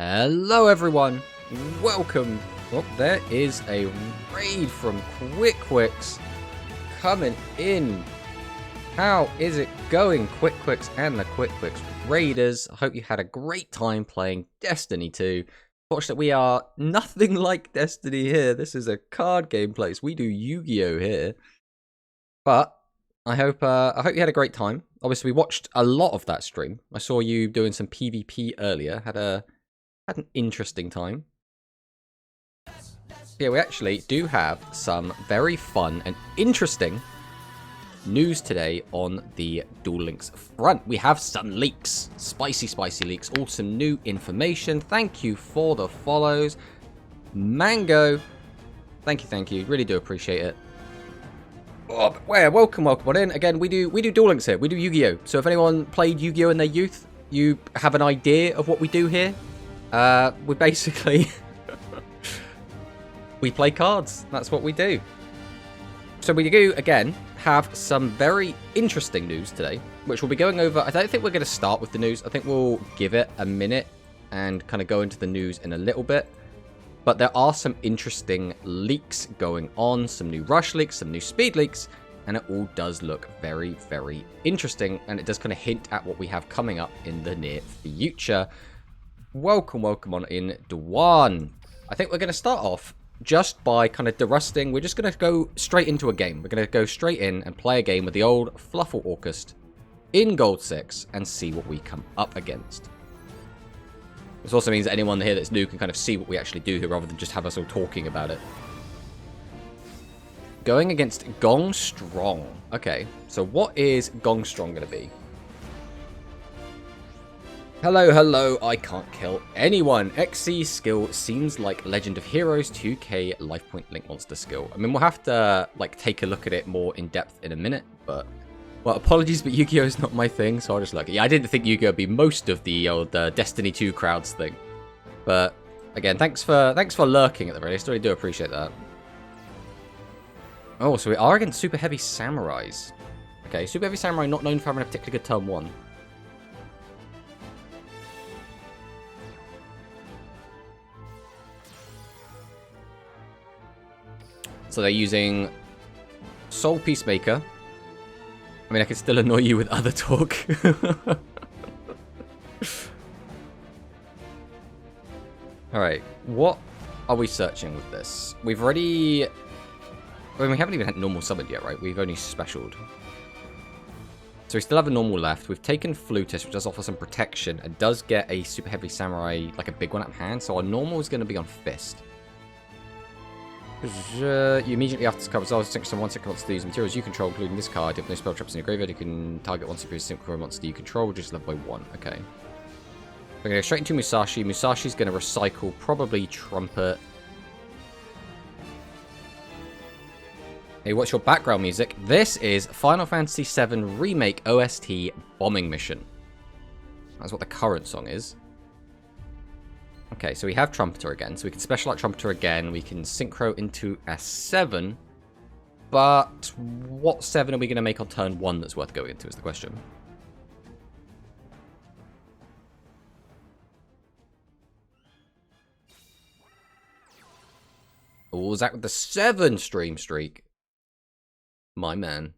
Hello everyone, welcome. Oh, there is a raid from Quick coming in. How is it going, Quick and the Quick Raiders? I hope you had a great time playing Destiny 2. Fortunately, we are nothing like Destiny here. This is a card game place. We do Yu-Gi-Oh here. But I hope you had a great time. Obviously, we watched a lot of that stream. I saw you doing some PvP earlier. Had an interesting time. Yeah, we actually do have some very fun and interesting news today on the Duel Links front. We have some leaks, spicy leaks, all some new information. Thank you for the follows. Mango, thank you, really do appreciate it. Oh, welcome on in. Again, we do Duel Links here, we do Yu-Gi-Oh! So if anyone played Yu-Gi-Oh! In their youth, you have an idea of what we do here. We basically we play cards. That's what we do. So we do again have some very interesting news today, which we'll be going over. I don't think we're going to start with the news. I think we'll give it a minute and kind of go into the news in a little bit. But there are some interesting leaks going on, some new rush leaks, some new speed leaks, and it all does look very, very interesting, and it does kind of hint at what we have coming up in the near future. Welcome on in, Dwan. I think we're going to start off just by kind of derusting. We're just going to go straight into a game. We're going to go straight in and play a game with the old Fluffalcust in Gold 6 and see what we come up against. This also means that anyone here that's new can kind of see what we actually do here rather than just have us all talking about it. Going against Gong Strong. Okay, so what is Gong Strong going to be? Hello, I can't kill anyone. XC skill seems like Legend of Heroes 2k life point link monster skill. I mean, we'll have to like take a look at it more in depth in a minute, but well, apologies, but Yu-Gi-Oh! Is not my thing, so I'll just look. Yeah, I didn't think Yu-Gi-Oh! Would be most of the old Destiny 2 crowds thing. But again, thanks for lurking at the very least. I really do appreciate that. Oh, so we are against Super Heavy Samurais. Okay, Super Heavy Samurai not known for having a particularly good turn 1. So they're using Soul Peacemaker. I mean, I could still annoy you with other talk. Alright, what are we searching with this? We've already... I mean, we haven't even had normal summoned yet, right? We've only specialed. So we still have a normal left. We've taken Flutist, which does offer some protection. It does get a Super Heavy Samurai, like a big one at hand. So our normal is going to be on Fist. You immediately after this card resolves distinction on one second monster to use materials you control, including this card. If no spell traps in your graveyard, you can target one superior synchro monster you control, which is level by 1. Okay. We're going to go straight into Musashi. Musashi's going to recycle probably Trumpet. Hey, what's your background music? This is Final Fantasy VII Remake OST Bombing Mission. That's what the current song is. Okay, so we have Trumpeter again, so we can special out Trumpeter again. We can synchro into a 7, but what 7 are we going to make on turn 1 that's worth going into is the question. Oh, Zach with the 7 stream streak. My man.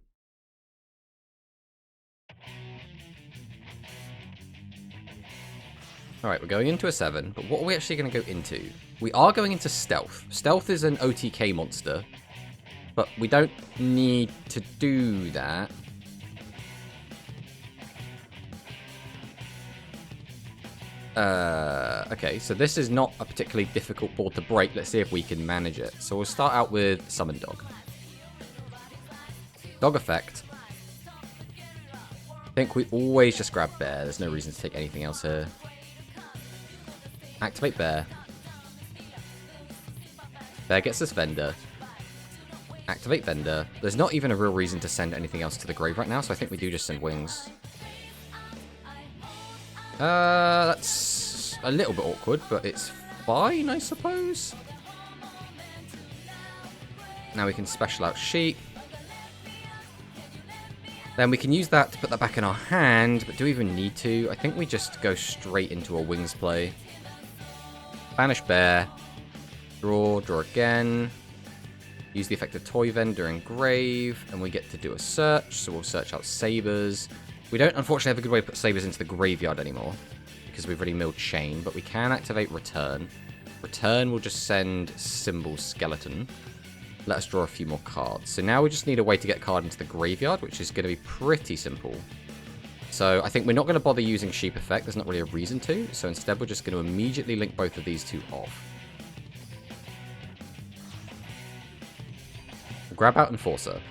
Alright, we're going into a 7, but what are we actually going to go into? We are going into Stealth. Stealth is an OTK monster, but we don't need to do that. Okay, so this is not a particularly difficult board to break. Let's see if we can manage it. So we'll start out with Summon Dog. Dog effect. I think we always just grab Bear. There's no reason to take anything else here. Activate Bear. Bear gets this Vendor. Activate Vendor. There's not even a real reason to send anything else to the grave right now, so I think we do just send Wings. That's a little bit awkward, but it's fine, I suppose. Now we can special out Sheep. Then we can use that to put that back in our hand, but do we even need to? I think we just go straight into a Wings play. Banish Bear. Draw again. Use the effect of Toy Vendor and Grave, and we get to do a search, so we'll search out Sabers. We don't, unfortunately, have a good way to put Sabers into the graveyard anymore, because we've already milled Chain, but we can activate Return. Return will just send Symbol Skeleton. Let us draw a few more cards. So now we just need a way to get a card into the graveyard, which is going to be pretty simple. So I think we're not going to bother using Sheep Effect, there's not really a reason to, so instead we're just going to immediately link both of these two off. Grab out Enforcer.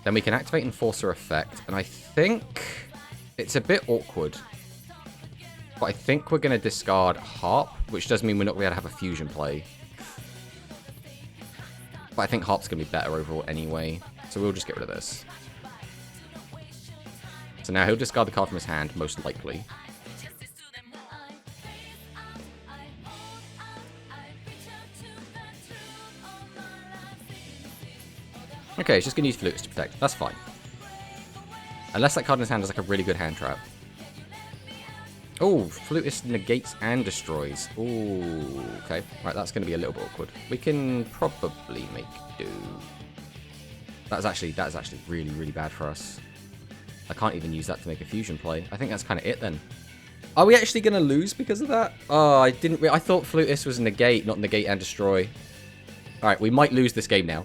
Then we can activate Enforcer effect, and I think it's a bit awkward. But I think we're going to discard Harp, which does mean we're not going to have a fusion play. But I think Harp's going to be better overall anyway, so we'll just get rid of this. So now he'll discard the card from his hand, most likely. Okay, he's just going to use Flutus to protect. That's fine. Unless that card in his hand is like a really good hand trap. Oh, Flutus negates and destroys. Ooh, okay. Right, that's going to be a little bit awkward. We can probably make do. That is actually really, really bad for us. I can't even use that to make a fusion play. I think that's kind of it then. Are we actually going to lose because of that? Oh, I thought Flutus was negate, not negate and destroy. Alright, we might lose this game now.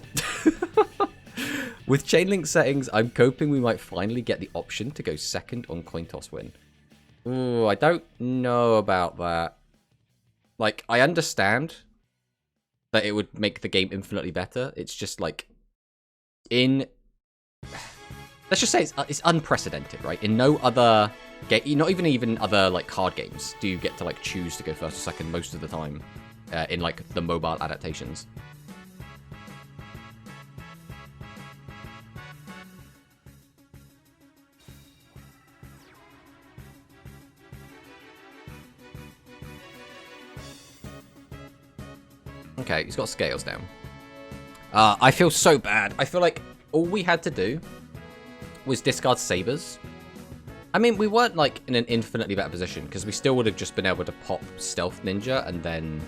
With Chainlink settings, I'm hoping we might finally get the option to go second on coin toss win. Ooh, I don't know about that. Like, I understand that it would make the game infinitely better. It's just like, let's just say it's unprecedented, right? In no other game, not even other like card games, do you get to like choose to go first or second most of the time in like the mobile adaptations. Okay, he's got scales down. I feel so bad. I feel like all we had to do was discard Sabers. I mean, we weren't like in an infinitely better position because we still would have just been able to pop Stealth Ninja and then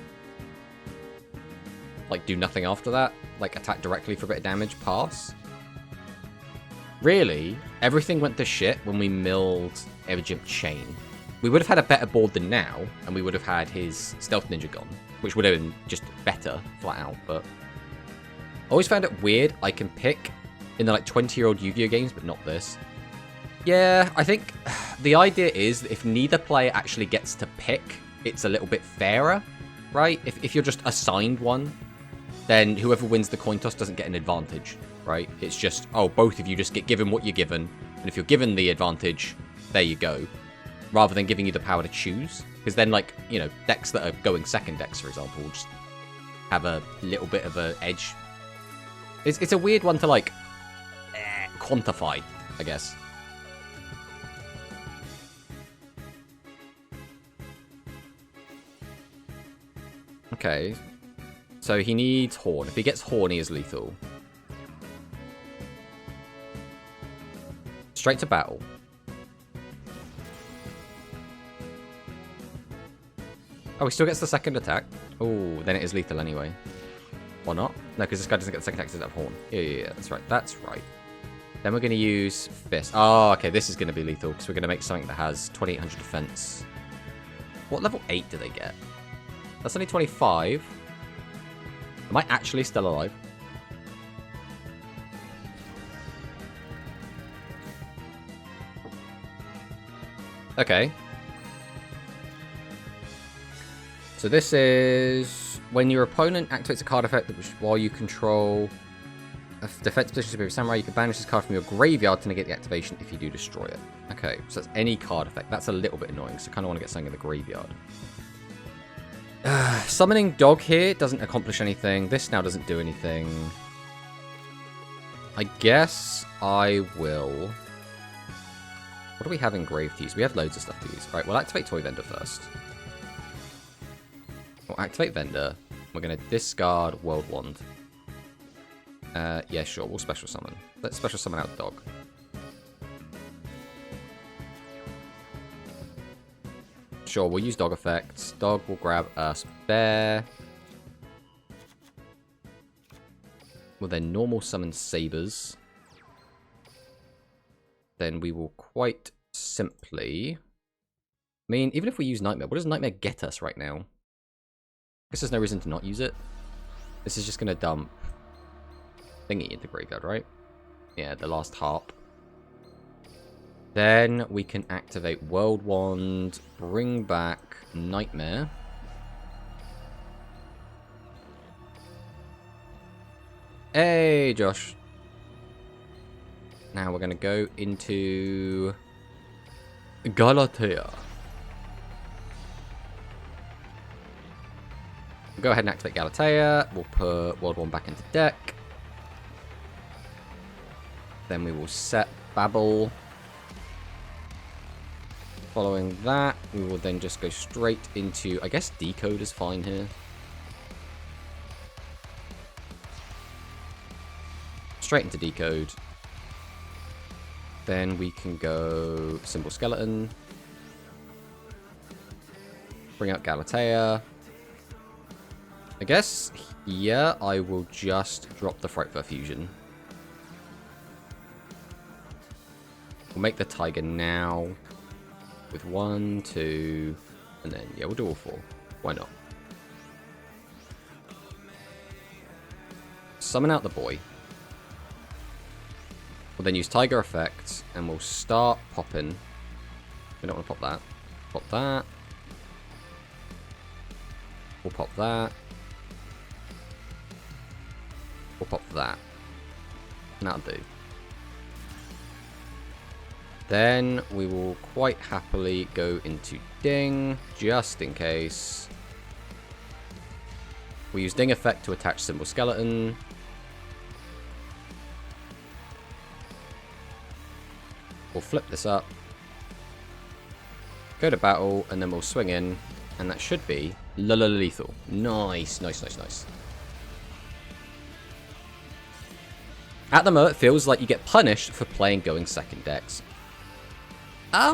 like do nothing after that. Like attack directly for a bit of damage, pass. Really, everything went to shit when we milled Evgimp Chain. We would have had a better board than now, and we would have had his Stealth Ninja gone, which would have been just better, flat out, but... I always found it weird I can pick in the like 20-year-old Yu-Gi-Oh games, but not this. Yeah, I think the idea is that if neither player actually gets to pick, it's a little bit fairer, right? If you're just assigned one, then whoever wins the coin toss doesn't get an advantage, right? It's just, oh, both of you just get given what you're given, and if you're given the advantage, there you go. Rather than giving you the power to choose. Because then, like, you know, decks that are going second decks, for example, will just have a little bit of an edge. It's a weird one to, like, quantify, I guess. Okay. So he needs Horn. If he gets Horn, he is lethal. Straight to battle. Oh, he still gets the second attack. Oh, then it is lethal anyway. Or not? No, because this guy doesn't get the second attack because of Horn. Yeah, that's right. That's right. Then we're going to use Fist. Oh, okay, this is going to be lethal because we're going to make something that has 2800 defense. What level 8 do they get? That's only 25. Am I actually still alive? Okay. So this is when your opponent activates a card effect while you control a defense position superior samurai, you can banish this card from your graveyard to negate the activation if you do destroy it. Okay, so that's any card effect. That's a little bit annoying, so I kind of want to get something in the graveyard. Summoning Dog here doesn't accomplish anything. This now doesn't do anything. I guess I will... What do we have engraved to use? We have loads of stuff to use. Right, we'll activate Toy Vendor first. We'll activate Vendor. We're going to discard World Wand. Yeah, sure. We'll special summon. Let's special summon out Dog. Sure, we'll use dog effects. Dog will grab us bear. We'll then normal summon sabers. Then we will quite simply... I mean, even if we use Nightmare, what does Nightmare get us right now? I guess there's no reason to not use it. This is just going to dump thingy into graveyard, right? Yeah, the last harp. Then we can activate World Wand, bring back Nightmare. Hey, Josh. Now we're going to go into Galatea. We'll go ahead and activate Galatea. We'll put World Wand back into deck. Then we will set Babel. Following that, we will then just go straight into, I guess Decode is fine here. Straight into Decode. Then we can go Symbol Skeleton. Bring out Galatea. I guess here I will just drop the Frightfur Fusion. We'll make the Tiger now. With 1, 2, and then, yeah, we'll do all 4. Why not? Summon out the boy. We'll then use Tiger Effect, and we'll start popping. We don't want to pop that. Pop that. We'll pop that. We'll pop that. And that'll do. Then we will quite happily go into Ding, just in case. We use Ding effect to attach Symbol Skeleton. We'll flip this up. Go to battle, and then we'll swing in. And that should be lethal. Nice, nice, nice, nice. At the moment, it feels like you get punished for playing going second decks. I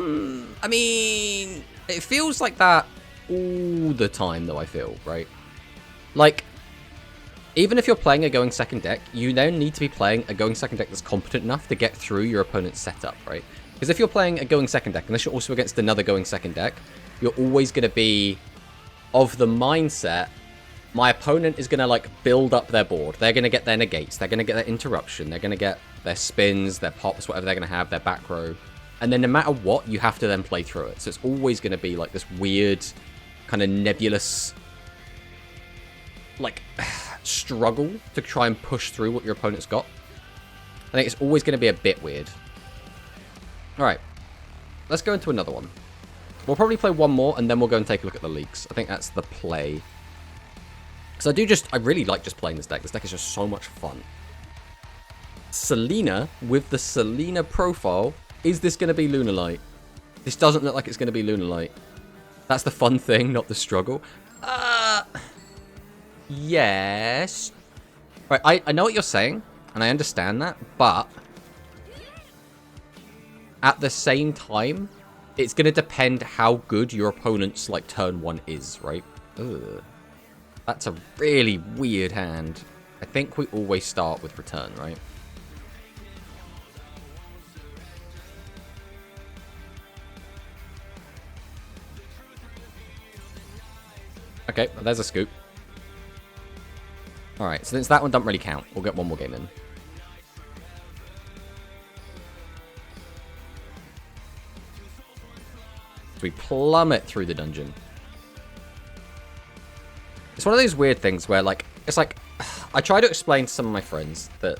mean, it feels like that all the time, though, I feel, right? Like, even if you're playing a going second deck, you then need to be playing a going second deck that's competent enough to get through your opponent's setup, right? Because if you're playing a going second deck, unless you're also against another going second deck, you're always going to be of the mindset, my opponent is going to, like, build up their board. They're going to get their negates. They're going to get their interruption. They're going to get their spins, their pops, whatever they're going to have, their back row. And then no matter what, you have to then play through it. So it's always going to be like this weird, kind of nebulous, like, struggle to try and push through what your opponent's got. I think it's always going to be a bit weird. Alright, let's go into another one. We'll probably play one more, and then we'll go and take a look at the leaks. I think that's the play. Because I really like just playing this deck. This deck is just so much fun. Selena, with the Selena profile. Is this going to be Lunalight? This doesn't look like it's going to be Lunalight. That's the fun thing, not the struggle. Yes. Right, I know what you're saying, and I understand that, but at the same time, it's going to depend how good your opponent's, like, turn 1 is, right? Ugh. That's a really weird hand. I think we always start with return, right? Okay, well, there's a scoop. Alright, so since that one doesn't really count, we'll get one more game in. So we plummet through the dungeon. It's one of those weird things where, like, it's like, I try to explain to some of my friends that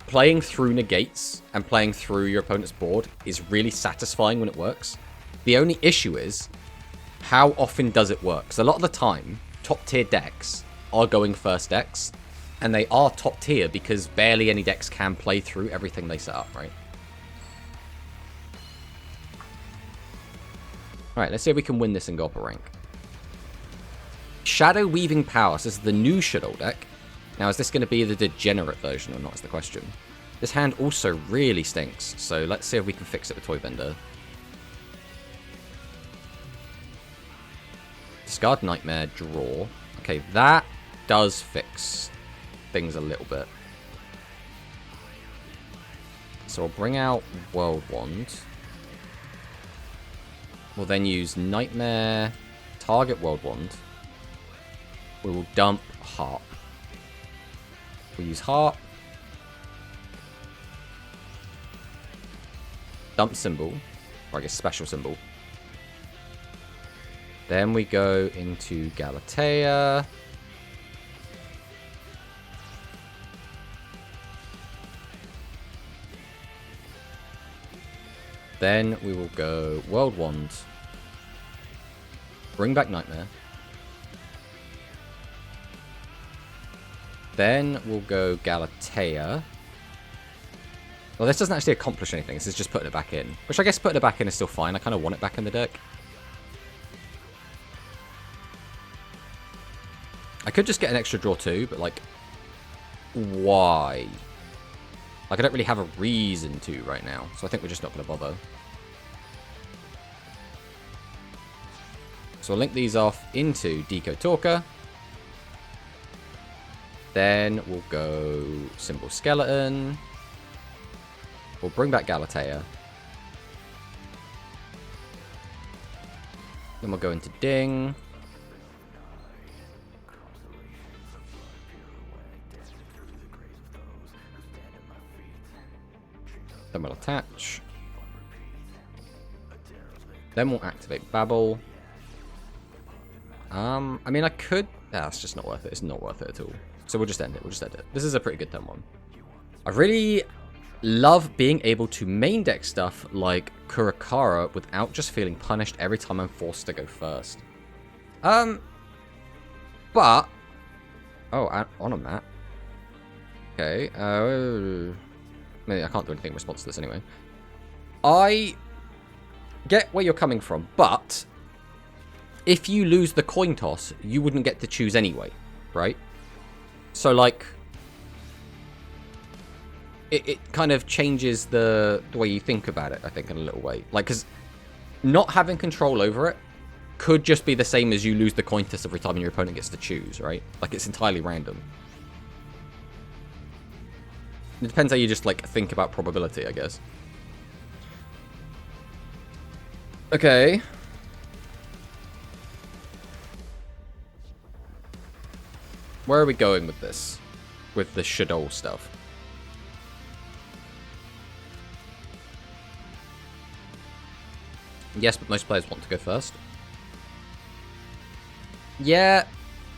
playing through negates and playing through your opponent's board is really satisfying when it works. The only issue is, how often does it work? Because a lot of the time, top tier decks are going first decks, and they are top tier because barely any decks can play through everything they set up, right? Alright, let's see if we can win this and go up a rank. Shadow Weaving Power. So this is the new Shadow deck. Now, is this going to be the degenerate version or not is the question. This hand also really stinks, so let's see if we can fix it with Toy Vendor. Discard Nightmare, draw. Okay, that does fix things a little bit. So I'll bring out World Wand. We'll then use Nightmare, target World Wand. We will dump Harp. We'll use Harp. Dump Symbol, or I guess Special Symbol. Then we go into Galatea. Then we will go World Wand. Bring back Nightmare. Then we'll go Galatea. Well, this doesn't actually accomplish anything. This is just putting it back in. Which I guess putting it back in is still fine. I kind of want it back in the deck. I could just get an extra draw too, but like, why? Like, I don't really have a reason to right now, so I think we're just not going to bother. So I'll link these off into Deco Talker. Then we'll go Symbol Skeleton. We'll bring back Galatea. Then we'll go into Ding. Then we'll attach. Then we'll activate Babble. I mean, I could... it's just not worth it. It's not worth it at all. So we'll just end it. We'll just end it. This is a pretty good turn one. I really love being able to main deck stuff like Kurakara without just feeling punished every time I'm forced to go first. But... Oh, on a mat. Okay. I can't do anything in response to this anyway. I get where you're coming from, but if you lose the coin toss, you wouldn't get to choose anyway, right? So, like, it kind of changes the way you think about it, I think, in a little way. Like, because not having control over it could just be the same as you lose the coin toss every time your opponent gets to choose, right? Like, it's entirely random. It depends how you just, like, think about probability, I guess. Okay. Where are we going with this? With the Shadow stuff? Yes, but most players want to go first. Yeah.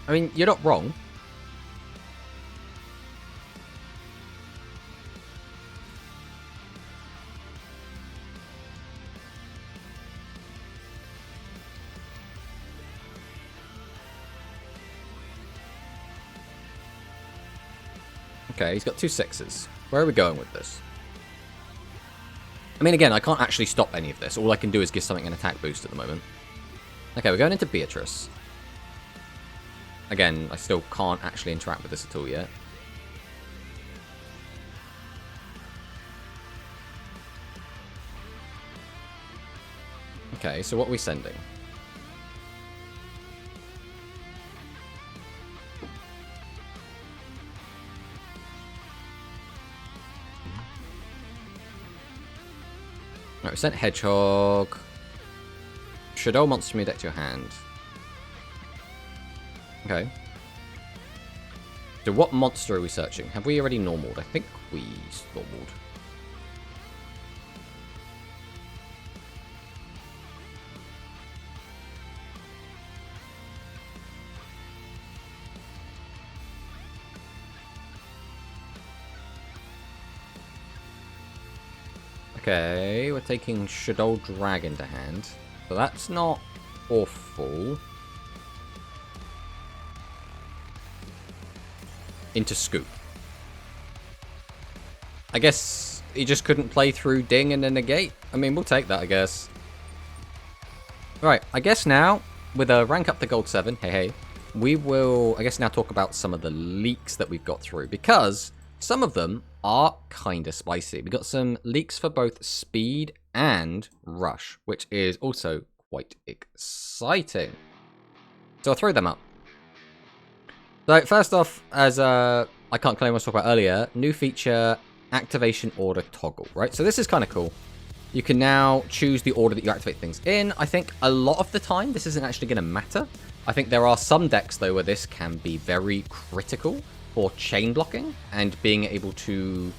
I mean, you're not wrong. Okay, he's got 2 6s. Where are we going with this? I mean, again, I can't actually stop any of this. All I can do is give something an attack boost at the moment. Okay, we're going into Beatrice. Again, I still can't actually interact with this at all yet. Okay, so what are we sending? Right, we sent Hedgehog. Shadow monster from your deck to your hand. Okay. So what monster are we searching? Have we already normaled? I think we normaled. Okay, we're taking Shadow Dragon to hand. So that's not awful. Into Scoop. I guess he just couldn't play through Ding and then negate. I mean, we'll take that, I guess. Right, I guess now, with a rank up to Gold 7, hey, we will, I guess, now talk about some of the leaks that we've got through. Because some of them are kind of spicy. We got some leaks for both Speed and Rush, which is also quite exciting. So I'll throw them up. So first off, as I can't claim what I was talking about earlier, new feature, activation order toggle, right? So this is kind of cool. You can now choose the order that you activate things in. I think a lot of the time, this isn't actually going to matter. I think there are some decks, though, where this can be very critical for chain blocking and being able to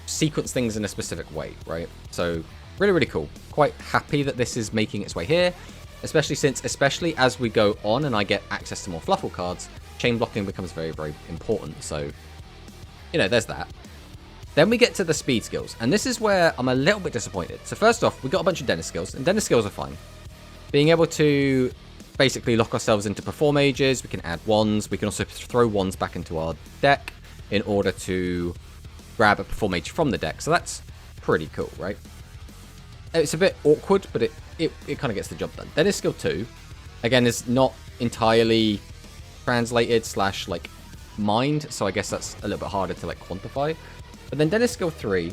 sequence things in a specific way, right? So really, really cool. Quite happy that this is making its way here, especially as we go on and I get access to more Fluffal cards, chain blocking becomes very, very important. So, you know, there's that. Then we get to the speed skills, and this is where I'm a little bit disappointed. So first off, we got a bunch of Dennis skills, and Dennis skills are fine. Being able to basically lock ourselves into Perform Mages, we can add wands, we can also throw wands back into our deck in order to grab a Perform Mage from the deck. So that's pretty cool, right? It's a bit awkward, but it kind of gets the job done. Dennis skill 2, again, is not entirely translated / like mined, so I guess that's a little bit harder to like quantify. But then Dennis skill 3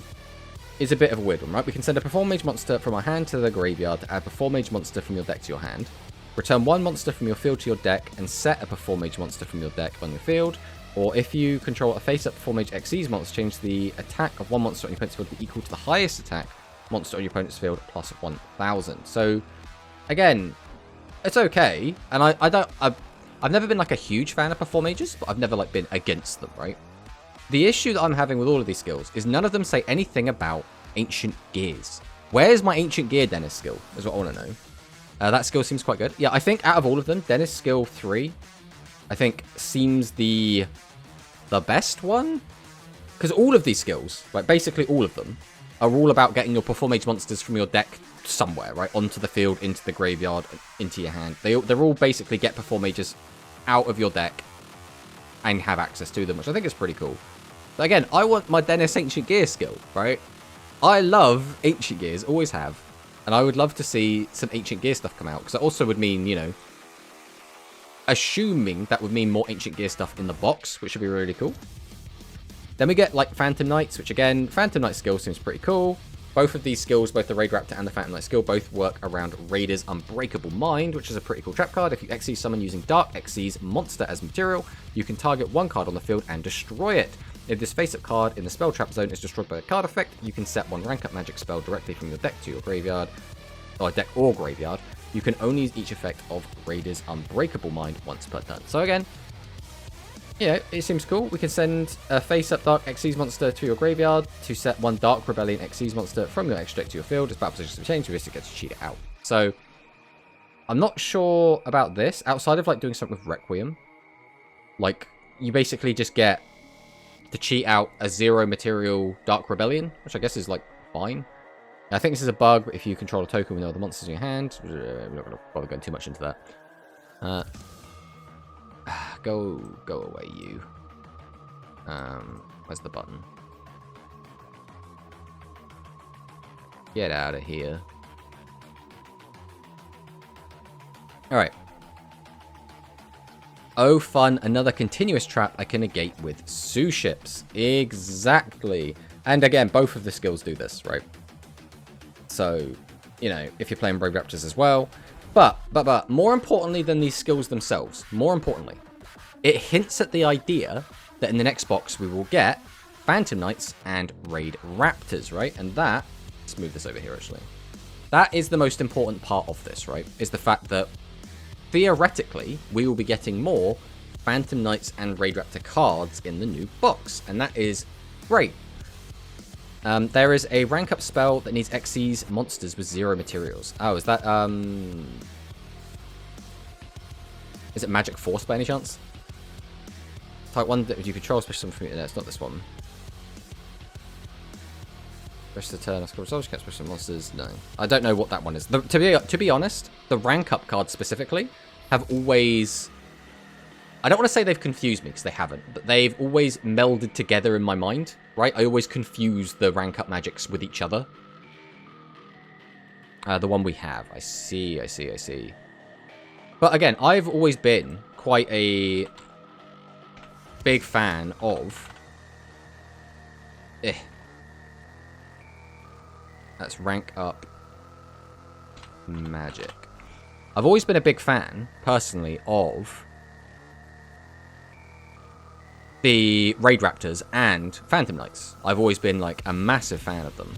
is a bit of a weird one, right? We can send a Perform Mage monster from our hand to the graveyard to add Perform Mage monster from your deck to your hand. Return one monster from your field to your deck and set a Perform Mage monster from your deck on your field. Or if you control a face-up Perform Mage Xyz monster, change the attack of one monster on your opponent's field to be equal to the highest attack monster on your opponent's field plus 1,000. So, again, it's okay. And I've never been like a huge fan of Perform Mages, but I've never like been against them, right? The issue that I'm having with all of these skills is none of them say anything about Ancient Gears. Where's my Ancient Gear Dennis skill? Is what I want to know. That skill seems quite good. Yeah, I think out of all of them, Dennis skill 3, I think seems the best one. Because all of these skills, like basically all of them, are all about getting your Perform Mage monsters from your deck somewhere, right? Onto the field, into the graveyard, into your hand. They're all basically get Perform Mages out of your deck and have access to them, which I think is pretty cool. But again, I want my Dennis Ancient Gear skill, right? I love Ancient Gears, always have. And I would love to see some Ancient Gear stuff come out, because it also would mean, you know, assuming that would mean more Ancient Gear stuff in the box, which would be really cool. Then we get, like, Phantom Knights, which, again, Phantom Knight skill seems pretty cool. Both of these skills, both the Raid Raptor and the Phantom Knight skill, both work around Raider's Unbreakable Mind, which is a pretty cool trap card. If you Xyz summon using Dark Xyz monster as material, you can target one card on the field and destroy it. If this face-up card in the spell trap zone is destroyed by a card effect, you can set one rank-up magic spell directly from your deck to your graveyard, or deck or graveyard. You can only use each effect of Raider's Unbreakable Mind once per turn. So again, yeah, it seems cool. We can send a face-up Dark Xyz monster to your graveyard to set one Dark Rebellion Xyz monster from your extra deck to your field. As battle positions change, you basically get to cheat it out. So I'm not sure about this outside of like doing something with Requiem. Like you basically just get to cheat out a 0 material Dark Rebellion, which I guess is like fine. I think this is a bug, but if you control a token with no other monsters in your hand, we're not going to bother going too much into that. Go away, you. Where's the button? Get out of here. Alright. Oh, fun. Another continuous trap I can negate with Sue ships. Exactly. And again, both of the skills do this, right? So, you know, if you're playing Brave Raptors as well. But, more importantly than these skills themselves, more importantly, it hints at the idea that in the next box we will get Phantom Knights and Raid Raptors, right? And that, let's move this over here actually. That is the most important part of this, right? Is the fact that theoretically we will be getting more Phantom Knights and Raid Raptor cards in the new box. And that is great. There is a rank up spell that needs Xyz monsters with 0 materials. Oh, is that, is it Magic Force by any chance? Type 1 that you control special summon from your... No, it's not this one. Rest of the turn, I score results, catch special monsters. No. I don't know what that one is. To be honest, the rank up cards specifically have always... I don't want to say they've confused me, because they haven't, but they've always melded together in my mind, right? I always confuse the rank up magics with each other. The one we have. I see. But again, I've always been quite a big fan of... That's rank up magic. I've always been a big fan, personally, of the Raid Raptors and Phantom Knights. I've always been, like, a massive fan of them.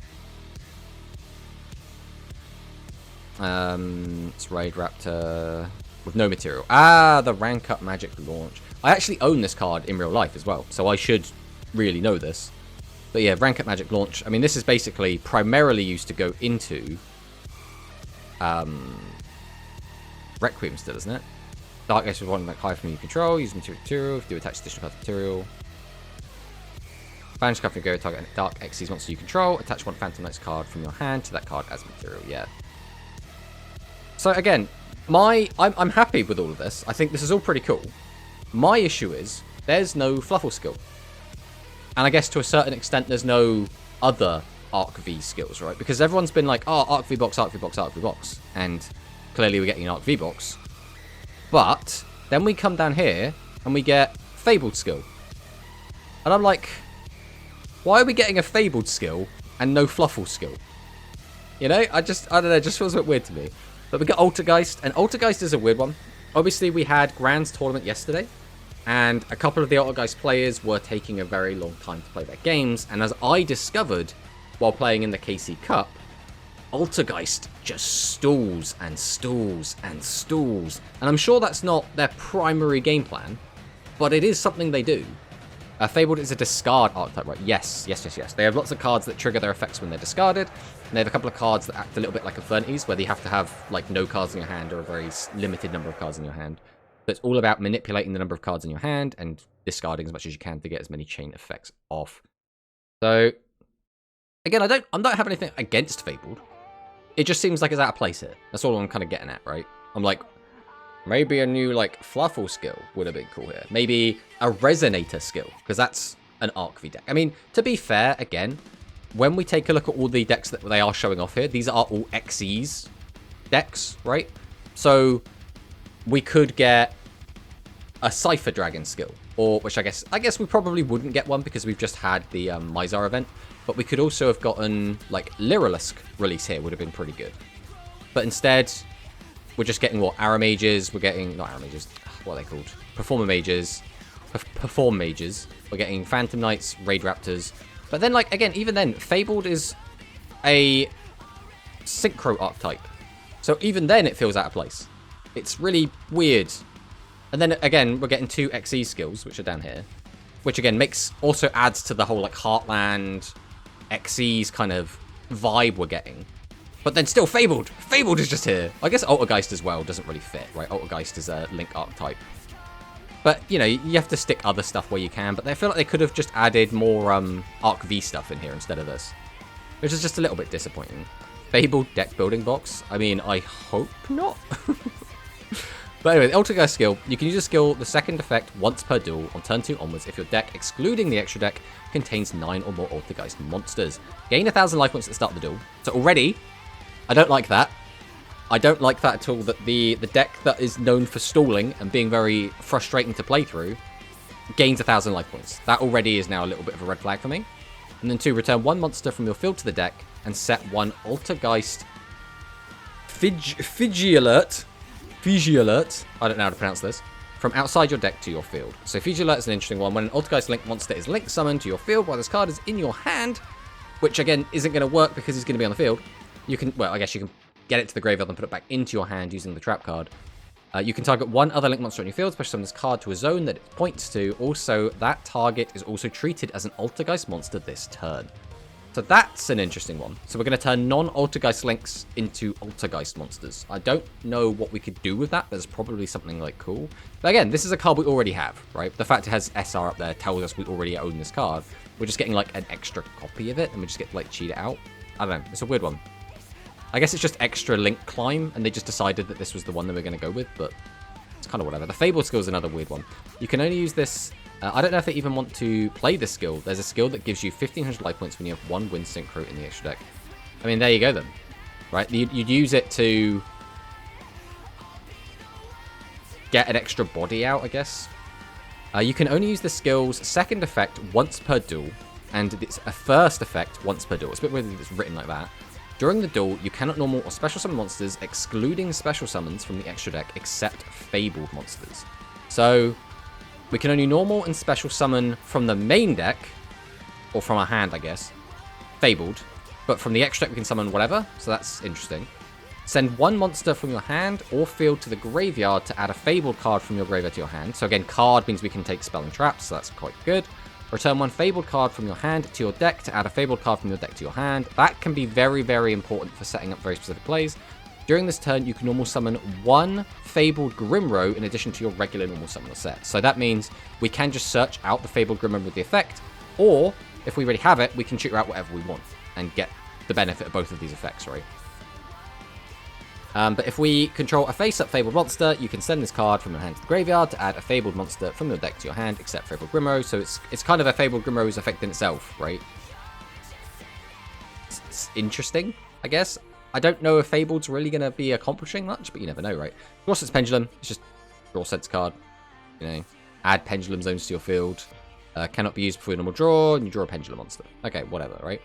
It's Raid Raptor with no material. Ah, the Rank Up Magic Launch. I actually own this card in real life as well, so I should really know this. But yeah, Rank Up Magic Launch. I mean, this is basically primarily used to go into Requiem still, isn't it? Dark Ace with one like high from you control. Use material. Do attach additional card material. Banish card from your go. Target Dark Xyz monster you control. Attach one Phantom Knights card from your hand to that card as material. Yeah. So again, I'm happy with all of this. I think this is all pretty cool. My issue is there's no Fluffal skill. And I guess to a certain extent there's no other Arc V skills, right? Because everyone's been like, oh, Arc V box, Arc V box, Arc V box. And clearly we're getting an Arc V box. But then we come down here and we get Fabled skill. And I'm like, why are we getting a Fabled skill and no Fluffal skill? You know, I don't know, it just feels a bit weird to me. But we got Altergeist, and Altergeist is a weird one. Obviously, we had Grand's tournament yesterday, and a couple of the Altergeist players were taking a very long time to play their games, and as I discovered while playing in the KC Cup, Altergeist just stalls and stalls and stalls. And I'm sure that's not their primary game plan, but it is something they do. Fabled is a discard archetype, right? Yes. They have lots of cards that trigger their effects when they're discarded. And they have a couple of cards that act a little bit like Infernities, where they have to have like no cards in your hand or a very limited number of cards in your hand. But it's all about manipulating the number of cards in your hand and discarding as much as you can to get as many chain effects off. So, again, I don't have anything against Fabled. It just seems like it's out of place here. That's all I'm kind of getting at, right? I'm like, maybe a new, like, Fluffal skill would have been cool here. Maybe a Resonator skill, because that's an Arc V deck. I mean, to be fair, again, when we take a look at all the decks that they are showing off here, these are all Xyz decks, right? So, we could get a Cypher Dragon skill, or, which I guess we probably wouldn't get one because we've just had the Mizar event, but we could also have gotten, like, Lyrilisk release here would have been pretty good. But instead, we're just getting, what, Arrow Mages, we're getting, not Arrow Mages, what are they called? Performer Mages, Perform Mages, we're getting Phantom Knights, Raid Raptors, but then, like, again, even then, Fabled is a Synchro archetype, so even then it feels out of place. It's really weird. And then, again, we're getting two XE skills, which are down here, which, again, also adds to the whole, like, Heartland, XE's kind of vibe we're getting. But then still, Fabled! Fabled is just here! I guess Altergeist as well doesn't really fit, right? Altergeist is a Link archetype. But, you know, you have to stick other stuff where you can, but I feel like they could have just added more Arc V stuff in here instead of this. Which is just a little bit disappointing. Fabled deck building box? I mean, I hope not. But anyway, the Altergeist skill, you can use a skill, the second effect, once per duel, on turn 2 onwards, if your deck, excluding the extra deck, contains 9 or more Altergeist monsters. Gain 1,000 life points at the start of the duel. So already, I don't like that. I don't like that at all, that the deck that is known for stalling and being very frustrating to play through gains 1,000 life points. That already is now a little bit of a red flag for me. And then 2, return 1 monster from your field to the deck and set 1 Altergeist Fiji Alert, I don't know how to pronounce this, from outside your deck to your field. So Fiji Alert is an interesting one. When an Altergeist Link monster is Link summoned to your field while this card is in your hand, which again isn't going to work because he's going to be on the field, you can, well, I guess you can get it to the graveyard and put it back into your hand using the trap card. You can target 1 other Link monster on your field, special summon this card to a zone that it points to. Also, that target is also treated as an Altergeist monster this turn. So that's an interesting one. So we're going to turn non-Altergeist Links into Altergeist monsters. I don't know what we could do with that. There's probably something like cool. But again, this is a card we already have, right? The fact it has SR up there tells us we already own this card. We're just getting like an extra copy of it and we just get to like cheat it out. I don't know. It's a weird one. I guess it's just extra Link climb and they just decided that this was the one that we're going to go with, but it's kind of whatever. The Fable skill is another weird one. You can only use this... I don't know if they even want to play this skill. There's a skill that gives you 1,500 life points when you have 1 Wind Synchro in the extra deck. I mean, there you go then. Right? You'd use it to get an extra body out, I guess. You can only use the skill's second effect once per duel, and it's a first effect once per duel. It's a bit weird that it's written like that. During the duel, you cannot normal or special summon monsters, excluding special summons from the extra deck, except fabled monsters. So, we can only normal and special summon from the main deck, or from our hand, I guess, fabled. But from the extra deck, we can summon whatever, so that's interesting. Send one monster from your hand or field to the graveyard to add a fabled card from your graveyard to your hand. So again, card means we can take spell and traps, so that's quite good. Return one fabled card from your hand to your deck to add a fabled card from your deck to your hand. That can be very, very important for setting up very specific plays. During this turn, you can normal summon one fabled Grimro in addition to your regular normal summoner set. So that means we can just search out the fabled Grimro with the effect, or if we already have it, we can shoot out whatever we want and get the benefit of both of these effects, right? But if we control a face-up Fabled monster, you can send this card from your hand to the graveyard to add a Fabled monster from your deck to your hand, except Fabled Grimro. So it's kind of a Fabled Grimro's effect in itself, right? It's interesting, I guess. I don't know if Fabled's really going to be accomplishing much, but you never know, right? Draw Sense Pendulum, it's just draw Sense card. You know, add Pendulum Zones to your field. Cannot be used before your normal draw, and you draw a Pendulum monster. Okay, whatever, right?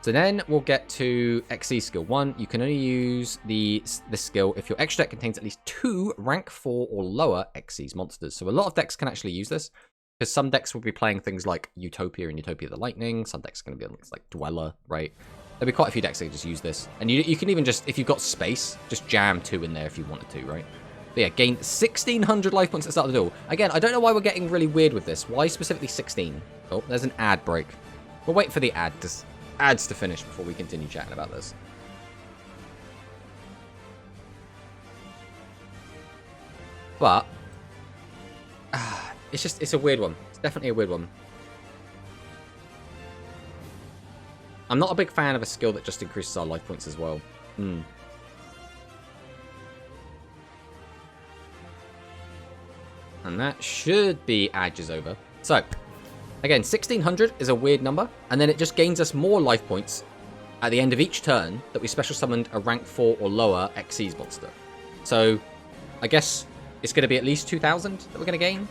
So then we'll get to XE skill 1. You can only use this skill if your extra deck contains at least 2 rank 4 or lower Xyz monsters. So a lot of decks can actually use this, because some decks will be playing things like Utopia and Utopia the Lightning. Some decks are going to be on things like Dweller, right? There'll be quite a few decks that can just use this. And you can even just, if you've got space, just jam 2 in there if you wanted to, right? But yeah, gain 1,600 life points at the start of the duel. Again, I don't know why we're getting really weird with this. Why specifically 16? Oh, there's an ad break. We'll wait for the ads to finish before we continue chatting about this. But it's a weird one. It's definitely a weird one. I'm not a big fan of a skill that just increases our life points as well. And that should be Adges over. So, again, 1,600 is a weird number, and then it just gains us more life points at the end of each turn that we special summoned a rank 4 or lower Xyz monster. So, I guess it's going to be at least 2,000 that we're going to gain.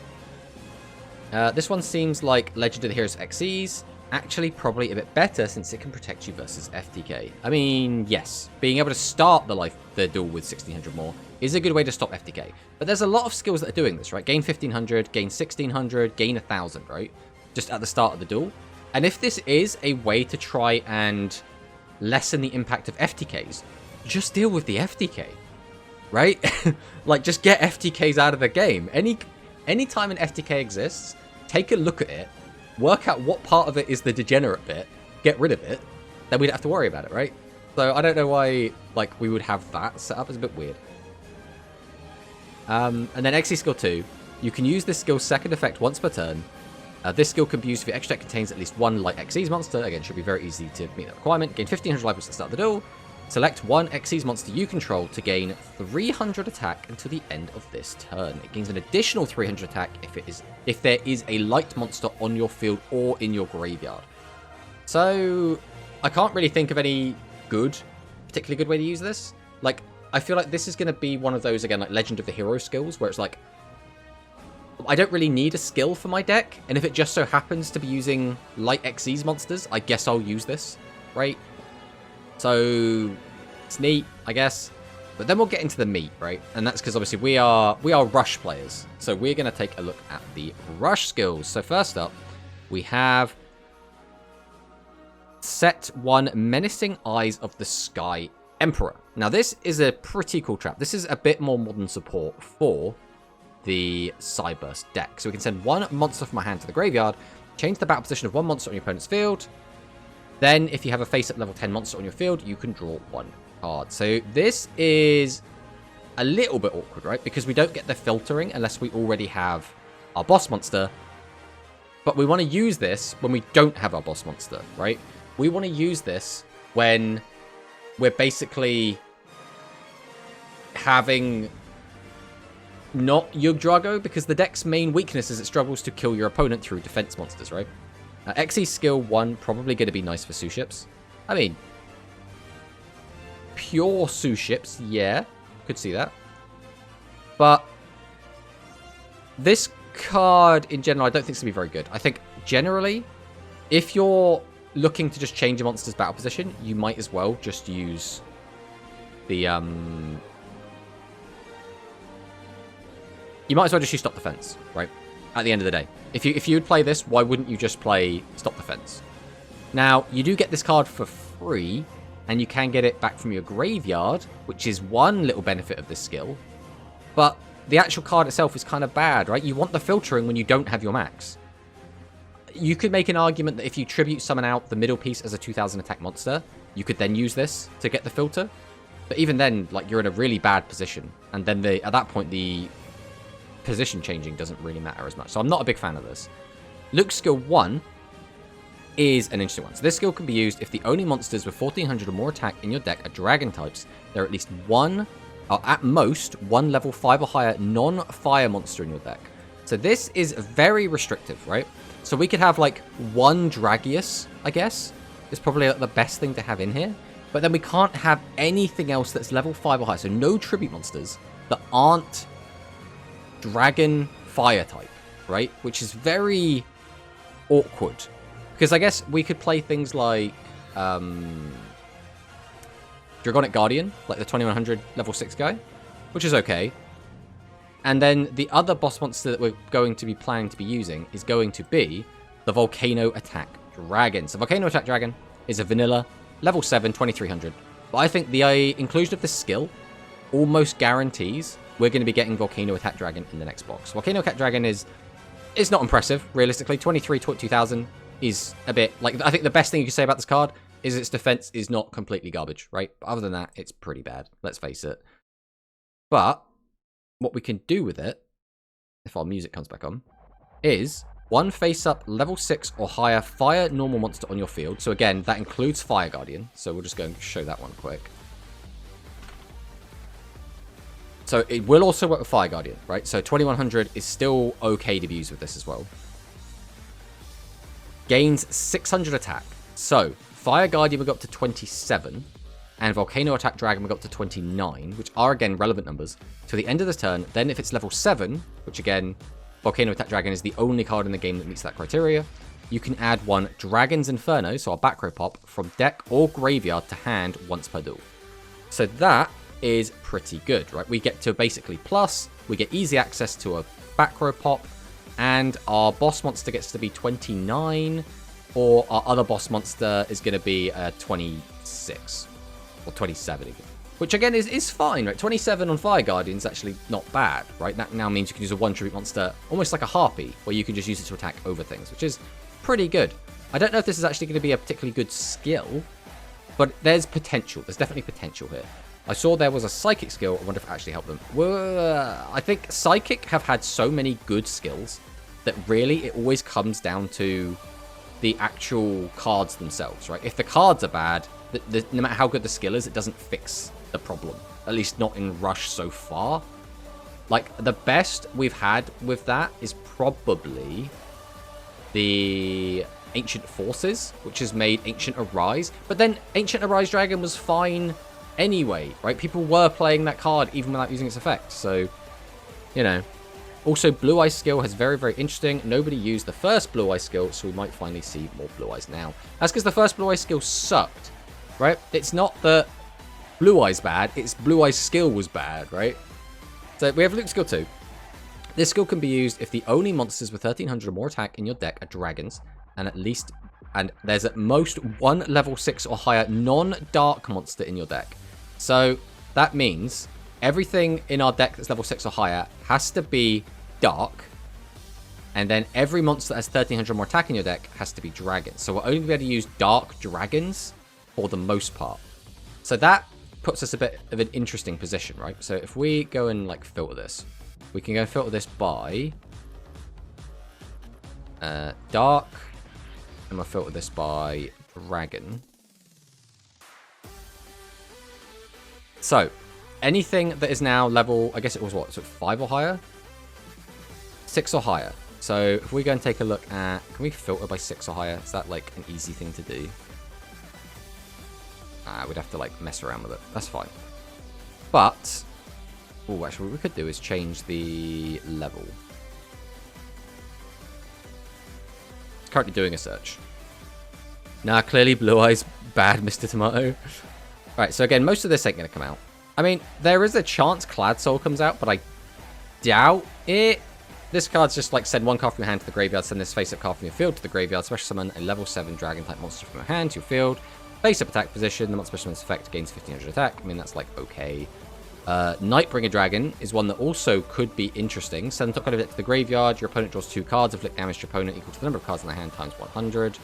This one seems like Legend of the Heroes Xyz. Actually, probably a bit better since it can protect you versus FTK. I mean, yes, being able to start the duel with 1,600 more is a good way to stop FTK. But there's a lot of skills that are doing this, right? Gain 1,500, gain 1,600, gain 1,000, right? Just at the start of the duel. And if this is a way to try and lessen the impact of FTKs, just deal with the FTK, right? Like, just get FTKs out of the game. Anytime an FTK exists, take a look at it, work out what part of it is the degenerate bit, get rid of it, then we don't have to worry about it, right? So I don't know why, like, we would have that set up. It's a bit weird. And then XE skill 2, you can use this skill's second effect once per turn. This skill can be used if your extra deck contains at least 1 light Xyz monster. Again, should be very easy to meet that requirement. Gain 1,500 life points at the start of the duel. Select 1 Xyz monster you control to gain 300 attack until the end of this turn. It gains an additional 300 attack if there is a light monster on your field or in your graveyard. So I can't really think of any particularly good way to use this. Like, I feel like this is going to be one of those, again, like Legend of the Hero skills, where it's like, I don't really need a skill for my deck, and if it just so happens to be using light Xyz monsters, I guess I'll use this, right? So it's neat, I guess. But then we'll get into the meat, right? And that's because obviously we are rush players. So we're going to take a look at the rush skills. So first up, we have set 1 Menacing Eyes of the Sky Emperor. Now this is a pretty cool trap. This is a bit more modern support for the Cyburst deck. So we can send 1 monster from our hand to the graveyard, change the battle position of 1 monster on your opponent's field. Then, if you have a face-up level 10 monster on your field, you can draw 1 card. So this is a little bit awkward, right? Because we don't get the filtering unless we already have our boss monster. But we want to use this when we don't have our boss monster, right? We want to use this when we're basically having not Yugdrago, because the deck's main weakness is it struggles to kill your opponent through defense monsters, right? XE skill 1, probably going to be nice for Sue ships. I mean, pure Sue ships, yeah, could see that. But this card in general, I don't think it's going to be very good. I think generally, if you're looking to just change a monster's battle position, you might as well just use the you might as well just use Stop Defense, right? At the end of the day, if you would play this, why wouldn't you just play Stop Defense? Now, you do get this card for free, and you can get it back from your graveyard, which is one little benefit of this skill. But the actual card itself is kind of bad, right? You want the filtering when you don't have your max. You could make an argument that if you tribute summon out the middle piece as a 2000 attack monster, you could then use this to get the filter. But even then, like, you're in a really bad position. And then at that point, the position changing doesn't really matter as much. So I'm not a big fan of this. Luke's skill 1 is an interesting one. So this skill can be used if the only monsters with 1400 or more attack in your deck are dragon types. There are at least one, or at most, one level 5 or higher non-fire monster in your deck. So this is very restrictive, right? So we could have like one Dragius, I guess, is probably like the best thing to have in here. But then we can't have anything else that's level 5 or higher. So no tribute monsters that aren't dragon fire type, right? Which is very awkward. Because I guess we could play things like Dragonic Guardian, like the 2100 level 6 guy, which is okay. And then the other boss monster that we're going to be planning to be using is going to be the Volcano Attack Dragon. So Volcano Attack Dragon is a vanilla, level 7, 2300. But I think the inclusion of this skill almost guarantees we're going to be getting Volcano Attack Dragon in the next box. Volcano Attack Dragon is not impressive, realistically. 2000 is a bit, like, I think the best thing you can say about this card is its defense is not completely garbage, right? But other than that, it's pretty bad, let's face it. But what we can do with it, if our music comes back on, is one face-up level 6 or higher fire normal monster on your field. So again, that includes Fire Guardian. So we'll just go and show that one quick. So it will also work with Fire Guardian, right? So 2100 is still okay to be used with this as well. Gains 600 attack. So Fire Guardian will go up to 27. And Volcano Attack Dragon will go up to 29, which are, again, relevant numbers, to the end of this turn. Then if it's level 7, which, again, Volcano Attack Dragon is the only card in the game that meets that criteria, you can add one Dragon's Inferno, so our back row pop, from deck or graveyard to hand once per duel. So that is pretty good, right? We get to basically plus, we get easy access to a back row pop, and our boss monster gets to be 29, or our other boss monster is going to be 26. Or 27 even. Which again is fine, right? 27 on Fire Guardian is actually not bad, right? That now means you can use a one tribute monster, almost like a Harpy, where you can just use it to attack over things, which is pretty good. I don't know if this is actually going to be a particularly good skill, but there's potential. There's definitely potential here. I saw there was a Psychic skill. I wonder if it actually helped them. I think Psychic have had so many good skills that really it always comes down to the actual cards themselves, right? If the cards are bad, no matter how good the skill is, it doesn't fix the problem. At least not in Rush so far. Like, the best we've had with that is probably the Ancient Forces, which has made Ancient Arise. But then Ancient Arise Dragon was fine anyway, right? People were playing that card even without using its effect. So, you know. Also, Blue Eyes skill is very, very interesting. Nobody used the first Blue Eyes skill, so we might finally see more Blue Eyes now. That's because the first Blue Eyes skill sucked. Right? It's not that Blue Eye's bad, it's Blue Eye's skill was bad, right? So we have Luke's skill 2. This skill can be used if the only monsters with 1300 or more attack in your deck are dragons, and there's at most one level 6 or higher non-dark monster in your deck. So that means everything in our deck that's level 6 or higher has to be dark, and then every monster that has 1300 or more attack in your deck has to be dragons. So we're only going to be able to use dark dragons for the most part. So that puts us a bit of an interesting position, right? So if we go and like filter this, we can go and filter this by dark, and we'll filter this by dragon. So anything that is now level, I guess it was what, so 5 or higher? 6 or higher. So if we go and take a look at, can we filter by 6 or higher? Is that like an easy thing to do? We'd have to like mess around with it. That's fine. But, oh, actually what we could do is change the level. It's currently doing a search. Nah, clearly Blue Eyes bad, Mr. Tomato. Alright, so again, most of this ain't going to come out. I mean, there is a chance Clad Soul comes out, but I doubt it. This card's just like send one card from your hand to the graveyard, send this face-up card from your field to the graveyard, special summon a level 7 dragon-type monster from your hand to your field, face-up attack position, the monster special summon's effect gains 1500 attack. I mean, that's like okay. Nightbringer Dragon is one that also could be interesting. Send the top card of it to the graveyard, your opponent draws 2 cards, inflict damage to your opponent equal to the number of cards in their hand times 100.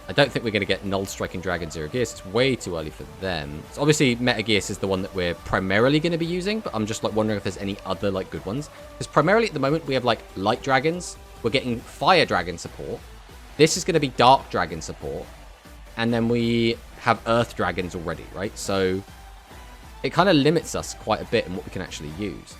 I don't think we're going to get Null Striking Dragon Zero Gears. It's way too early for them. So obviously, Meta Gears is the one that we're primarily going to be using, but I'm just like wondering if there's any other like good ones. Because primarily at the moment, we have like Light Dragons. We're getting Fire Dragon support. This is going to be Dark Dragon support. And then we have Earth Dragons already, right? So it kind of limits us quite a bit in what we can actually use.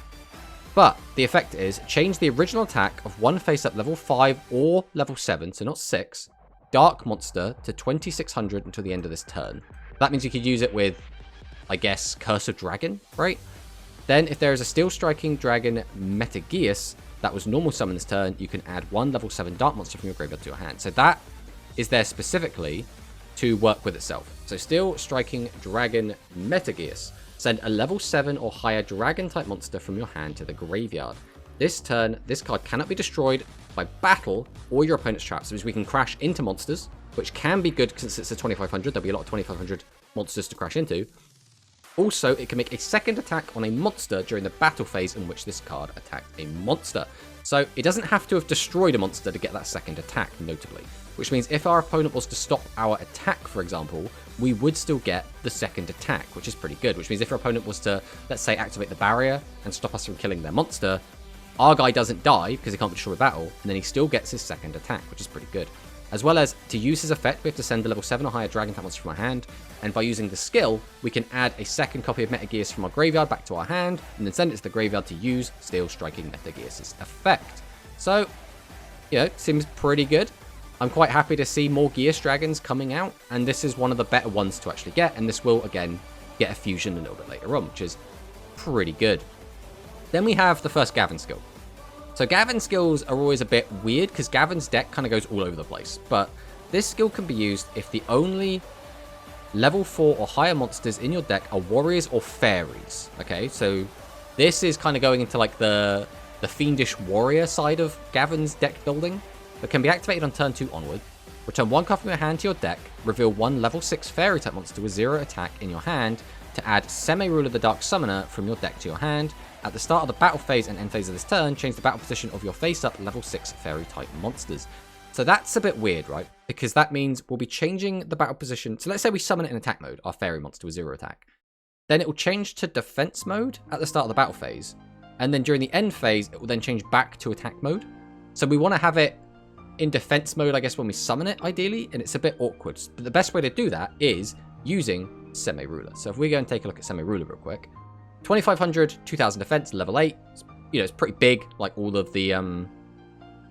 But the effect is change the original attack of one face-up level 5 or level 7, so not 6, Dark monster to 2600 until the end of this turn. That means you could use it with, I guess, Curse of Dragon, right? Then if there is a Steel Striking Dragon Metageus that was normal summon this turn, you can add one level 7 Dark monster from your graveyard to your hand. So that is there specifically to work with itself. So Steel Striking Dragon Metageus. Send a level 7 or higher Dragon-type monster from your hand to the graveyard. This turn, this card cannot be destroyed by battle or your opponent's traps. So we can crash into monsters, which can be good since it's a 2500. There'll be a lot of 2500 monsters to crash into. Also, it can make a second attack on a monster during the battle phase in which this card attacked a monster. So it doesn't have to have destroyed a monster to get that second attack, notably. Which means if our opponent was to stop our attack, for example, we would still get the second attack, which is pretty good. Which means if our opponent was to, let's say, activate the barrier and stop us from killing their monster, our guy doesn't die because he can't be destroyed with battle, and then he still gets his second attack, which is pretty good. As well as, to use his effect, we have to send a level 7 or higher Dragon-type monster from our hand, and by using the skill, we can add a second copy of Metageus from our graveyard back to our hand, and then send it to the graveyard to use Steel Striking Metageus' effect. So, you know, seems pretty good. I'm quite happy to see more Geas Dragons coming out, and this is one of the better ones to actually get, and this will, again, get a fusion a little bit later on, which is pretty good. Then we have the first Gavin skill. So Gavin's skills are always a bit weird because Gavin's deck kind of goes all over the place. But this skill can be used if the only level 4 or higher monsters in your deck are warriors or fairies. Okay, so this is kind of going into like the fiendish warrior side of Gavin's deck building. But can be activated on turn 2 onward. Return one card from your hand to your deck. Reveal one level 6 fairy type monster with 0 attack in your hand to add Semi-Ruler the Dark Summoner from your deck to your hand. At the start of the battle phase and end phase of this turn, change the battle position of your face-up level 6 fairy-type monsters. So that's a bit weird, right? Because that means we'll be changing the battle position. So let's say we summon it in attack mode, our fairy monster with 0 attack. Then it will change to defense mode at the start of the battle phase. And then during the end phase, it will then change back to attack mode. So we want to have it in defense mode, I guess, when we summon it, ideally. And it's a bit awkward. But the best way to do that is using Semi-Ruler. So if we go and take a look at Semi-Ruler real quick. 2500, 2000 defense, level 8. You know, it's pretty big, like all of the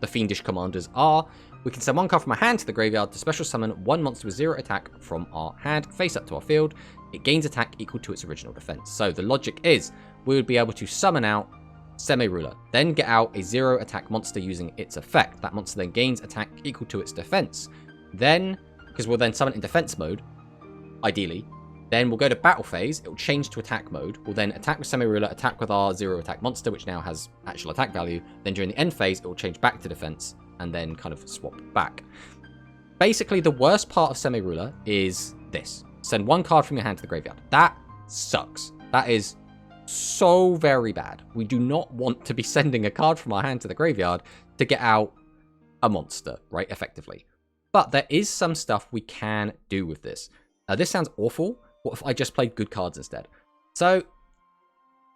fiendish commanders are. We can send one card from our hand to the graveyard to special summon one monster with 0 attack from our hand, face up to our field. It gains attack equal to its original defense. So the logic is we would be able to summon out Semi-Ruler, then get out a 0 attack monster using its effect. That monster then gains attack equal to its defense. Then, because we'll then summon it in defense mode, ideally, then we'll go to battle phase, it will change to attack mode, we'll then attack with Semi-Ruler, attack with our 0 attack monster, which now has actual attack value, then during the end phase, it will change back to defense, and then kind of swap back. Basically, the worst part of Semi-Ruler is this. Send one card from your hand to the graveyard. That sucks. That is so very bad. We do not want to be sending a card from our hand to the graveyard to get out a monster, right, effectively. But there is some stuff we can do with this. This sounds awful. What if I just played good cards instead? So,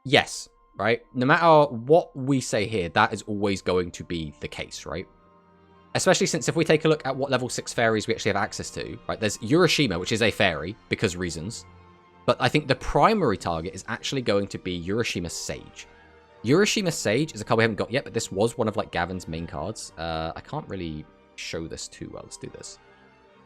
yes, right? No matter what we say here, that is always going to be the case, right? Especially since if we take a look at what level 6 fairies we actually have access to, right? There's Urashima, which is a fairy, because reasons. But I think the primary target is actually going to be Urashima Sage. Urashima Sage is a card we haven't got yet, but this was one of like Gavin's main cards. I can't really show this too well. Let's do this.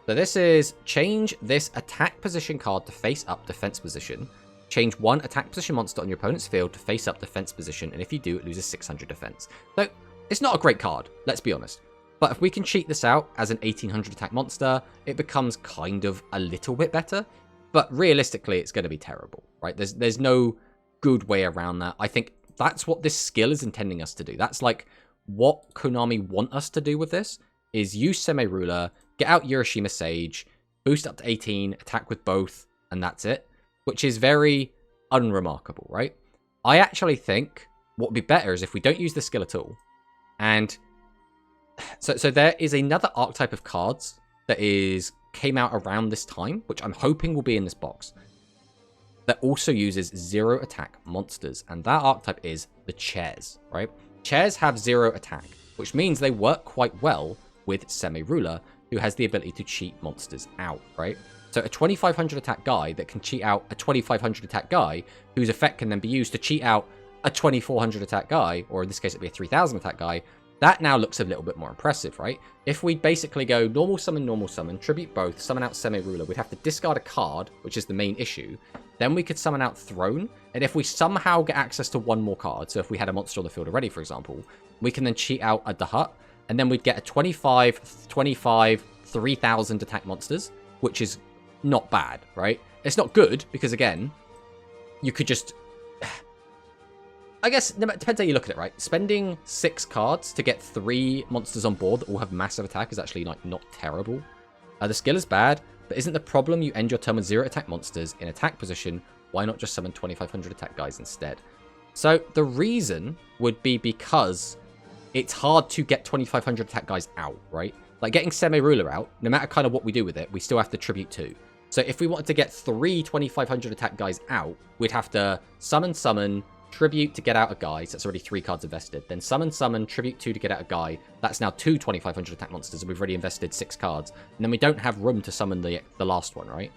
So this is change this attack position card to face up defense position. Change one attack position monster on your opponent's field to face up defense position, and if you do, it loses 600 defense. So it's not a great card, let's be honest. But if we can cheat this out as an 1800 attack monster, it becomes kind of a little bit better. But realistically, it's going to be terrible, right? There's no good way around that. I think that's what this skill is intending us to do. That's like what Konami want us to do with this, is use Semi-Ruler, get out Urashima Sage, boost up to 18, attack with both, and that's it. Which is very unremarkable, right? I actually think what would be better is if we don't use the skill at all. And so there is another archetype of cards that came out around this time, which I'm hoping will be in this box, that also uses 0 attack monsters. And that archetype is the chairs, right? Chairs have 0 attack, which means they work quite well with Semi-Ruler, who has the ability to cheat monsters out, right? So a 2500 attack guy that can cheat out a 2500 attack guy, whose effect can then be used to cheat out a 2400 attack guy, or in this case it'd be a 3000 attack guy, that now looks a little bit more impressive, right? If we basically go normal summon, tribute both, summon out Semi-Ruler, we'd have to discard a card, which is the main issue. Then we could summon out Throne, and if we somehow get access to one more card, so if we had a monster on the field already, for example, we can then cheat out a Dahut, and then we'd get a 25, 3000 attack monsters, which is not bad, right? It's not good, because again, you could just... I guess it depends how you look at it, right? Spending 6 cards to get 3 monsters on board that all have massive attack is actually like not terrible. The skill is bad, but isn't the problem you end your turn with 0 attack monsters in attack position? Why not just summon 2500 attack guys instead? So the reason would be because it's hard to get 2500 attack guys out, right? Like getting Semi-Ruler out, no matter kind of what we do with it, we still have to tribute 2. So if we wanted to get 3 2500 attack guys out, we'd have to summon, tribute to get out a guy, so that's already 3 cards invested. Then summon, tribute 2 to get out a guy. That's now 2 2500 attack monsters, and we've already invested 6 cards. And then we don't have room to summon the last one, right?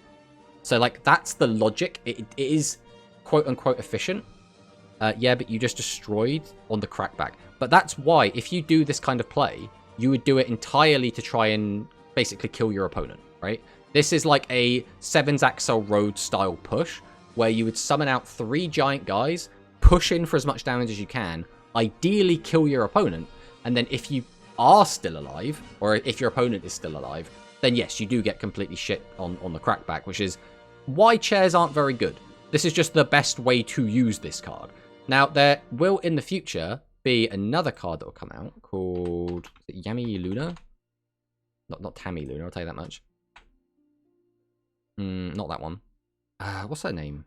So, like, that's the logic. It is quote-unquote efficient. Yeah, but you just destroyed on the crackback. But that's why, if you do this kind of play, you would do it entirely to try and basically kill your opponent, right? This is like a 7's Axel Road style push, where you would summon out 3 giant guys, push in for as much damage as you can, ideally kill your opponent, and then if you are still alive, or if your opponent is still alive, then yes, you do get completely shit on the crackback, which is why chairs aren't very good. This is just the best way to use this card. Now, there will, in the future, be another card that will come out called Yami Luna? Not Tammy Luna, I'll tell you that much. Not that one. What's her name?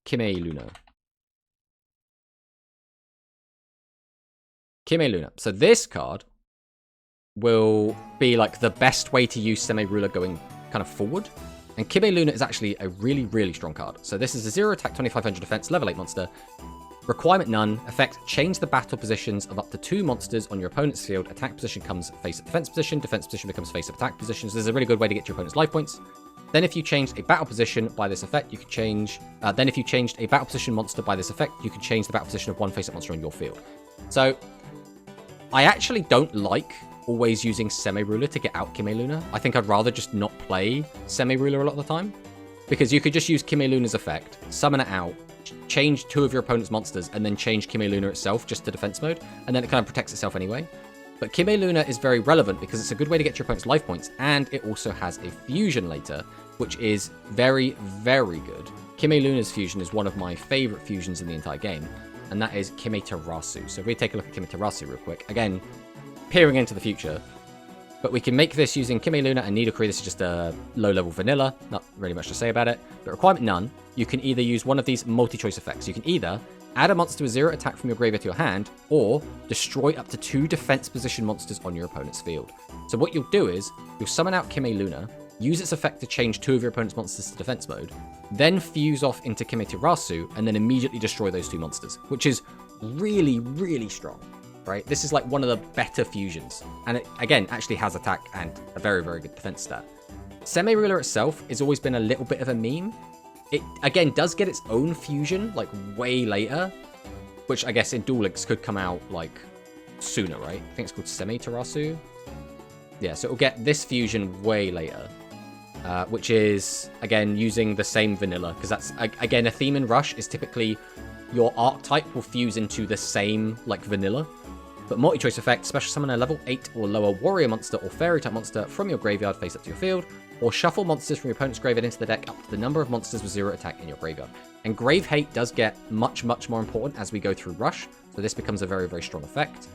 Kime Luna. Kime Luna. So this card will be like the best way to use Semi-Ruler going kind of forward. And Kime Luna is actually a really, really strong card. So this is a 0 attack, 2500 defense, level 8 monster. Requirement none. Effect, change the battle positions of up to 2 monsters on your opponent's field. Attack position comes face up defense position becomes face up attack position. So this is a really good way to get your opponent's life points. Then if you changed a battle position by this effect, you could change... then if you changed a battle position monster by this effect, you could change the battle position of one face up monster on your field. So I actually don't like always using Semi-Ruler to get out Kime Luna. I think I'd rather just not play Semi-Ruler a lot of the time. Because you could just use Kime Luna's effect, summon it out, change 2 of your opponent's monsters, and then change Kime Luna itself just to defense mode, and then it kind of protects itself anyway. But Kime Luna is very relevant because it's a good way to get your opponent's life points, and it also has a fusion later, which is very, very good. Kime Luna's fusion is one of my favorite fusions in the entire game, and that is Kime Terasu. So if we take a look at Kime Terasu real quick, again, peering into the future, but we can make this using Kime Luna and Nidoqueen. This is just a low-level vanilla, not really much to say about it. But requirement none, you can either use one of these multi-choice effects. You can either add a monster with 0 attack from your graveyard to your hand, or destroy up to 2 defense position monsters on your opponent's field. So what you'll do is, you'll summon out Kime Luna, use its effect to change 2 of your opponent's monsters to defense mode, then fuse off into Kime Terasu, and then immediately destroy those 2 monsters, which is really, really strong. Right? This is like one of the better fusions. And it, again, actually has attack and a very, very good defense stat. Semi-Ruler itself has always been a little bit of a meme. It, again, does get its own fusion, like, way later. Which, I guess, in Duel Links could come out, like, sooner, right? I think it's called Semi-Terasu. Yeah, so it'll get this fusion way later. Which is, again, using the same vanilla. Because that's, again, a theme in Rush is typically your archetype will fuse into the same, like, vanilla. But multi-choice effect, special summon a level 8 or lower warrior monster or fairy type monster from your graveyard face up to your field, or shuffle monsters from your opponent's graveyard into the deck up to the number of monsters with 0 attack in your graveyard. And Grave Hate does get much, much more important as we go through Rush, so this becomes a very, very strong effect.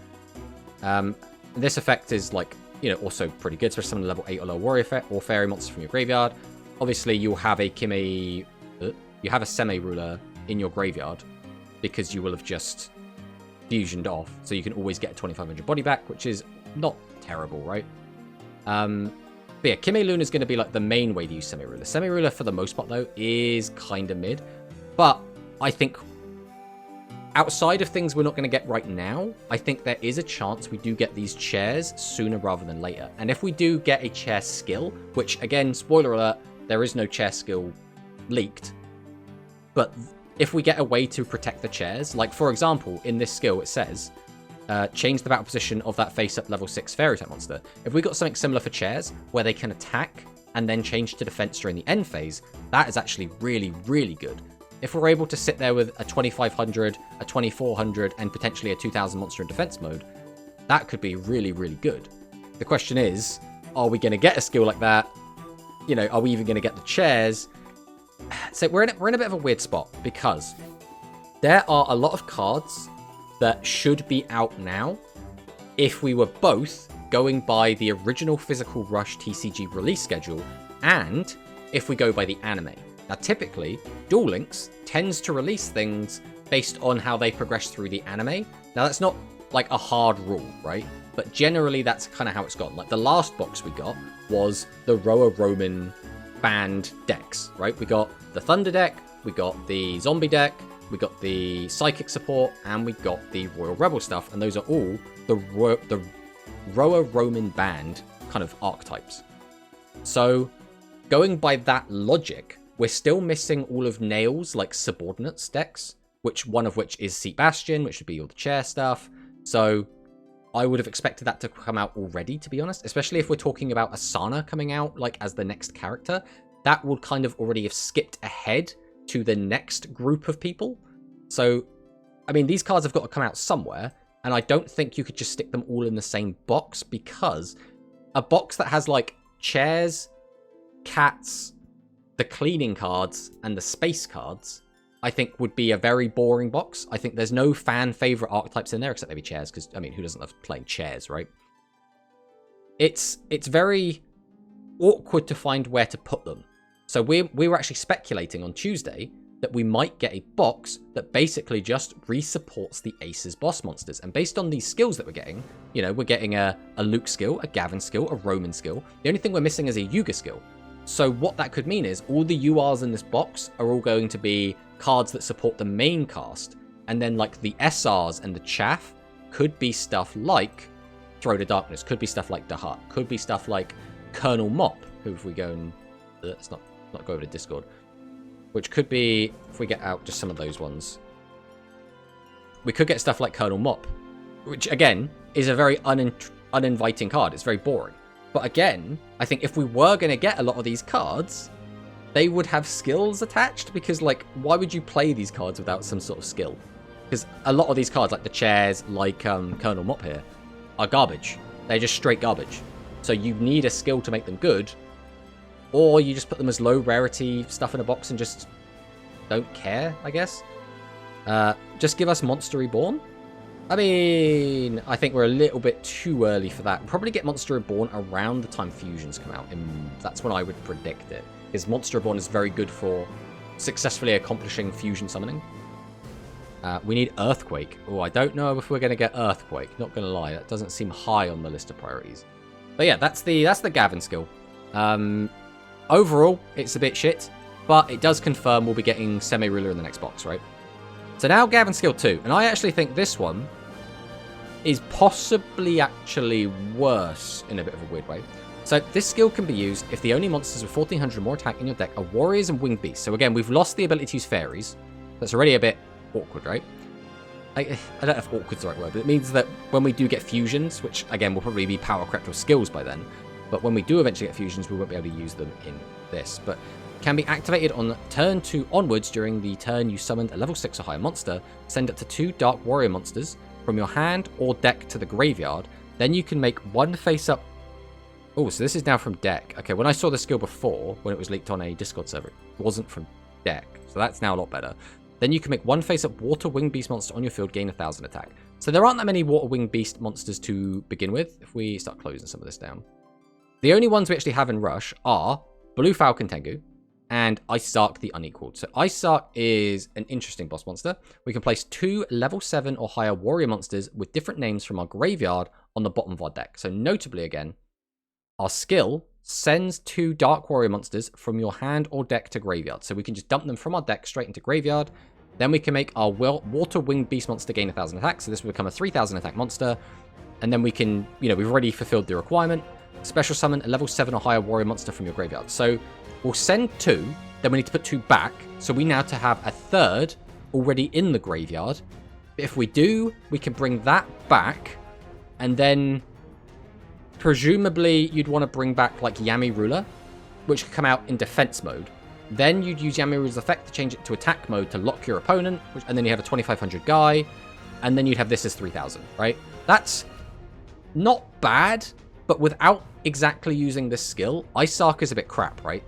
This effect is like, you know, also pretty good, especially summon a level 8 or lower warrior or fairy monster from your graveyard. Obviously, you'll have a semi-ruler in your graveyard because you will have just fusioned off, so you can always get a 2500 body back, which is not terrible, right? But yeah, Kime Luna is going to be like the main way to use semi-ruler. Semi-ruler, for the most part, though, is kind of mid. But I think outside of things we're not going to get right now, I think there is a chance we do get these chairs sooner rather than later. And if we do get a chair skill, which, again, spoiler alert, there is no chair skill leaked. But if we get a way to protect the chairs, like, for example, in this skill, it says, change the battle position of that face-up level 6 fairy type monster. If we got something similar for chairs, where they can attack and then change to defense during the end phase, that is actually really, really good. If we're able to sit there with a 2500, a 2400, and potentially a 2000 monster in defense mode, that could be really, really good. The question is, are we going to get a skill like that? You know, are we even going to get the chairs? So we're in a bit of a weird spot, because there are a lot of cards that should be out now if we were both going by the original Physical Rush TCG release schedule and if we go by the anime. Now, typically, Duel Links tends to release things based on how they progress through the anime. Now, that's not like a hard rule, right? But generally, that's kind of how it's gone. Like, the last box we got was the Roa Roman banned decks, right? We got the Thunder deck, we got the Zombie deck, we got the Psychic support, and we got the Royal Rebel stuff, and those are all the Roa Roman banned kind of archetypes. So, going by that logic, we're still missing all of Nail's, like, subordinates decks, one of which is Seat Bastion, which would be all the chair stuff. So, I would have expected that to come out already, to be honest, especially if we're talking about Asana coming out, like, as the next character. That would kind of already have skipped ahead to the next group of people. So, I mean, these cards have got to come out somewhere, and I don't think you could just stick them all in the same box, because a box that has, like, chairs, cats, the cleaning cards, and the space cards, I think would be a very boring box. I think there's no fan favorite archetypes in there, except maybe chairs, because, I mean, who doesn't love playing chairs, right? It's very awkward to find where to put them. So we were actually speculating on Tuesday that we might get a box that basically just re-supports the Aces boss monsters. And based on these skills that we're getting, you know, we're getting a Luke skill, a Gavin skill, a Roman skill. The only thing we're missing is a Yuga skill. So what that could mean is all the URs in this box are all going to be cards that support the main cast. And then, like, the SRs and the Chaff could be stuff like Throw to Darkness, could be stuff like Dahat, could be stuff like Colonel Mop, who, if we go and... let's not go over to Discord. Which could be, if we get out just some of those ones, we could get stuff like Colonel Mop, which, again, is a very uninviting card. It's very boring. But again, I think if we were going to get a lot of these cards, they would have skills attached, because, like, why would you play these cards without some sort of skill? Because a lot of these cards, like the chairs, like Colonel Mop here, are garbage. They're just straight garbage. So you need a skill to make them good, or you just put them as low rarity stuff in a box and just don't care, I guess. Just give us Monster Reborn. I mean, I think we're a little bit too early for that. We'll probably get Monster Reborn around the time Fusions come out. And that's when I would predict it. Because Monster Reborn is very good for successfully accomplishing fusion summoning. We need Earthquake. Oh, I don't know if we're going to get Earthquake. Not going to lie, that doesn't seem high on the list of priorities. But yeah, that's the Gavin skill. Overall, it's a bit shit, but it does confirm we'll be getting Semi-Ruler in the next box, right? So now Gavin skill 2, and I actually think this one is possibly actually worse in a bit of a weird way. So this skill can be used if the only monsters with 1400 or more attack in your deck are warriors and winged beasts. So again, we've lost the ability to use fairies. That's already a bit awkward, right? I don't know if awkward's the right word, but it means that when we do get fusions, which again will probably be power crept or skills by then, but when we do eventually get fusions, we won't be able to use them in this. But can be activated on turn 2 onwards during the turn you summoned a level 6 or higher monster. Send up to 2 Dark Warrior monsters from your hand or deck to the graveyard, then you can make one face-up... Oh, so this is now from deck. Okay, when I saw the skill before, when it was leaked on a Discord server, it wasn't from deck. So that's now a lot better. Then you can make one face-up Water Winged Beast monster on your field, gain 1,000 attack. So there aren't that many Water Winged Beast monsters to begin with, if we start closing some of this down. The only ones we actually have in Rush are Blue Falcon Tengu and Ice-Sark the Unequaled. So Ice-Sark is an interesting boss monster. We can place 2 level 7 or higher warrior monsters with different names from our graveyard on the bottom of our deck. So notably again, our skill sends 2 Dark Warrior monsters from your hand or deck to graveyard. So we can just dump them from our deck straight into graveyard. Then we can make our Water Winged Beast monster gain 1,000 attack. So this will become a 3,000 attack monster. And then we can, we've already fulfilled the requirement. Special summon a level 7 or higher warrior monster from your graveyard. So we'll send 2. Then we need to put 2 back. So we now have a 3rd already in the graveyard. But if we do, we can bring that back. And then... presumably, you'd want to bring back, like, Yami Ruler, which could come out in defense mode. Then you'd use Yami Ruler's effect to change it to attack mode to lock your opponent, and then you have a 2,500 guy, and then you'd have this as 3,000, right? That's not bad, but without exactly using this skill, Ice-Sark is a bit crap, right?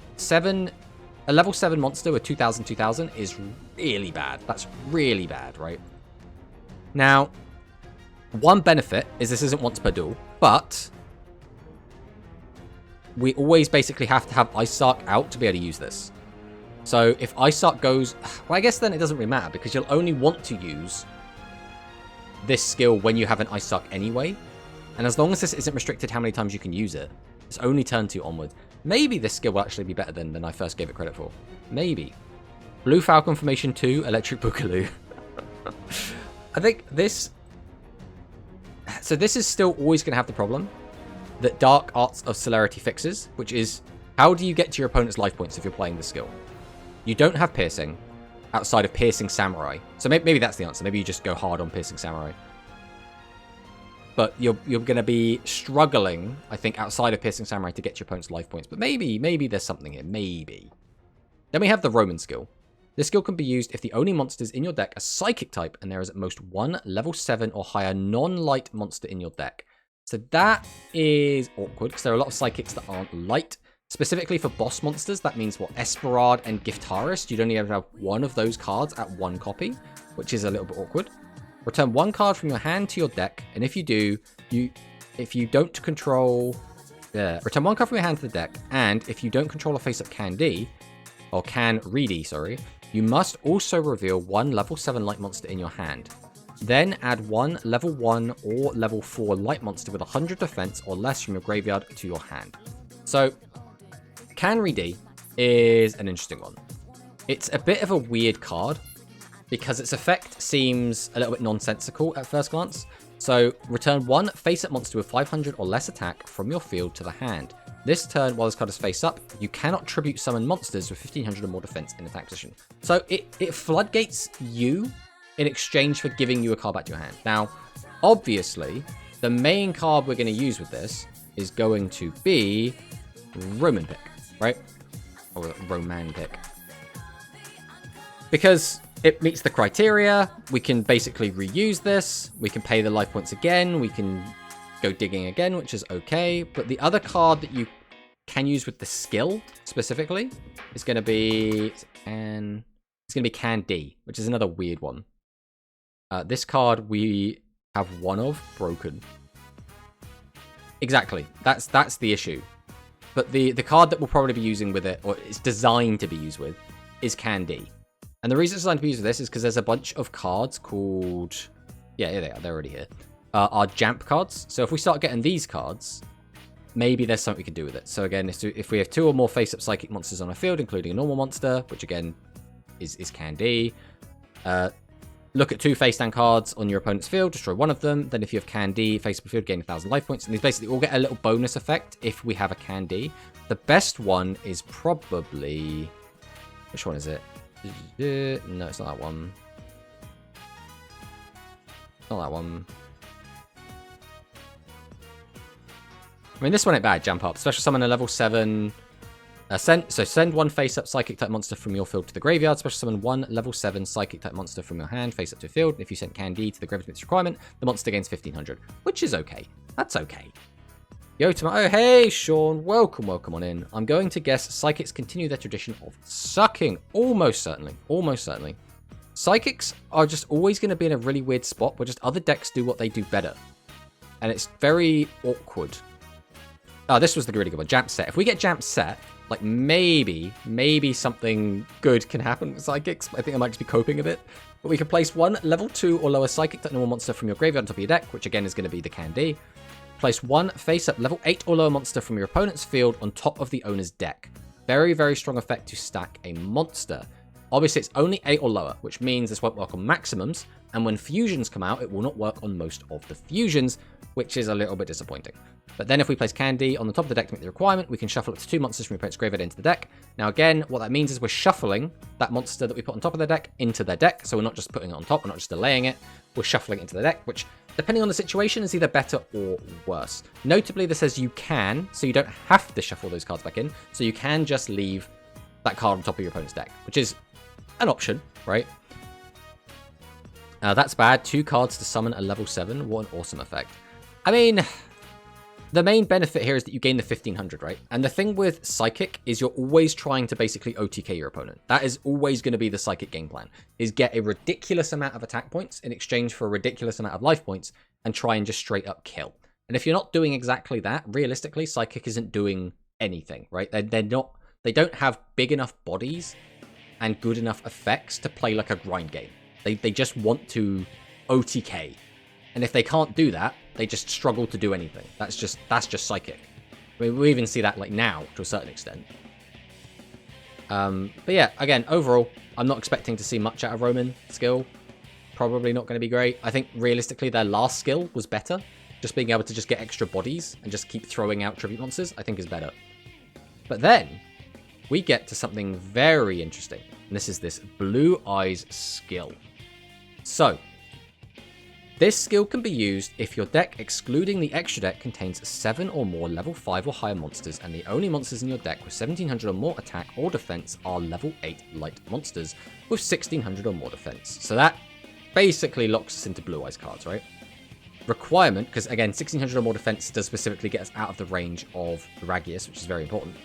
A level 7 monster with 2,000, 2,000 is really bad. That's really bad, right? Now, one benefit is this isn't once per duel, but... we always basically have to have Ice-Sark out to be able to use this. So if Ice-Sark goes... well, I guess then it doesn't really matter, because you'll only want to use this skill when you have an Ice-Sark anyway. And as long as this isn't restricted how many times you can use it, it's only turn 2 onward. Maybe this skill will actually be better than I first gave it credit for. Maybe. Blue Falcon Formation 2, Electric Boogaloo. I think this... so this is still always going to have the problem that Dark Arts of Celerity fixes, which is, how do you get to your opponent's life points if you're playing this skill? You don't have Piercing outside of Piercing Samurai. So maybe that's the answer. Maybe you just go hard on Piercing Samurai. But you're going to be struggling, I think, outside of Piercing Samurai to get your opponent's life points. But maybe there's something here. Maybe. Then we have the Roman skill. This skill can be used if the only monsters in your deck are Psychic type and there is at most 1 level 7 or higher non-light monster in your deck. So that is awkward because there are a lot of Psychics that aren't light. Specifically for boss monsters, that means what? Esperard and Giftarist. You'd only have one of those cards at 1 copy, which is a little bit awkward. Return 1 card from your hand to your deck, and if you do, if you don't control... return 1 card from your hand to the deck, and if you don't control a face-up Candy, or Can-Reedy, sorry, you must also reveal 1 level 7 light monster in your hand. Then add 1 level 1 or level 4 light monster with 100 defense or less from your graveyard to your hand. So, Can-Reedy is an interesting one. It's a bit of a weird card, because its effect seems a little bit nonsensical at first glance. So, return 1 face-up monster with 500 or less attack from your field to the hand. This turn, while this card is face-up, you cannot tribute summon monsters with 1500 or more defense in attack position. So, it floodgates you in exchange for giving you a card back to your hand. Now, obviously, the main card we're going to use with this is going to be Roman Pick, right? Or Roman Pick. Because it meets the criteria, we can basically reuse this, we can pay the life points again, we can go digging again, which is okay. But the other card that you can use with the skill, specifically, is going to be... and it's going to be Can-D, which is another weird one. This card we have one of broken. Exactly. That's the issue. But the card that we'll probably be using with it, or it's designed to be used with, is Can-D. And the reason it's designed to be used with this is because there's a bunch of cards called... yeah, here they are. They're already here. Are Jamp cards. So if we start getting these cards, maybe there's something we can do with it. So again, if we have 2 or more face-up Psychic monsters on our field, including a normal monster, which again is Can-D, look at 2 face down cards on your opponent's field, destroy 1 of them. Then if you have Can-D, face up field, gain 1,000 life points. And these basically all get a little bonus effect if we have a Can-D. The best one is probably... which one is it? No, it's not that one. Not that one. I mean, this one ain't bad. Jump up. Special summon a level 7 Send one face-up Psychic-type monster from your field to the graveyard. Special summon one level 7 Psychic-type monster from your hand face-up to the field. And if you send Candy to the graveyard with its requirement, the monster gains 1500. Which is okay. That's okay. Yo, Tomato. Hey, Sean. Welcome on in. I'm going to guess Psychics continue their tradition of sucking. Almost certainly. Almost certainly. Psychics are just always going to be in a really weird spot where just other decks do what they do better. And it's very awkward. Oh, this was the really good one. Jamp Set. If we get Jamp Set, like maybe something good can happen with Psychics. I think I might just be coping a bit. But we can place one level 2 or lower Psychic normal monster from your graveyard on top of your deck, which again is going to be the Candy. Place one face-up level 8 or lower monster from your opponent's field on top of the owner's deck. Very, very strong effect to stack a monster. Obviously, it's only 8 or lower, which means this won't work on maximums. And when fusions come out, it will not work on most of the fusions, which is a little bit disappointing. But then if we place Candy on the top of the deck to meet the requirement, we can shuffle up to 2 monsters from your opponent's graveyard into the deck. Now again, what that means is we're shuffling that monster that we put on top of the deck into their deck. So we're not just putting it on top, we're not just delaying it. We're shuffling it into the deck, which, depending on the situation, is either better or worse. Notably, this says you can, so you don't have to shuffle those cards back in. So you can just leave that card on top of your opponent's deck, which is an option, right? That's bad. 2 cards to summon a level 7. What an awesome effect. I mean, the main benefit here is that you gain the 1500, right? And the thing with Psychic is you're always trying to basically OTK your opponent. That is always going to be the Psychic game plan, is get a ridiculous amount of attack points in exchange for a ridiculous amount of life points and try and just straight up kill. And if you're not doing exactly that, realistically, Psychic isn't doing anything, right? They don't have big enough bodies and good enough effects to play like a grind game. They just want to OTK. And if they can't do that, they just struggle to do anything. That's just Psychic. I mean, we even see that like now to a certain extent. But yeah, again, overall, I'm not expecting to see much out of Roman skill. Probably not going to be great. I think realistically their last skill was better. Just being able to just get extra bodies and just keep throwing out tribute monsters, I think is better. But then we get to something very interesting. And this is this Blue Eyes skill. So, this skill can be used if your deck, excluding the extra deck, contains 7 or more level 5 or higher monsters, and the only monsters in your deck with 1700 or more attack or defense are level 8 light monsters with 1600 or more defense. So that basically locks us into Blue Eyes cards, right? Requirement, because again, 1600 or more defense does specifically get us out of the range of Ragius, which is very important.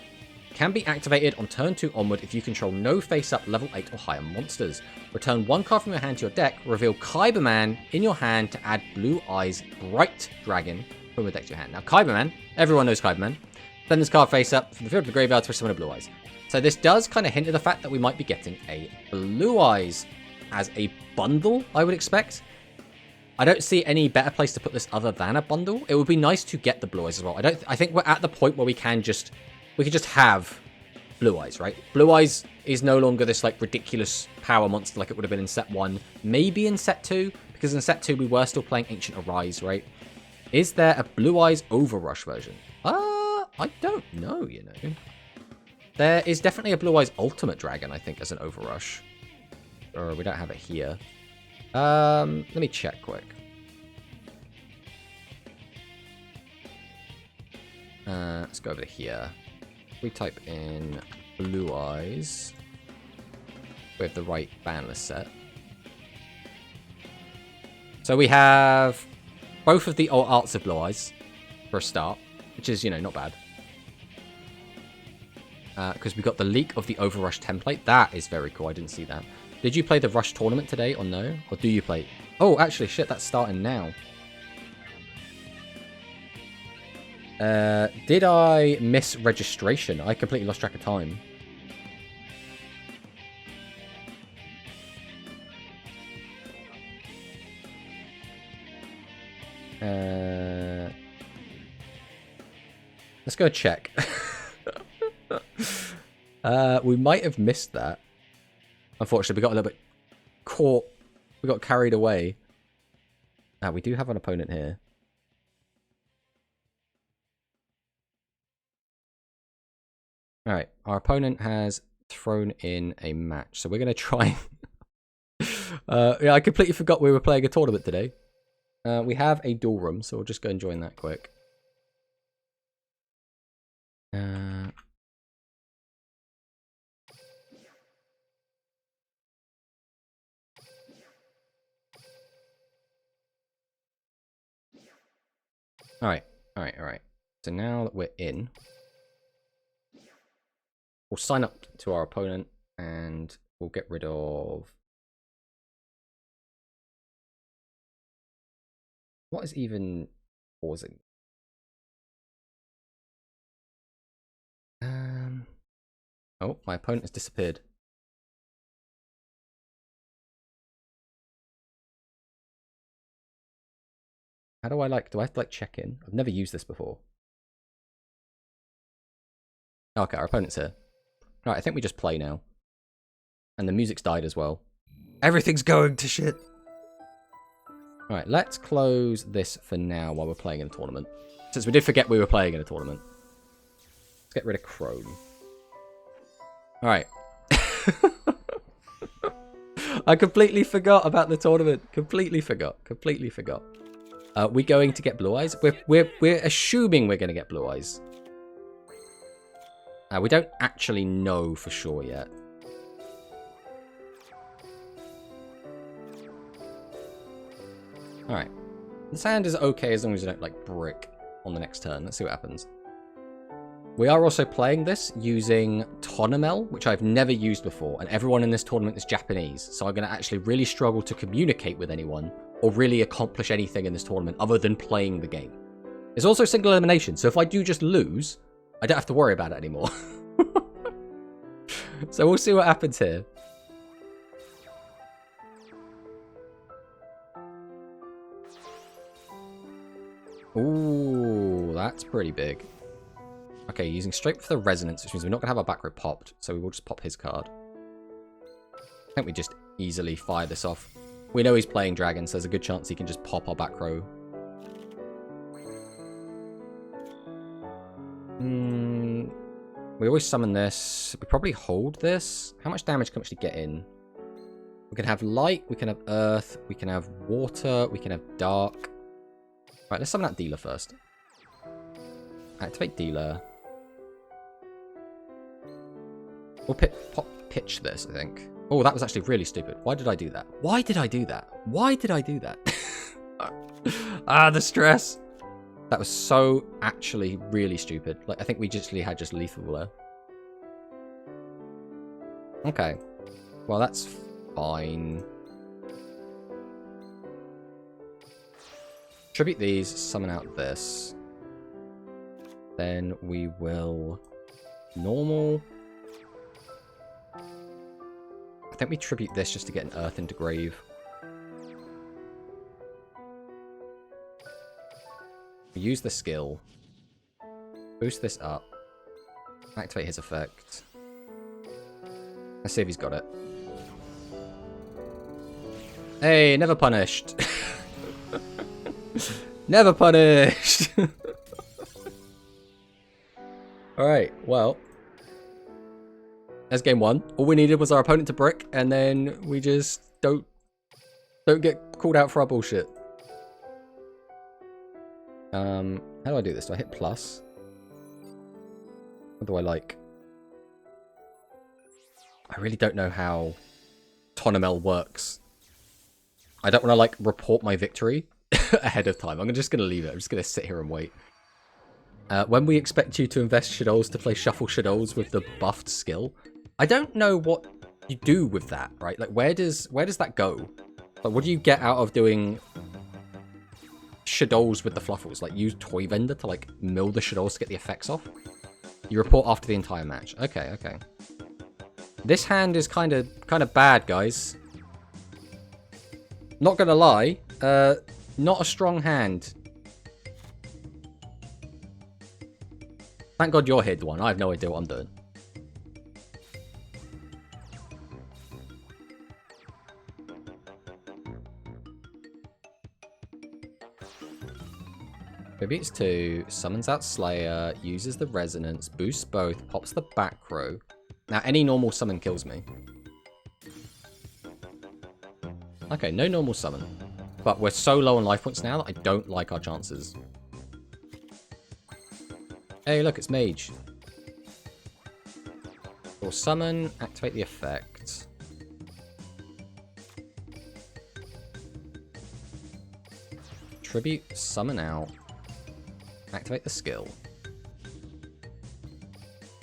Can be activated on turn 2 onward if you control no face-up level 8 or higher monsters. Return 1 card from your hand to your deck, reveal Kyberman in your hand to add Blue Eyes Bright Dragon from your deck to your hand. Now Kyberman, everyone knows Kyberman. Send this card face-up from the field to the graveyard to summon a Blue Eyes. So this does kind of hint at the fact that we might be getting a Blue Eyes as a bundle, I would expect. I don't see any better place to put this other than a bundle. It would be nice to get the Blue Eyes as well. I think we're at the point where we can just have Blue Eyes, right? Blue Eyes is no longer this like ridiculous power monster like it would have been in set 1. Maybe in set 2, because in set 2 we were still playing Ancient Arise, right? Is there a Blue Eyes Overrush version? I don't know, you know. There is definitely a Blue Eyes Ultimate Dragon, I think, as an Overrush. Or we don't have it here. Let me check quick. Let's go over to here. We type in Blue Eyes with the right ban list set. So we have both of the old arts of Blue Eyes for a start, which is, you know, not bad. Because we got the leak of the Overrush template. That is very cool. I didn't see that. Did you play the Rush tournament today or no? Or do you play? Oh, actually, shit, that's starting now. Did I miss registration? I completely lost track of time. Let's go check. We might have missed that. Unfortunately, we got a little bit caught. We got carried away. We do have an opponent here. Alright, our opponent has thrown in a match. So we're going to try... yeah, I completely forgot we were playing a tournament today. We have a duel room, so we'll just go and join that quick. Alright, alright. So now that we're in, we'll sign up to our opponent and we'll get rid of... What is even pausing? Oh, my opponent has disappeared. How do I do I have to check in? I've never used this before. Okay, our opponent's here. Alright, I think we just play now. And the music's died as well. Everything's going to shit. Alright, let's close this for now while we're playing in a tournament. Since we did forget we were playing in a tournament. Let's get rid of Chrome. Alright. I completely forgot about the tournament. Completely forgot. We're going to get blue eyes. We're assuming we're going to get blue eyes. We don't actually know for sure yet. Alright. The sand is okay as long as you don't, brick on the next turn. Let's see what happens. We are also playing this using Tonemel, which I've never used before, and everyone in this tournament is Japanese, so I'm going to actually really struggle to communicate with anyone or really accomplish anything in this tournament other than playing the game. It's also single elimination, so if I do just lose, I don't have to worry about it anymore. So we'll see what happens here. Ooh, that's pretty big. Okay, using straight for the resonance, which means we're not going to have our back row popped, so we will just pop his card. I think we just easily fire this off. We know he's playing dragon, so there's a good chance he can just pop our back row. We always summon this. We probably hold this. How much damage can we actually get in? We can have light, we can have earth, we can have water, we can have dark. Right, let's summon that dealer first. Activate dealer. We'll pitch this, I think. Oh, that was actually really stupid. Why did I do that? Why did I do that? Why did I do that? The stress. That was so actually really stupid. I think we just had lethal there. Okay. Well, that's fine. Tribute these, summon out this. Then we will normal. I think we tribute this just to get an earth into grave. We use the skill. Boost this up. Activate his effect. Let's see if he's got it. Hey, never punished. Never punished. Alright, well. That's game one. All we needed was our opponent to brick, and then we just don't get called out for our bullshit. How do I do this? Do I hit plus? What do I like? I really don't know how Tonemel works. I don't want to, report my victory ahead of time. I'm just going to leave it. I'm just going to sit here and wait. When we expect you to invest Shadows to play Shuffle Shadows with the buffed skill. I don't know what you do with that, right? Where does that go? What do you get out of doing Shadows with the Fluffals? Use Toy Vendor to, mill the Shadows to get the effects off? You report after the entire match. Okay, okay. This hand is kind of bad, guys. Not gonna lie. Not a strong hand. Thank God you're here, Dwan. I have no idea what I'm doing. Tributes 2, summons out Slayer, uses the resonance, boosts both, pops the back row. Now, any normal summon kills me. Okay, no normal summon. But we're so low on life points now that I don't like our chances. Hey, look, it's Mage. Or summon, activate the effect. Tribute, summon out. Activate the skill.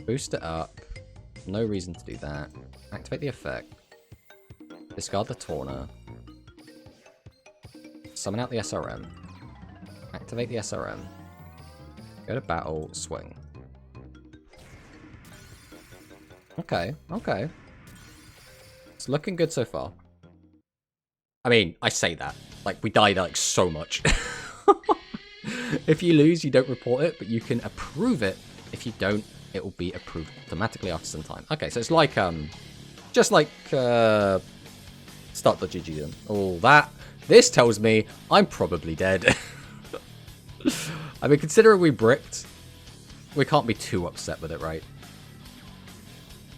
Boost it up. No reason to do that. Activate the effect. Discard the Tauner. Summon out the SRM. Activate the SRM. Go to battle, swing. Okay, okay. It's looking good so far. I mean, I say that. Like, we died, like, so much. If you lose, you don't report it, but you can approve it. If you don't, it will be approved automatically after some time. Okay, so it's like, just like, start.gg then. All that. This tells me I'm probably dead. I mean, considering we bricked, we can't be too upset with it, right?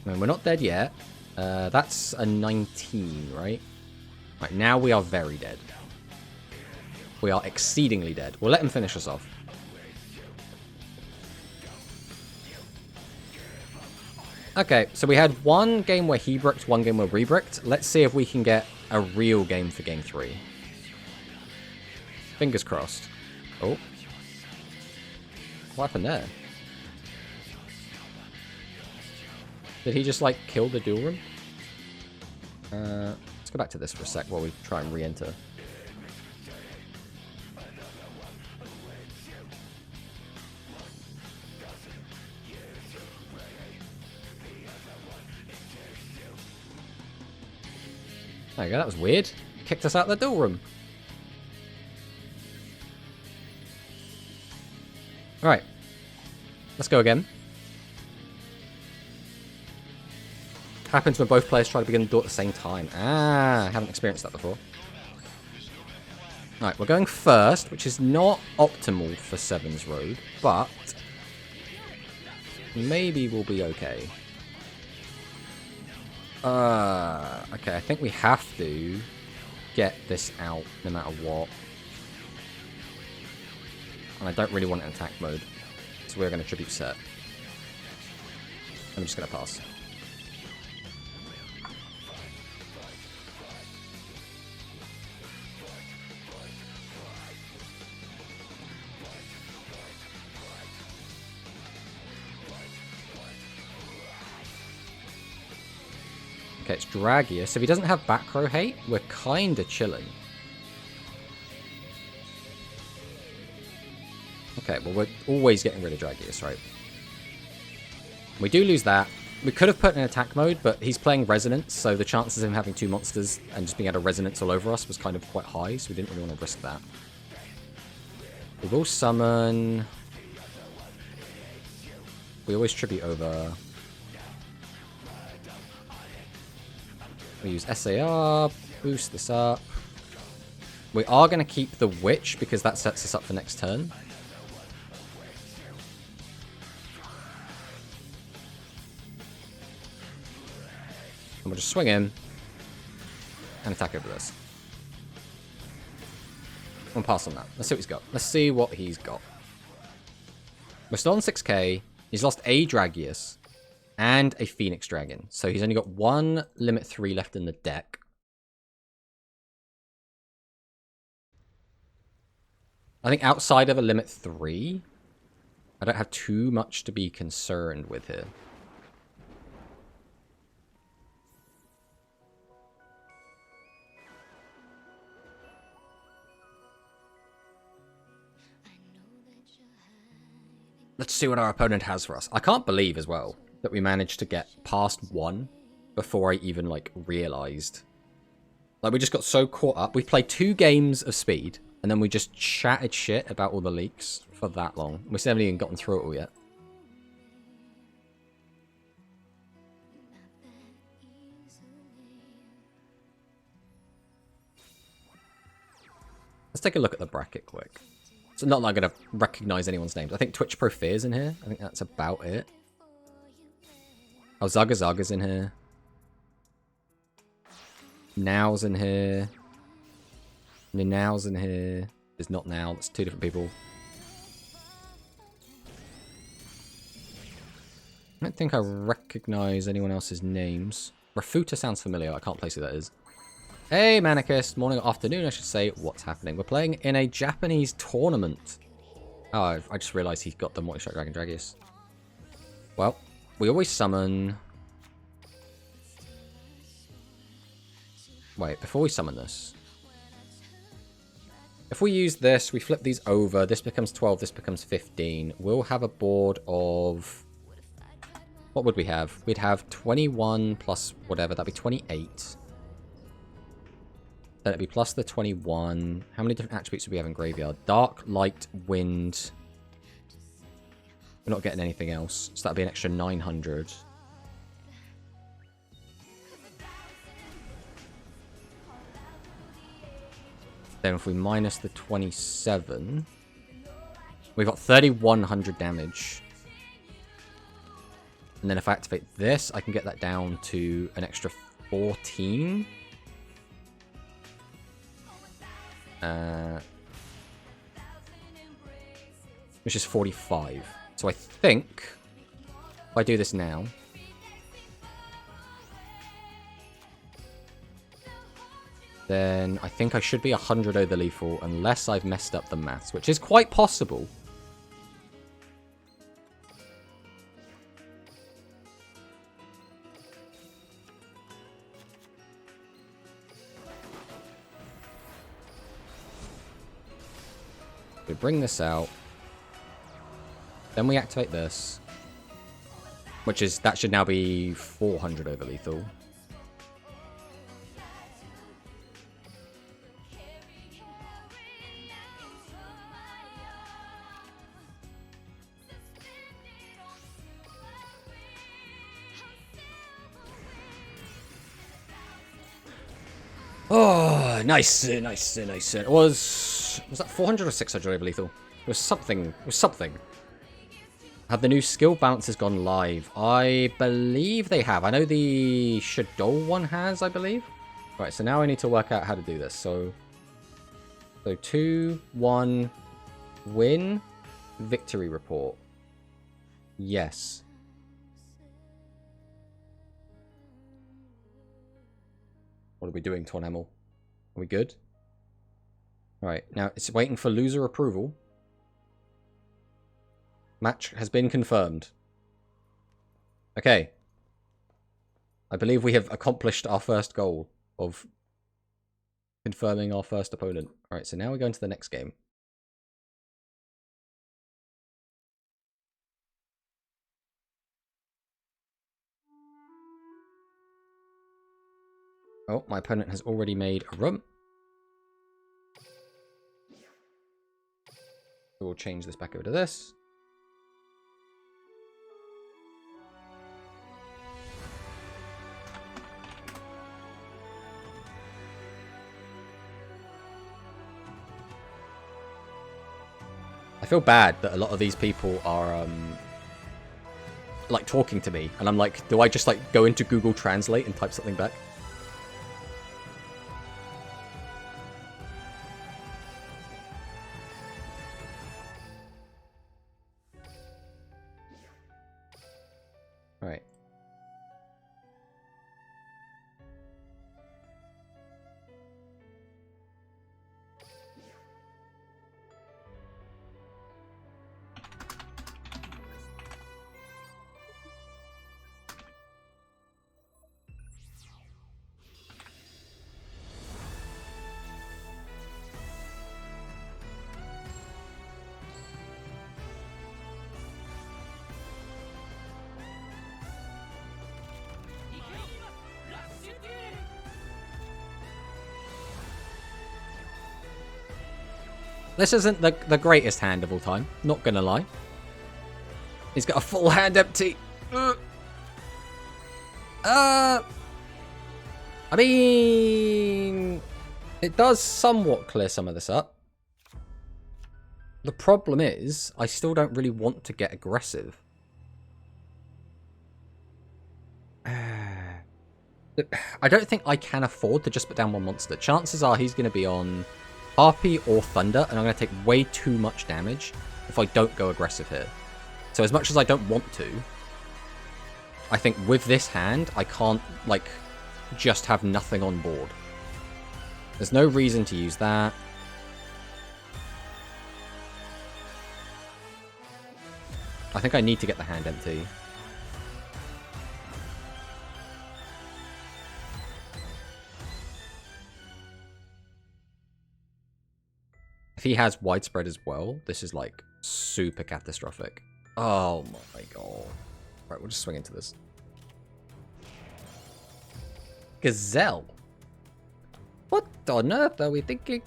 I mean, we're not dead yet. That's a 19, right? Right, now we are very dead. We are exceedingly dead. We'll let him finish us off. Okay, so we had one game where he bricked, one game where we bricked. Let's see if we can get a real game for game 3. Fingers crossed. Oh. What happened there? Did he just, like, kill the duel room? Let's go back to this for a sec while we try and re-enter. There you go, that was weird. Kicked us out of the duel room. Alright. Let's go again. Happens when both players try to begin the duel at the same time. Ah, I haven't experienced that before. Alright, we're going first, which is not optimal for Seven's Road, but maybe we'll be okay. Okay, I think we have to get this out no matter what. And I don't really want it in attack mode, so we're going to tribute set. I'm just going to pass. Okay, it's Dragius. If he doesn't have back row hate, we're kind of chilling. Okay, well, we're always getting rid of Dragius, right? We do lose that. We could have put in attack mode, but he's playing Resonance, so the chances of him having 2 monsters and just being able to Resonance all over us was kind of quite high, so we didn't really want to risk that. We will summon. We always tribute over. We use SAR, boost this up. We are going to keep the Witch because that sets us up for next turn. And we'll just swing in and attack over this. We'll pass on that. Let's see what he's got. Let's see what he's got. We're still on 6k. He's lost a Dragius and a Phoenix Dragon. So he's only got 1 limit 3 left in the deck. I think outside of a limit 3, I don't have too much to be concerned with here. Let's see what our opponent has for us. I can't believe as well that we managed to get past 1 before I even, like, realized. Like, we just got so caught up. We played 2 games of speed, and then we just chatted shit about all the leaks for that long. We still haven't even gotten through it all yet. Let's take a look at the bracket quick. It's not like I'm going to recognize anyone's names. I think Twitch Pro Fear's in here. I think that's about it. Oh, Zaga Zaga's in here. Now's in here. Now's in here. There's not Now. That's 2 different people. I don't think I recognize anyone else's names. Rafuta sounds familiar. I can't place who that is. Hey, Manicus. Morning or afternoon, I should say. What's happening? We're playing in a Japanese tournament. Oh, I just realised he's got the Multi-Strike Dragon Dragius. Well, we always summon... Wait, before we summon this... If we use this, we flip these over, this becomes 12, this becomes 15. We'll have a board of... What would we have? We'd have 21 plus whatever, that'd be 28. Then it'd be plus the 21. How many different attributes do we have in Graveyard? Dark, Light, Wind. We're not getting anything else, so that'd be an extra 900. Then if we minus the 27, we've got 3100 damage. And then if I activate this, I can get that down to an extra 14. Which is 45. So I think if I do this now, then I think I should be 100 over lethal unless I've messed up the maths, which is quite possible. We bring this out. Then we activate this. Which is, that should now be 400 over lethal. Oh, nice. It was that 400 or 600 over lethal? It was something. Have the new skill balances gone live? I believe they have. I know the Shadow one has, I believe. Right, so now I need to work out how to do this. So 2, 1, win, victory report. Yes. What are we doing, Tornhamel? Are we good? Alright, now it's waiting for loser approval. Match has been confirmed. Okay. I believe we have accomplished our first goal of confirming our first opponent. Alright, so now we're going to the next game. Oh, my opponent has already made a room. We'll change this back over to this. I feel bad that a lot of these people are like talking to me, and I'm like, do I just like go into Google Translate and type something back? Alright. This isn't the greatest hand of all time, not gonna lie. He's got a full hand empty. I mean, it does somewhat clear some of this up. The problem is, I still don't really want to get aggressive. I don't think I can afford to just put down one monster. Chances are he's going to be on Harpy or Thunder, and I'm going to take way too much damage if I don't go aggressive here. So as much as I don't want to, I think with this hand, I can't, like, just have nothing on board. There's no reason to use that. I think I need to get the hand empty. If he has widespread as well, this is like super catastrophic. Oh my god. Right, we'll just swing into this. Gazelle. What on earth are we thinking?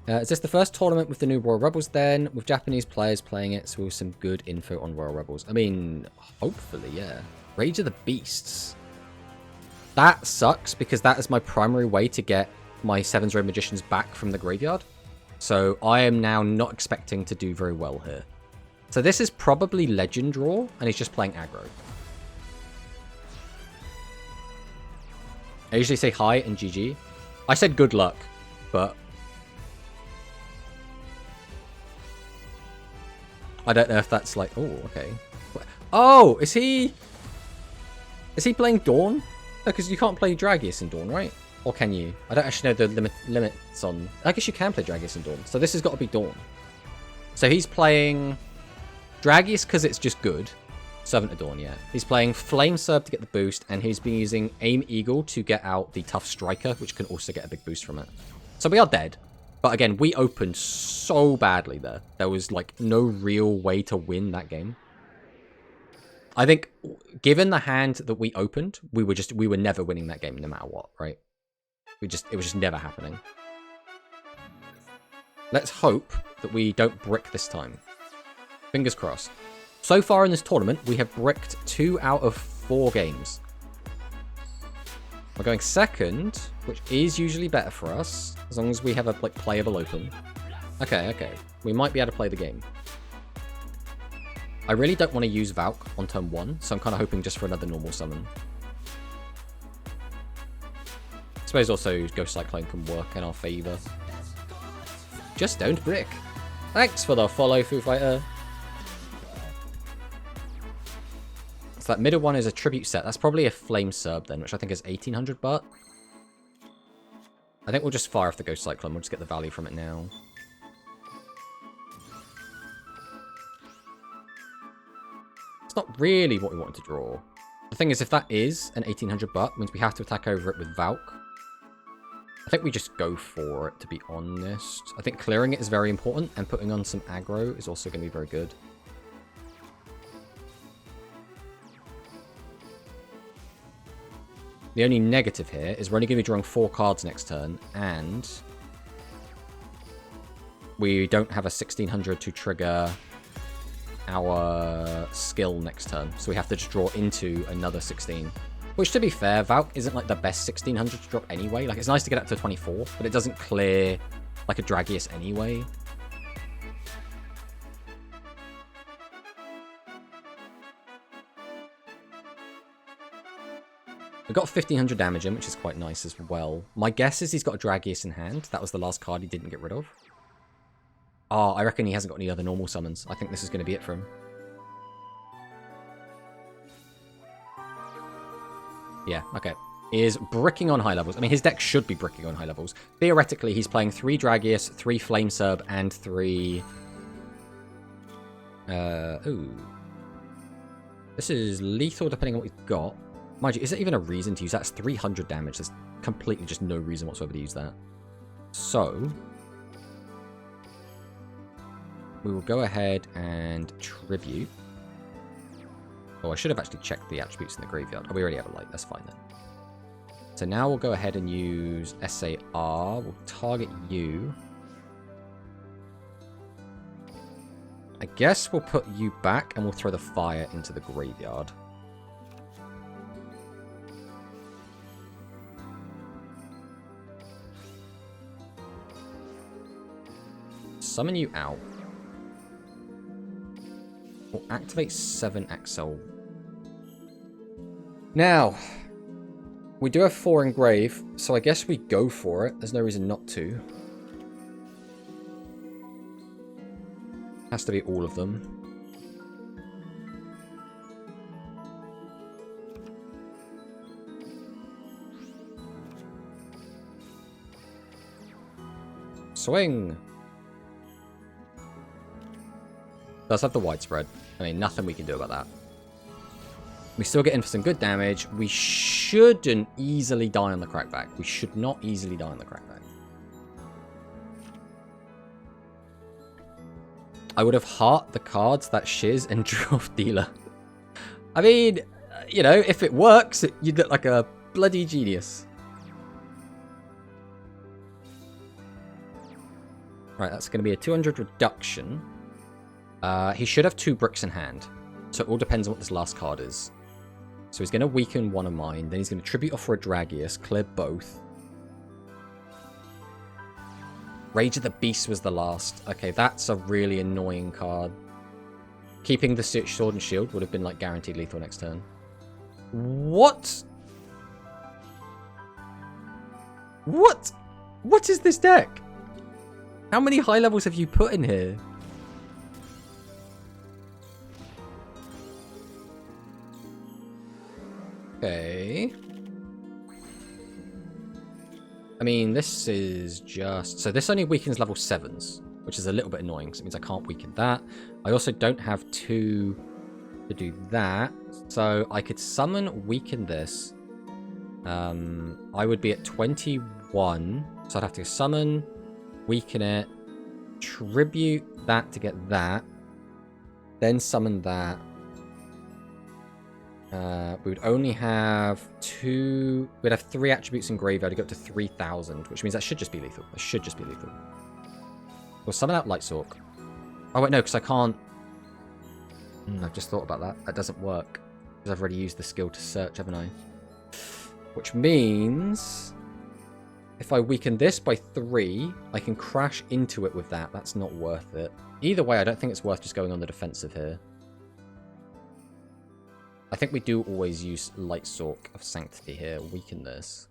Is this the first tournament with the new Royal Rebels then? With Japanese players playing it, so with some good info on Royal Rebels. I mean, hopefully, yeah. Rage of the Beasts. That sucks, because that is my primary way to get my 7's Road Magicians back from the graveyard. So I am now not expecting to do very well here. So this is probably Legend Draw, and he's just playing aggro. I usually say hi and GG. I said good luck, but I don't know if that's like, oh, okay. Oh, is he playing Dawn? Because you can't play Dragius in Dawn, right? Or can you? I don't actually know the limits on... I guess you can play Dragius in Dawn. So this has got to be Dawn. So he's playing Dragius because it's just good. Servant of Dawn, yeah. He's playing Flame Serb to get the boost, and he's been using Aim Eagle to get out the Tough Striker, which can also get a big boost from it. So we are dead. But again, we opened so badly there. There was like no real way to win that game. I think given the hand that we opened, we were never winning that game no matter what, right? It was just never happening. Let's hope that we don't brick this time. Fingers crossed. So far in this tournament, we have bricked 2 out of 4 games. We're going second, which is usually better for us, as long as we have a like playable open. Okay. We might be able to play the game. I really don't want to use Valk on turn 1, so I'm kind of hoping just for another normal summon. I suppose also Ghost Cyclone can work in our favour. Just don't brick. Thanks for the follow, Foo Fighter. So that middle one is a tribute set. That's probably a Flame Serb then, which I think is 1800 baht. I think we'll just fire off the Ghost Cyclone. We'll just get the value from it now. It's not really what we wanted to draw. The thing is, if that is an 1800 baht, it means we have to attack over it with Valk. I think we just go for it, to be honest. I think clearing it is very important, and putting on some aggro is also going to be very good. The only negative here is we're only going to be drawing 4 cards next turn, and we don't have a 1600 to trigger our skill next turn. So we have to just draw into another 16. Which, to be fair, Valk isn't like the best 1600 to drop anyway. Like, it's nice to get up to 24, but it doesn't clear like a Dragius anyway. We got 1500 damage in, which is quite nice as well. My guess is he's got a Dragius in hand. That was the last card he didn't get rid of. Oh, I reckon he hasn't got any other normal summons. I think this is going to be it for him. Yeah, okay. He is bricking on high levels. I mean, his deck should be bricking on high levels. Theoretically, he's playing 3 Dragius, 3 Flame Serb, and 3... ooh. This is lethal depending on what we've got. Mind you, is there even a reason to use that? It's 300 damage. There's completely just no reason whatsoever to use that. So, we will go ahead and tribute. Oh, I should have actually checked the attributes in the graveyard. Oh, we already have a light. That's fine then. So now we'll go ahead and use SAR. We'll target you. I guess we'll put you back and we'll throw the fire into the graveyard. Summon you out. We'll activate 7 Axel. Now, we do have 4 engrave, so I guess we go for it. There's no reason not to. Has to be all of them. Swing! Does have the widespread. I mean, nothing we can do about that. We still get in for some good damage. We shouldn't easily die on the crackback. We should not easily die on the crackback. I would have heart the cards that shiz and drew off dealer. I mean, you know, if it works, you'd look like a bloody genius. Right, that's going to be a 200 reduction. He should have 2 bricks in hand. So it all depends on what this last card is. So he's going to weaken one of mine. Then he's going to tribute off for a Dragius. Clear both. Rage of the Beast was the last. Okay, that's a really annoying card. Keeping the Sword and Shield would have been like guaranteed lethal next turn. What? What? What is this deck? How many high levels have you put in here? Okay. I mean, this is just... So this only weakens level 7s, which is a little bit annoying, because it means I can't weaken that. I also don't have 2 to do that. So I could summon, weaken this. I would be at 21. So I'd have to summon, weaken it, tribute that to get that. Then summon that. We would only have 2... We'd have 3 attributes in graveyard to go up to 3,000, which means that should just be lethal. That should just be lethal. We'll summon out Lightsork. Oh, wait, no, because I can't... I've just thought about that. That doesn't work. Because I've already used the skill to search, haven't I? Which means... If I weaken this by 3, I can crash into it with that. That's not worth it. Either way, I don't think it's worth just going on the defensive here. I think we do always use Lightsork of Sanctity here. Weaken this.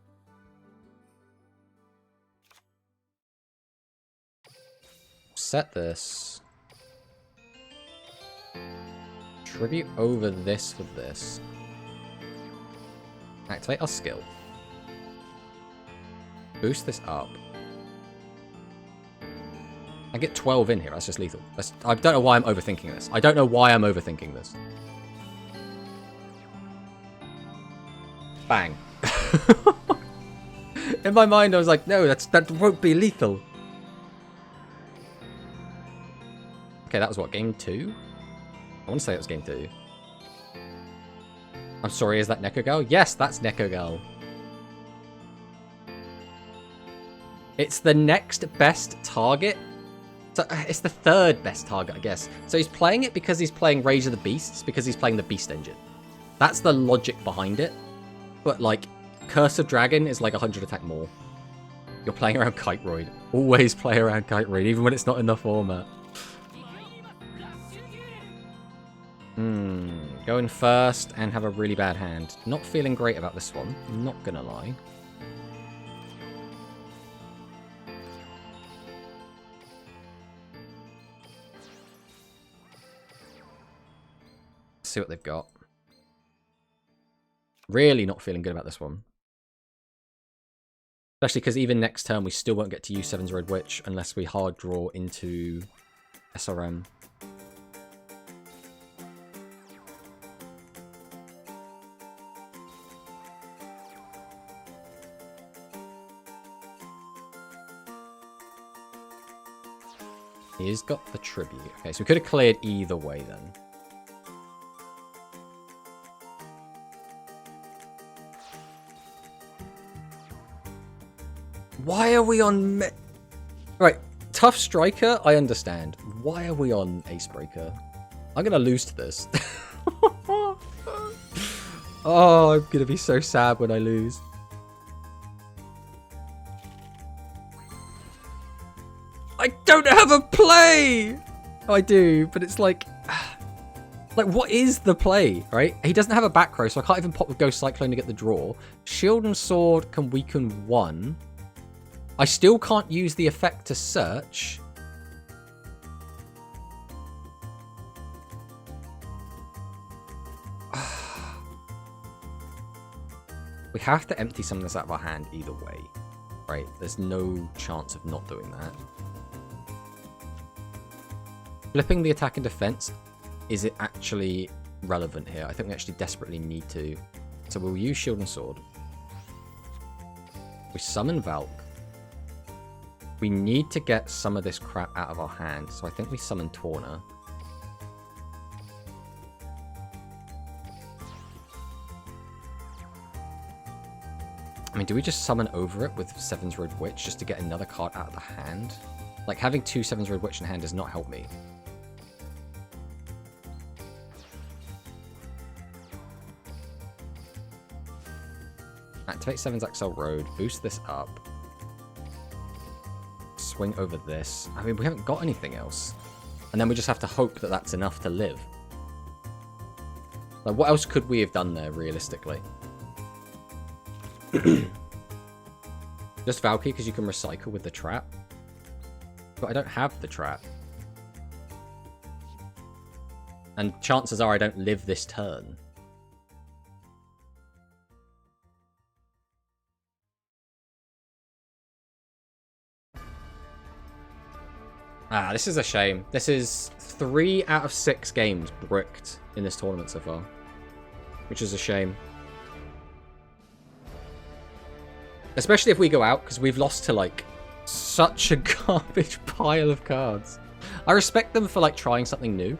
Set this. Tribute over this with this. Activate our skill. Boost this up. I get 12 in here. That's just lethal. I don't know why I'm overthinking this. I don't know why I'm overthinking this. Bang. In my mind, I was like, no, that won't be lethal. Okay, that was what, game 2? I want to say it was game 2. I'm sorry, is that Nekogal? Yes, that's Nekogal. It's the next best target. So it's the 3rd best target, I guess. So he's playing it because he's playing Rage of the Beasts, because he's playing the Beast Engine. That's the logic behind it. But, like, Curse of Dragon is like 100 attack more. You're playing around Kiteroid. Always play around Kiteroid, even when it's not in the format. Going first and have a really bad hand. Not feeling great about this one. Not gonna lie. Let's see what they've got. Really not feeling good about this one. Especially because even next turn we still won't get to use 7's Red Witch unless we hard draw into SRM. He's got the tribute. Okay, so we could have cleared either way then. Why are we on... Right, Tough Striker, I understand. Why are we on Acebreaker? I'm going to lose to this. Oh, I'm going to be so sad when I lose. I don't have a play! Oh, I do, but it's like... Like, what is the play, right? He doesn't have a back row, so I can't even pop with Ghost Cyclone to get the draw. Shield and Sword can weaken 1. I still can't use the effect to search. We have to empty some of this out of our hand either way, right? There's no chance of not doing that. Flipping the attack and defense is it actually relevant here? I think we actually desperately need to. So we'll use Shield and Sword. We summon Valk. We need to get some of this crap out of our hand, so I think we summon Torna. I mean, do we just summon over it with Seven's Road Witch just to get another card out of the hand? Like, having 2 Seven's Road Witch in hand does not help me. Activate 7's Axel Road, boost this up. Swing over this. I mean, we haven't got anything else. And then we just have to hope that that's enough to live. Like, what else could we have done there, realistically? Just Valkyrie, because you can recycle with the trap. But I don't have the trap. And chances are I don't live this turn. Ah, this is a shame. This is 3 out of 6 games bricked in this tournament so far. Which is a shame. Especially if we go out, because we've lost to, like, such a garbage pile of cards. I respect them for, like, trying something new.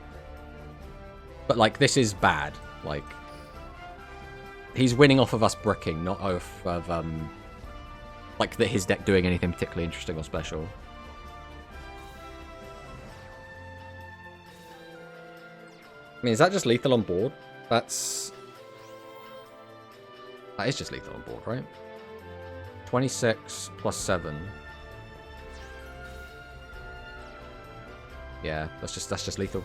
But, like, this is bad. Like, he's winning off of us bricking, not off of, like, his deck doing anything particularly interesting or special. I mean, is that just lethal on board? That is just lethal on board, right? 26 plus 7. Yeah, that's just lethal.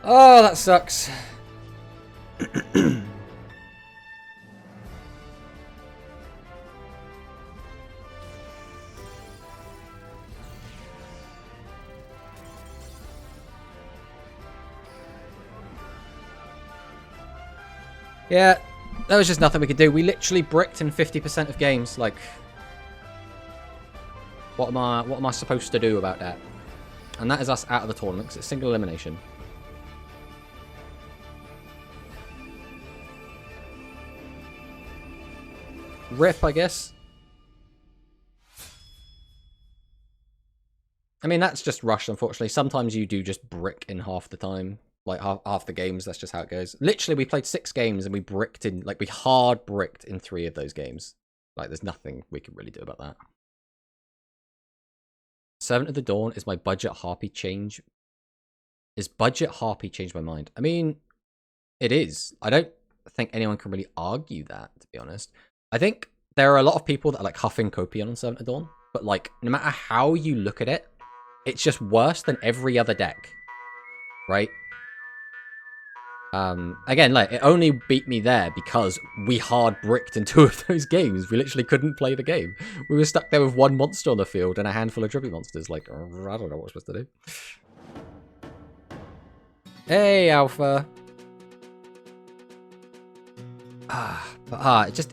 Oh, that sucks. Yeah, there was just nothing we could do. We literally bricked in 50% of games. Like, what am I supposed to do about that? And that is us out of the tournament, because it's single elimination. Rip, I guess. I mean, that's just rushed, unfortunately. Sometimes you do just brick in half the time. Like, half the games, that's just how it goes. Literally, we played 6 games and we bricked in, like, we hard bricked in 3 of those games. Like, there's nothing we can really do about that. Servant of the Dawn is my budget harpy change. Is budget harpy changed my mind? I mean, it is. I don't think anyone can really argue that, to be honest. I think there are a lot of people that are, like, huffing Copion on Servant of Dawn. But, like, no matter how you look at it, it's just worse than every other deck. Right? Again, like, it only beat me there because we hard bricked in 2 of those games. We literally couldn't play the game. We were stuck there with 1 monster on the field and a handful of tribute monsters. Like, I don't know what we're supposed to do. Hey, Alpha.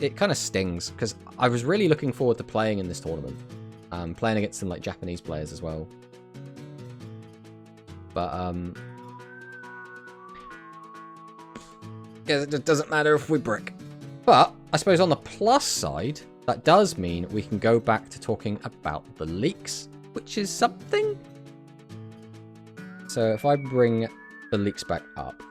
It kind of stings because I was really looking forward to playing in this tournament. Playing against some, like, Japanese players as well. But, it doesn't matter if we brick. But I suppose on the plus side, that does mean we can go back to talking about the leaks, which is something. So if I bring the leaks back up.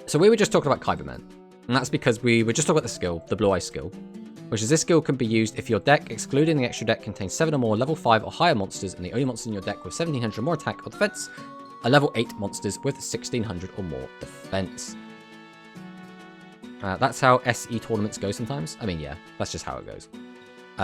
So we were just talking about Kyberman, and that's because we were just talking about the skill, the Blue Eye skill, which is this skill can be used if your deck, excluding the extra deck, contains 7 or more level 5 or higher monsters, and the only monsters in your deck with 1700 or more attack or defense are level 8 monsters with 1600 or more defense. That's how SE tournaments go sometimes. I mean, yeah, that's just how it goes.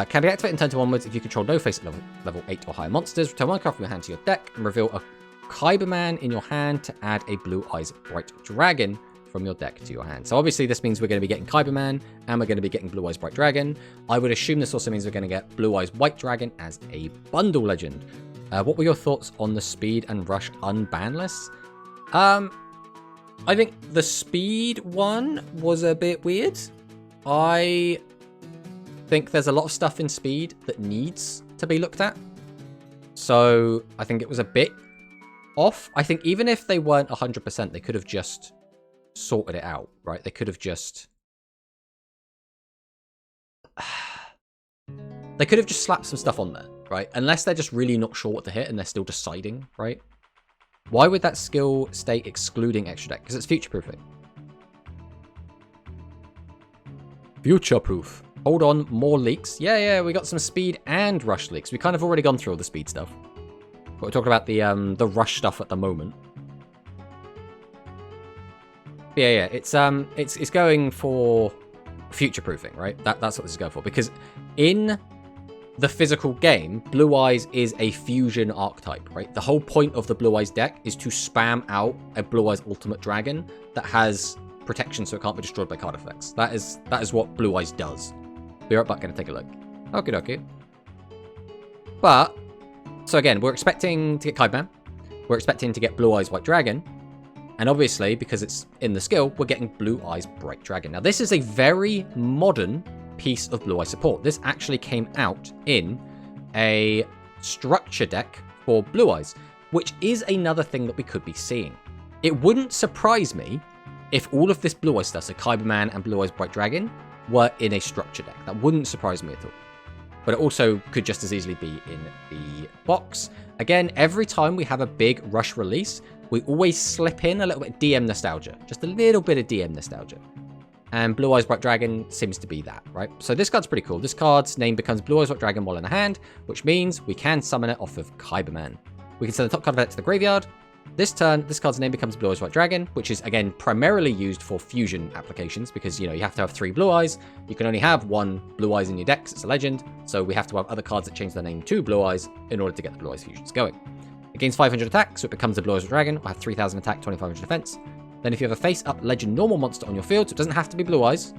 Can be activated in turn 2 onwards if you control no face level 8 or higher monsters. Return 1 card from your hand to your deck and reveal a Kyberman in your hand to add a Blue Eyes Bright Dragon from your deck to your hand. So obviously this means we're going to be getting Kyberman and we're going to be getting Blue Eyes Bright Dragon. I would assume this also means we're going to get Blue Eyes White Dragon as a bundle legend. What were your thoughts on the speed and rush unban lists? I think the speed one was a bit weird. I think there's a lot of stuff in speed that needs to be looked at. So I think it was a bit off. I think even if they weren't 100%, they could have just sorted it out, right? They could have just... They could have just slapped some stuff on there, right? Unless they're just really not sure what to hit and they're still deciding, right? Why would that skill state excluding extra deck? Because it's future-proofing. Future-proof. Hold on, more leaks. Yeah, we got some speed and rush leaks. We kind of already gone through all the speed stuff. But we're talking about the rush stuff at the moment. Yeah, it's going for future-proofing, right? That's what this is going for. Because in the physical game, Blue Eyes is a fusion archetype, right? The whole point of the Blue Eyes deck is to spam out a Blue Eyes Ultimate Dragon that has protection so it can't be destroyed by card effects. That is what Blue Eyes does. Be right back, gonna take a look. Okay. But, so again, we're expecting to get Kaiban. We're expecting to get Blue Eyes White Dragon. And obviously, because it's in the skill, we're getting Blue Eyes Bright Dragon. Now, this is a very modern piece of Blue Eye support. This actually came out in a structure deck for Blue Eyes, which is another thing that we could be seeing. It wouldn't surprise me if all of this Blue Eye stuff, so Kyberman and Blue Eyes Bright Dragon, were in a structure deck. That wouldn't surprise me at all. But it also could just as easily be in the box. Again, every time we have a big rush release, we always slip in a little bit of DM nostalgia. Just a little bit of DM nostalgia. And Blue Eyes Bright Dragon seems to be that, right? So this card's pretty cool. This card's name becomes Blue Eyes Bright Dragon while in the hand, which means we can summon it off of Kyberman. We can send the top card of it to the graveyard. This turn, this card's name becomes Blue Eyes White Dragon, which is, again, primarily used for fusion applications because, you have to have 3 Blue Eyes. You can only have 1 Blue Eyes in your deck, it's a legend, so we have to have other cards that change their name to Blue Eyes in order to get the Blue Eyes fusions going. It gains 500 attack, so it becomes a Blue Eyes White Dragon. We'll have 3,000 attack, 2,500 defense. Then if you have a face-up legend normal monster on your field, so it doesn't have to be Blue Eyes,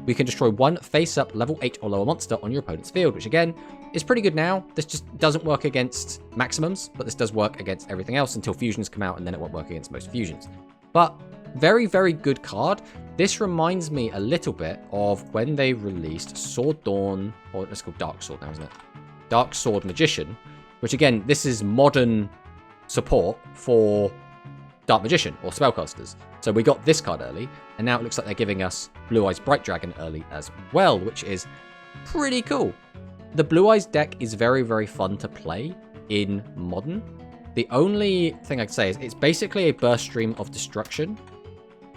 we can destroy 1 face-up level 8 or lower monster on your opponent's field, which again, is pretty good now. This just doesn't work against maximums, but this does work against everything else until fusions come out, and then it won't work against most fusions. But very, very good card. This reminds me a little bit of when they released Sword Dawn, or it's called Dark Sword now, isn't it? Dark Sword Magician, which again, this is modern support for Dark Magician or Spellcasters. So we got this card early, and now it looks like they're giving us Blue Eyes Bright Dragon early as well, which is pretty cool. The Blue Eyes deck is very, very fun to play in Modern. The only thing I can say is it's basically a Burst Stream of Destruction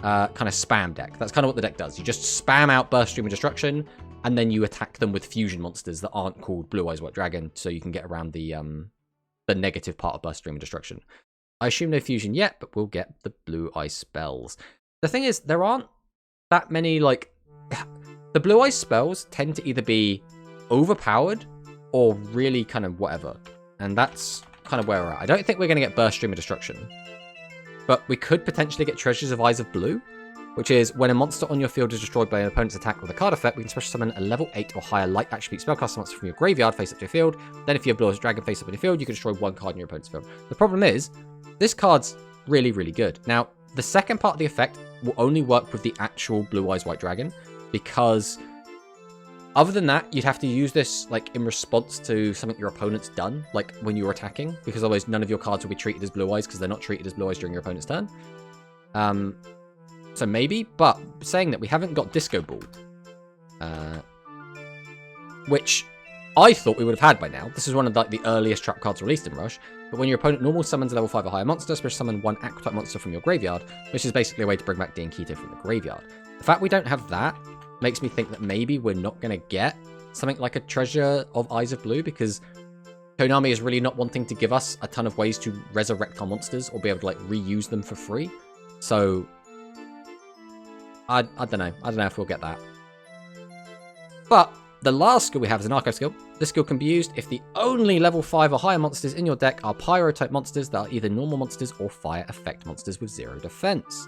kind of spam deck. That's kind of what the deck does. You just spam out Burst Stream of Destruction, and then you attack them with fusion monsters that aren't called Blue Eyes White Dragon, so you can get around the negative part of Burst Stream of Destruction. I assume no fusion yet, but we'll get the Blue Eye spells. The thing is, there aren't that many, the Blue Eye spells tend to either be overpowered or really kind of whatever. And that's kind of where we're at. I don't think we're going to get Burst Stream of Destruction. But we could potentially get Treasures of Eyes of Blue, which is when a monster on your field is destroyed by an opponent's attack with a card effect, we can special summon a level 8 or higher light attribute spellcaster monster from your graveyard face up to your field. Then if you have Blue Eyes Dragon face up in your field, you can destroy 1 card in your opponent's field. The problem is, this card's really, really good. Now, the second part of the effect will only work with the actual Blue Eyes White Dragon, because other than that, you'd have to use this in response to something your opponent's done, like when you're attacking, because otherwise none of your cards will be treated as Blue Eyes because they're not treated as Blue Eyes during your opponent's turn. So maybe, but saying that, we haven't got Disco Ball, which I thought we would have had by now. This is one of the earliest trap cards released in Rush. But when your opponent normal summons a level 5 or higher monster, special summon 1 aqua type monster from your graveyard, which is basically a way to bring back Diankito from the graveyard. The fact we don't have that makes me think that maybe we're not going to get something like a Treasure of Eyes of Blue, because Konami is really not wanting to give us a ton of ways to resurrect our monsters or be able to reuse them for free. So I don't know. I don't know if we'll get that. But the last skill we have is an Archive skill. This skill can be used if the only level 5 or higher monsters in your deck are Pyro-type monsters that are either normal monsters or fire effect monsters with 0 defense.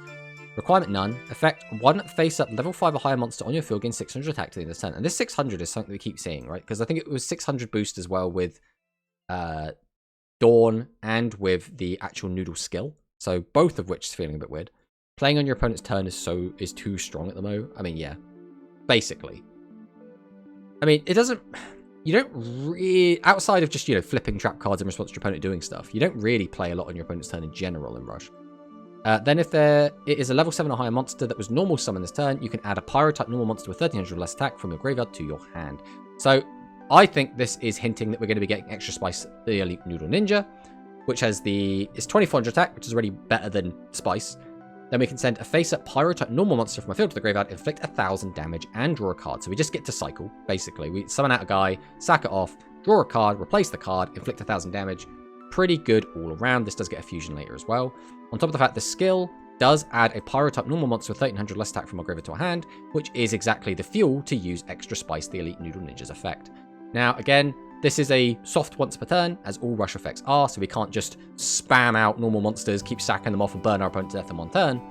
Requirement none. Effect 1 face-up level 5 or higher monster on your field gains 600 attack to the end of the turn. And this 600 is something we keep seeing, right? Because I think it was 600 boost as well with Dawn and with the actual Noodle skill. So both of which is feeling a bit weird. Playing on your opponent's turn is too strong at the moment. I mean, yeah. Basically. I mean, it doesn't... you don't really, outside of just, you know, flipping trap cards in response to your opponent doing stuff, you don't really play a lot on your opponent's turn in general in Rush. Then if it is a level 7 or higher monster that was normal summon this turn, you can add a Pyro-type normal monster with 1300 or less attack from your graveyard to your hand. So I think this is hinting that we're going to be getting extra Spice, the Elite Noodle Ninja, which has it's 2400 attack, which is already better than Spice. Then we can send a face-up Pyro-type normal monster from a field to the graveyard, inflict 1000 damage, and draw a card. So we just get to cycle, basically. We summon out a guy, sack it off, draw a card, replace the card, inflict 1000 damage. Pretty good all around. This does get a fusion later as well. On top of the fact, the skill does add a Pyro-type normal monster with 1300 less attack from our graveyard to our hand, which is exactly the fuel to use Extra Spice, the Elite Noodle Ninja's effect. Now, again, this is a soft once per turn, as all Rush effects are, so we can't just spam out normal monsters, keep sacking them off, and burn our opponent to death in one turn.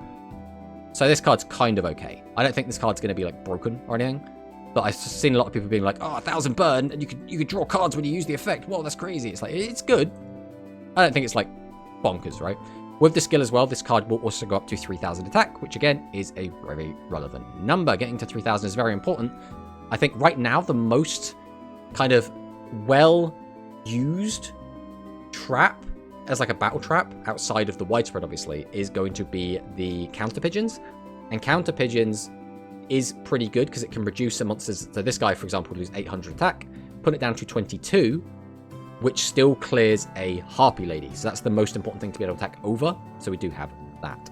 So this card's kind of okay. I don't think this card's going to be, like, broken or anything, but I've seen a lot of people being like, oh, 1000 burn, and you can draw cards when you use the effect. Whoa, that's crazy. It's like, it's good. I don't think it's, like, bonkers, right? With the skill as well, this card will also go up to 3000 attack, which, again, is a very relevant number. Getting to 3000 is very important. I think right now the most kind of well-used trap as like a battle trap outside of the widespread, obviously, is going to be the counter pigeons. And counter pigeons is pretty good because it can reduce a monster's. So this guy, for example, will lose 800 attack, put it down to 22, which still clears a Harpy Lady. So that's the most important thing to be able to attack over. So we do have that.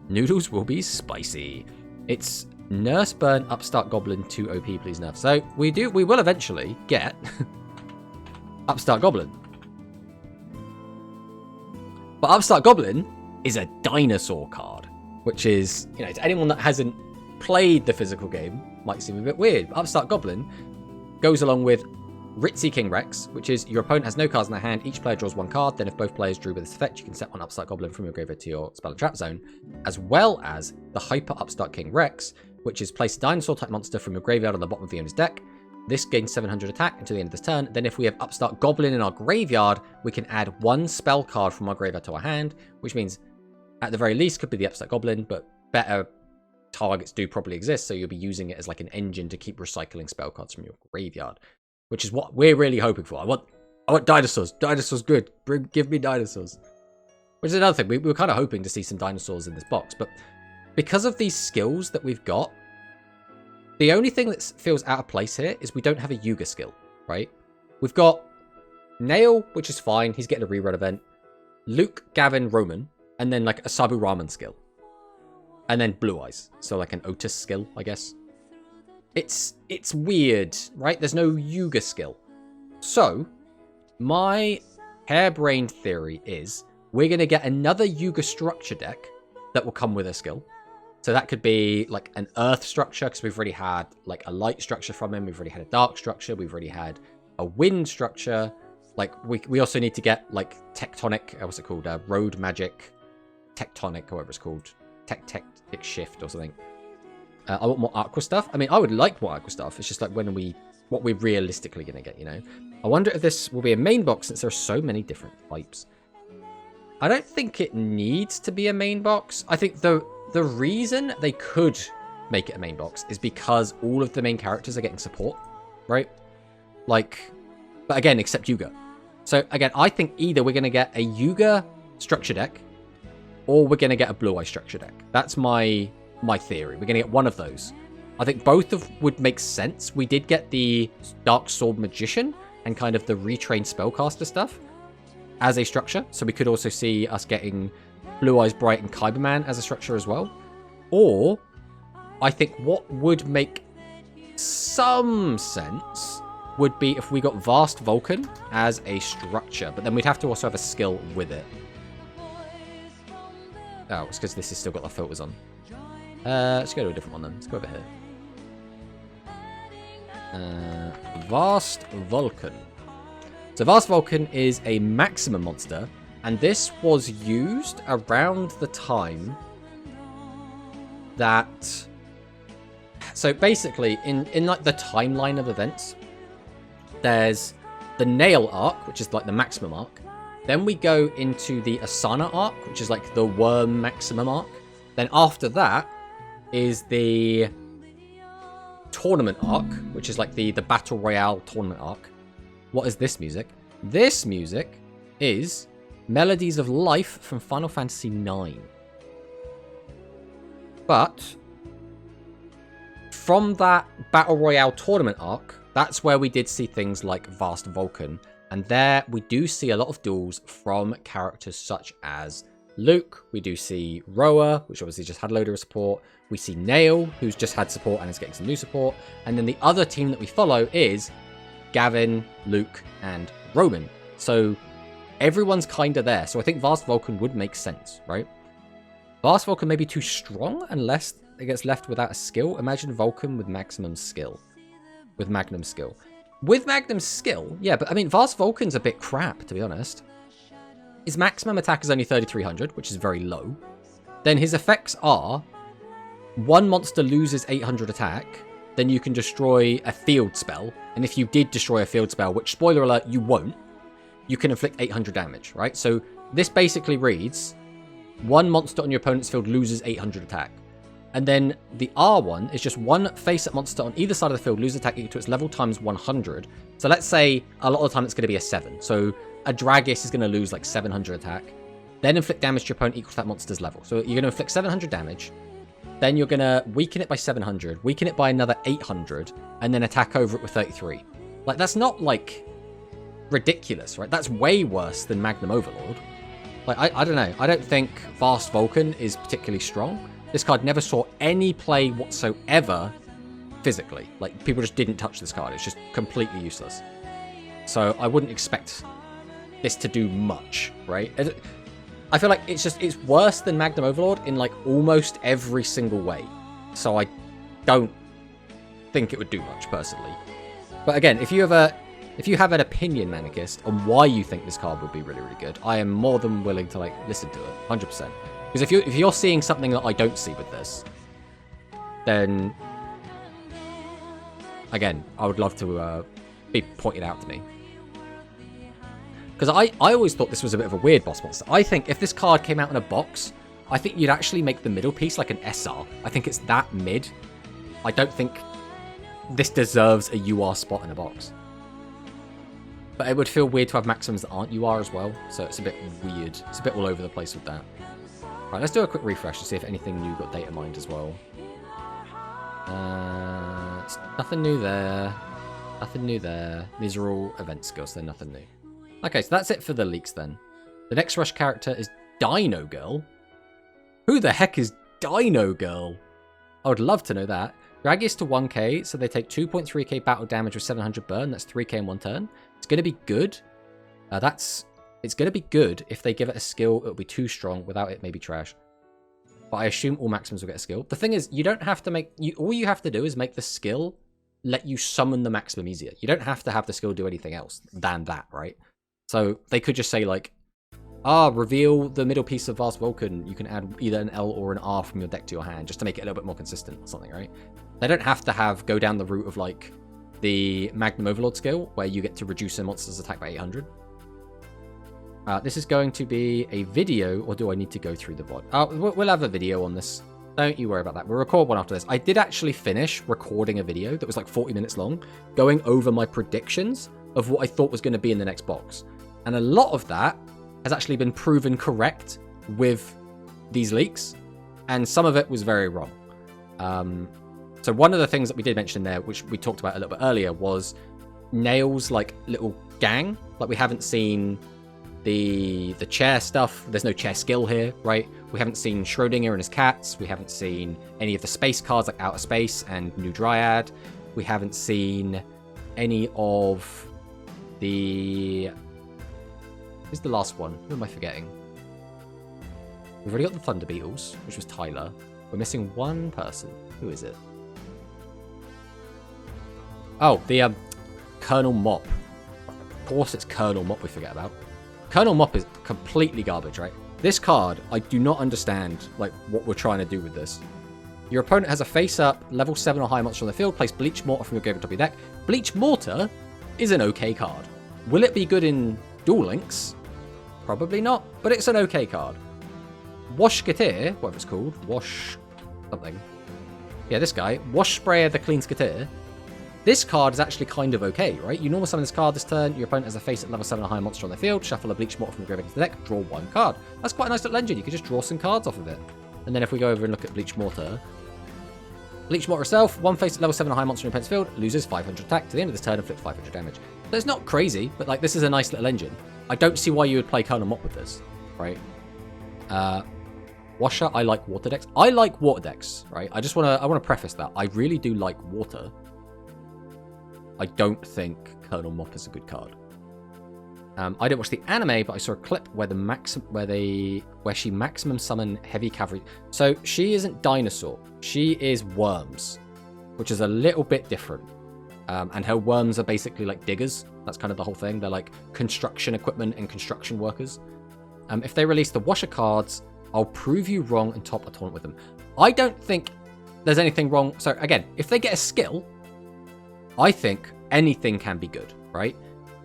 Noodles will be spicy. It's Nurse Burn Upstart Goblin 2 OP, please nerf. So we will eventually get Upstart Goblin. But Upstart Goblin is a dinosaur card, which is, you know, to anyone that hasn't played the physical game, might seem a bit weird. But Upstart Goblin goes along with Ritzy King Rex, which is your opponent has no cards in their hand, each player draws one card, then if both players drew with this effect, you can set one Upstart Goblin from your graveyard to your spell and trap zone, as well as the Hyper Upstart King Rex, which is place a dinosaur-type monster from your graveyard on the bottom of the owner's deck. This gains 700 attack until the end of this turn. Then if we have Upstart Goblin in our graveyard, we can add one spell card from our graveyard to our hand, which means at the very least could be the Upstart Goblin, but better targets do probably exist, so you'll be using it as like an engine to keep recycling spell cards from your graveyard, which is what we're really hoping for. I want dinosaurs. Dinosaurs good. Give me dinosaurs. Which is another thing. We were kind of hoping to see some dinosaurs in this box, but because of these skills that we've got, the only thing that feels out of place here is we don't have a Yuga skill, right? We've got Nail, which is fine. He's getting a rerun event. Luke, Gavin, Roman, and then like a Sabu Ramen skill. And then Blue Eyes. So like an Otis skill, I guess. It's weird, right? There's no Yuga skill. So, my harebrained theory is we're going to get another Yuga structure deck that will come with a skill. So that could be like an earth structure, because we've already had like a light structure from him. We've already had a dark structure. We've already had a wind structure. Like we also need to get like tectonic, what's it called? Road magic, tectonic, or whatever it's called. Tectic shift or something. I want more aqua stuff. I mean, I would like more aqua stuff. It's just like what we're realistically going to get, you know? I wonder if this will be a main box since there are so many different types. I don't think it needs to be a main box. I think the reason they could make it a main box is because all of the main characters are getting support, right? Like, but again, except Yuga. So again, I think either we're going to get a Yuga structure deck or we're going to get a Blue Eye structure deck. That's my theory. We're going to get one of those. I think both would make sense. We did get the Dark Sword Magician and kind of the retrained spellcaster stuff as a structure. So we could also see us getting Blue Eyes Bright and Kyberman as a structure as well. Or I think what would make some sense would be if we got Vast Vulcan as a structure, but then we'd have to also have a skill with it. Oh, it's because this has still got the filters on. Let's go to a different one then. Let's go over here. Vast Vulcan. So Vast Vulcan is a maximum monster, and this was used around the time that... So basically, in like the timeline of events, there's the Nail arc, which is like the maximum arc. Then we go into the Asana arc, which is like the Worm maximum arc. Then after that is the tournament arc, which is like the Battle Royale tournament arc. What is this music? This music is Melodies of Life from Final Fantasy IX. But from that Battle Royale tournament arc, that's where we did see things like Vast Vulcan. And there we do see a lot of duels from characters such as Luke. We do see Roa, which obviously just had a load of support. We see Nail, who's just had support and is getting some new support. And then the other team that we follow is Gavin, Luke, and Roman. So everyone's kind of there. So I think Vast Vulcan would make sense, right? Vast Vulcan may be too strong unless it gets left without a skill. Imagine Vulcan with maximum skill. With Magnum skill. With Magnum skill, yeah, but I mean, Vast Vulcan's a bit crap, to be honest. His maximum attack is only 3,300, which is very low. Then his effects are, one monster loses 800 attack, then you can destroy a field spell. And if you did destroy a field spell, which, spoiler alert, you won't, you can inflict 800 damage, right? So this basically reads, one monster on your opponent's field loses 800 attack. And then the R one is just one face-up monster on either side of the field loses attack equal to its level times 100. So let's say a lot of the time it's going to be a 7. So a Dragis is going to lose like 700 attack. Then inflict damage to your opponent equal to that monster's level. So you're going to inflict 700 damage. Then you're going to weaken it by 700. Weaken it by another 800. And then attack over it with 33. Like, that's not, like, ridiculous, right? That's way worse than Magnum Overlord. Like, I don't know. I don't think Vast Vulcan is particularly strong. This card never saw any play whatsoever physically. Like, people just didn't touch this card. It's just completely useless. So I wouldn't expect this to do much, right? I feel like it's worse than Magnum Overlord in, like, almost every single way. So I don't think it would do much, personally. But again, if you have an opinion, Manicist, on why you think this card would be really, really good, I am more than willing to, like, listen to it, 100%. Because if you're seeing something that I don't see with this, then, again, I would love to be pointed out to me. Because I always thought this was a bit of a weird boss monster. I think if this card came out in a box, I think you'd actually make the middle piece like an SR. I think it's that mid. I don't think this deserves a UR spot in a box. But it would feel weird to have maxims that aren't UR as well. So it's a bit weird. It's a bit all over the place with that. Right, let's do a quick refresh to see if anything new got data mined as well. Nothing new there. Nothing new there. These are all event skills, so they're nothing new. Okay, so that's it for the leaks then. The next rush character is Dino Girl. Who the heck is Dino Girl? I would love to know that. Drag is to 1k, so they take 2.3k battle damage with 700 burn. That's 3k in one turn. It's going to be good. It's going to be good. If they give it a skill, it'll be too strong. Without it, maybe trash. But I assume all Maxims will get a skill. The thing is, you don't have to make... all you have to do is make the skill let you summon the Maximum easier. You don't have to have the skill do anything else than that, right? So they could just say, like, reveal the middle piece of Vast Vulcan. You can add either an L or an R from your deck to your hand, just to make it a little bit more consistent or something, right? They don't have to go down the route of, like, the Magnum Overlord skill, where you get to reduce a monster's attack by 800. This is going to be a video, or do I need to go through the VOD? We'll have a video on this. Don't you worry about that. We'll record one after this. I did actually finish recording a video that was like 40 minutes long, going over my predictions of what I thought was going to be in the next box. And a lot of that has actually been proven correct with these leaks, and some of it was very wrong. So one of the things that we did mention there, which we talked about a little bit earlier, was Nail's like little gang. Like, we haven't seen the chair stuff. There's no chair skill here, right? We haven't seen Schrodinger and his cats. We haven't seen any of the space cards like Outer Space and New Dryad. We haven't seen any of the... Who's the last one? Who am I forgetting? We've already got the Thunder Beetles, which was Tyler. We're missing one person. Who is it? Oh, the Colonel Mop. Of course it's Colonel Mop we forget about. Colonel Mop is completely garbage, right? This card, I do not understand, like, what we're trying to do with this. Your opponent has a face-up, level 7 or higher monster on the field. Place Bleach Mortar from your graveyard top of your deck. Bleach Mortar is an okay card. Will it be good in Duel Links? Probably not, but it's an okay card. Washkatir, whatever it's called, Wash something. Yeah, this guy, Wash Sprayer the Clean Skatir. This card is actually kind of okay, right? You normal summon this card this turn, your opponent has a face at level 7 or higher monster on the field, shuffle a Bleach Mortar from your graveyard into the deck, draw 1 card. That's quite a nice little engine, you can just draw some cards off of it. And then if we go over and look at Bleach Mortar itself, 1 face at level 7 or higher monster in your opponent's field, loses 500 attack to the end of this turn and flip 500 damage. So it's not crazy, but like this is a nice little engine. I don't see why you would play Colonel Mop with this, right? Washer, I like water decks. I like water decks, right? I want to preface that. I really do like water. I don't think Colonel Mop is a good card. I didn't watch the anime, but I saw a clip where she maximum summon heavy cavalry. So she isn't dinosaur. She is worms, which is a little bit different. And her worms are basically like diggers. That's kind of the whole thing. They're like construction equipment and construction workers. If they release the Washer cards, I'll prove you wrong and top a tournament with them. I don't think there's anything wrong. So again, if they get a skill, I think anything can be good, right?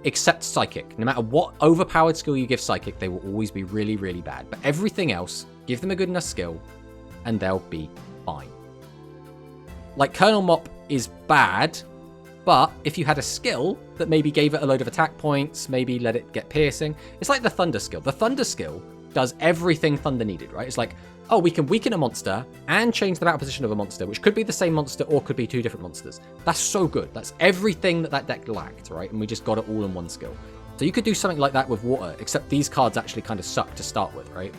Except Psychic. No matter what overpowered skill you give Psychic, they will always be really, really bad. But everything else, give them a good enough skill, and they'll be fine. Like, Colonel Mop is bad, but if you had a skill that maybe gave it a load of attack points, maybe let it get piercing, it's like the Thunder skill. The Thunder skill does everything Thunder needed, right? It's like, oh, we can weaken a monster and change the battle position of a monster, which could be the same monster or could be 2 different monsters. That's so good. That's everything that deck lacked, right? And we just got it all in one skill. So you could do something like that with water, except these cards actually kind of suck to start with, right?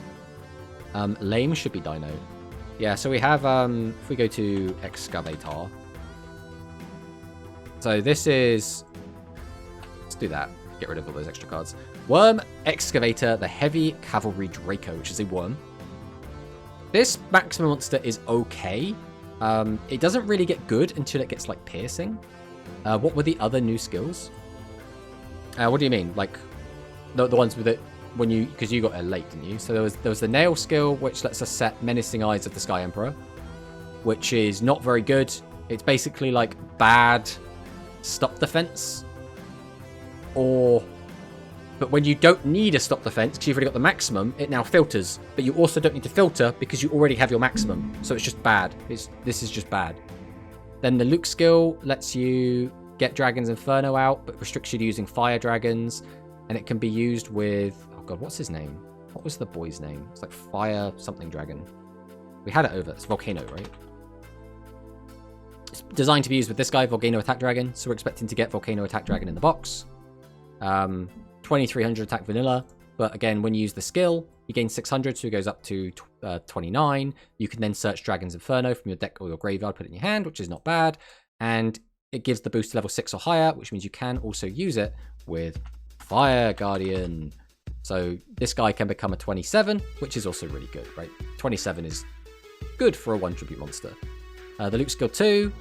Lame should be Dino. Yeah, so we have, if we go to Excavator. So this is, let's do that. Get rid of all those extra cards. Worm Excavator, the Heavy Cavalry Draco, which is a worm. This maximum monster is okay. It doesn't really get good until it gets like piercing. What were the other new skills? What do you mean? Like the ones with it when you, because you got it late, didn't you? So there was the nail skill, which lets us set Menacing Eyes of the Sky Emperor, which is not very good. It's basically like bad stop defense, but when you don't need a stop defense because you've already got the maximum, it now filters. But you also don't need to filter because you already have your maximum. So it's just bad. This is just bad. Then the Luke skill lets you get Dragon's Inferno out, but restricts you to using fire dragons. And it can be used with, oh god, what's his name? What was the boy's name? It's like Fire something Dragon. We had it over. It's Volcano, right? It's designed to be used with this guy, Volcano Attack Dragon. So we're expecting to get Volcano Attack Dragon in the box. 2300 attack vanilla, but again, when you use the skill, you gain 600, so it goes up to 29. You can then search Dragon's Inferno from your deck or your graveyard, put it in your hand, which is not bad, and it gives the boost to level 6 or higher, which means you can also use it with Fire Guardian. So this guy can become a 27, which is also really good, right? 27 is good for a 1 tribute monster. The Luke skill 2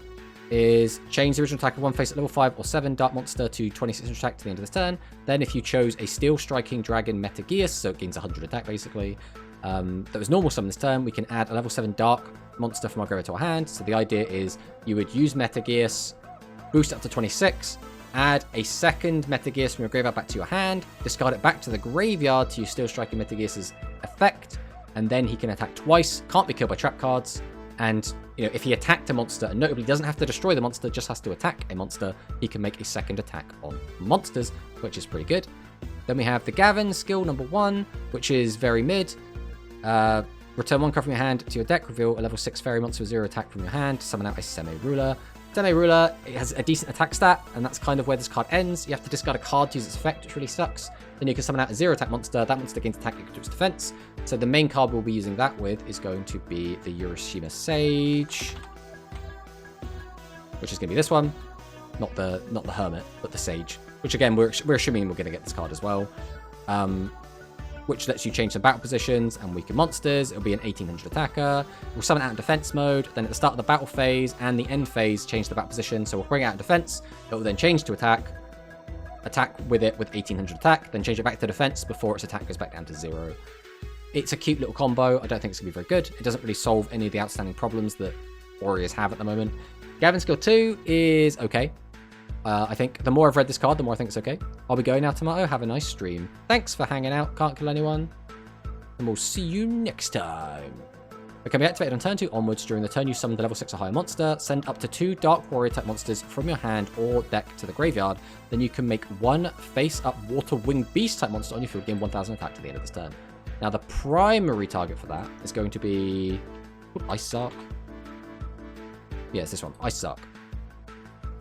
is change the original attack of 1 face at level 5 or 7 dark monster to 2600 attack to the end of this turn. Then if you chose a steel striking dragon Metageus, so it gains 100 attack basically, that was normal summon this turn, we can add a level 7 dark monster from our graveyard to our hand. So the idea is you would use Metageus, boost it up to 26, add a second Metageus from your graveyard back to your hand, discard it back to the graveyard to use steel striking Metageus's effect, and then he can attack twice, can't be killed by trap cards. And, you know, if he attacked a monster, and notably doesn't have to destroy the monster, just has to attack a monster, he can make a second attack on monsters, which is pretty good. Then we have the Gavin skill number 1, which is very mid. Return 1 card from your hand to your deck, reveal a level 6 fairy monster with 0 attack from your hand, summon out a Semi-Ruler. Semi-Ruler, it has a decent attack stat, and that's kind of where this card ends. You have to discard a card to use its effect, which really sucks. Then you can summon out a 0 attack monster. That monster gains attack equal to its defense. So the main card we'll be using that with is going to be the Urashima Sage, which is going to be this one. Not the Hermit, but the Sage. Which again, we're assuming we're going to get this card as well. Which lets you change the battle positions and weaken monsters. It'll be an 1800 attacker. We'll summon out in defense mode. Then at the start of the battle phase and the end phase, change the battle position. So we'll bring it out in defense. It will then change to attack. Attack with it with 1800 attack. Then change it back to defense before its attack goes back down to 0. It's a cute little combo. I don't think it's going to be very good. It doesn't really solve any of the outstanding problems that warriors have at the moment. Gavin skill 2 is okay. I think the more I've read this card, the more I think it's okay. I'll be going now, Tomato. Have a nice stream. Thanks for hanging out. Can't kill anyone. And we'll see you next time. It can be activated on turn 2 onwards. During the turn you summon the level 6 or higher monster. Send up to 2 Dark Warrior type monsters from your hand or deck to the graveyard. Then you can make 1 face-up Water Winged Beast type monster on your field, gain 1000 attack to the end of this turn. Now the primary target for that is going to be Ice Sark. Yeah, it's this one, Ice Sark.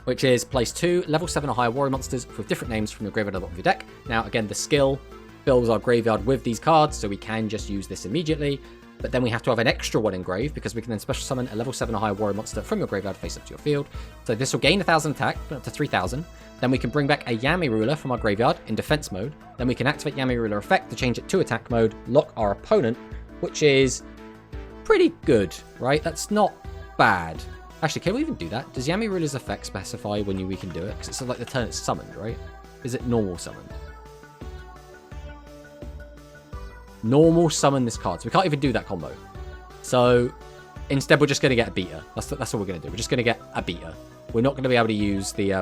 Which is place 2 level 7 or higher warrior monsters with different names from your graveyard to the bottom of your deck. Now again, the skill fills our graveyard with these cards, so we can just use this immediately. But then we have to have an extra one engraved because we can then special summon a level 7 or higher warrior monster from your graveyard face up to your field. So this will gain 1000 attack, but up to 3000. Then we can bring back a Yami Ruler from our graveyard in defense mode. Then we can activate Yami Ruler effect to change it to attack mode, lock our opponent, which is pretty good, right? That's not bad. Actually, can we even do that? Does Yami Ruler's effect specify when we can do it? Because it's like the turn it's summoned, right? Is it normal summoned? Normal summon this card. So we can't even do that combo. So instead we're just going to get a beater. That's all we're going to do. We're just going to get a beater. We're not going to be able to use the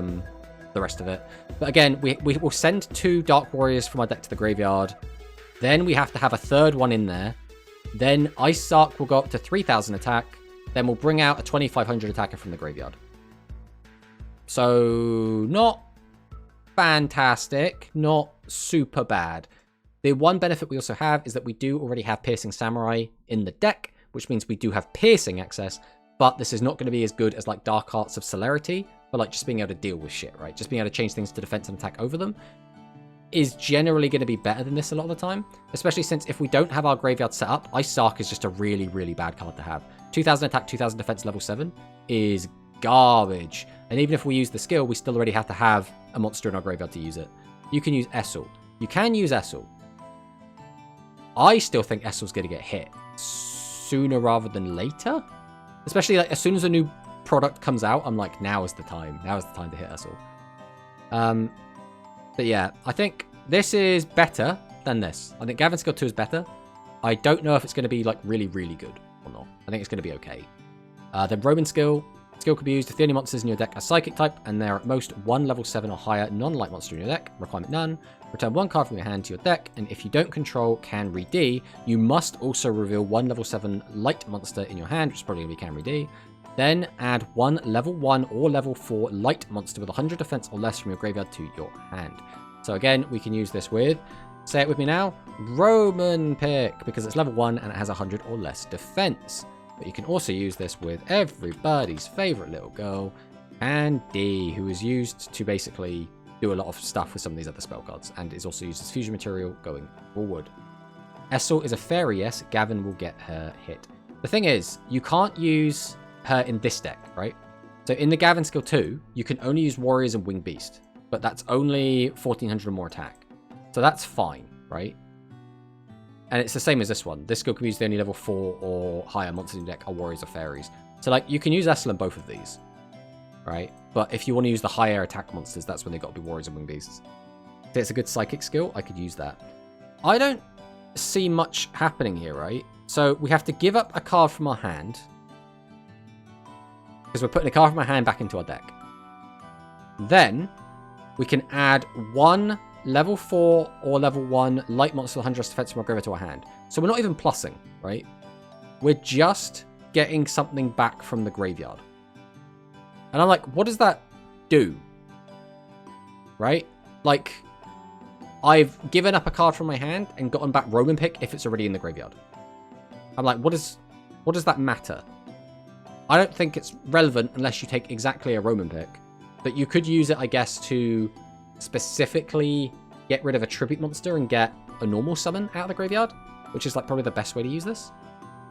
rest of it. But again, we will send 2 Dark Warriors from our deck to the graveyard. Then we have to have a third one in there. Then Ice Sark will go up to 3000 attack. Then we'll bring out a 2500 attacker from the graveyard. So not fantastic. Not super bad. The one benefit we also have is that we do already have Piercing Samurai in the deck, which means we do have piercing access, but this is not going to be as good as like Dark Arts of Celerity, but like just being able to deal with shit, right? Just being able to change things to defense and attack over them is generally going to be better than this a lot of the time, especially since if we don't have our graveyard set up, Ice Sark is just a really, really bad card to have. 2000 attack, 2000 defense, level 7 is garbage. And even if we use the skill, we still already have to have a monster in our graveyard to use it. You can use Essel. You can use Essel. I still think Essel's going to get hit sooner rather than later. Especially like as soon as a new product comes out, I'm like, now is the time. Now is the time to hit Essel. But yeah, I think this is better than this. I think Gavin Skill 2 is better. I don't know if it's going to be like really, really good or not. I think it's going to be okay. Then Roman Skill. Skill could be used if the only monsters in your deck are Psychic type, and they're at most 1 level 7 or higher non-light monster in your deck. Requirement none. Return 1 card from your hand to your deck, and if you don't control Canry D, you must also reveal 1 level 7 light monster in your hand, which is probably going to be Canry D. Then add 1 level 1 or level 4 light monster with 100 defense or less from your graveyard to your hand. So again, we can use this with, say it with me now, Roman Pick, because it's level 1 and it has 100 or less defense. But you can also use this with everybody's favorite little girl, Candy, who is used to basically do a lot of stuff with some of these other spell cards, and is also used as fusion material going forward. Essel is a fairy, yes. Gavin will get her hit. The thing is, you can't use her in this deck, right? So in the Gavin skill 2, you can only use Warriors and Winged Beast, but that's only 1400 or more attack. So that's fine, right? And it's the same as this one. This skill can be used only level 4 or higher monsters in your deck are Warriors or Fairies. So like you can use Essel in both of these, right? But if you want to use the higher attack monsters, that's when they got to be Warriors and Winged Beasts. If it's a good Psychic skill, I could use that. I don't see much happening here, right? So we have to give up a card from our hand, because we're putting a card from our hand back into our deck. Then we can add 1 level 4 or level 1 light monster with 100 defense from our graveyard to our hand. So we're not even plussing, right? We're just getting something back from the graveyard. And I'm like, what does that do? Right? Like, I've given up a card from my hand and gotten back Roman Pick if it's already in the graveyard. I'm like, what does that matter? I don't think it's relevant unless you take exactly a Roman Pick. But you could use it, I guess, to specifically get rid of a tribute monster and get a normal summon out of the graveyard, which is like probably the best way to use this.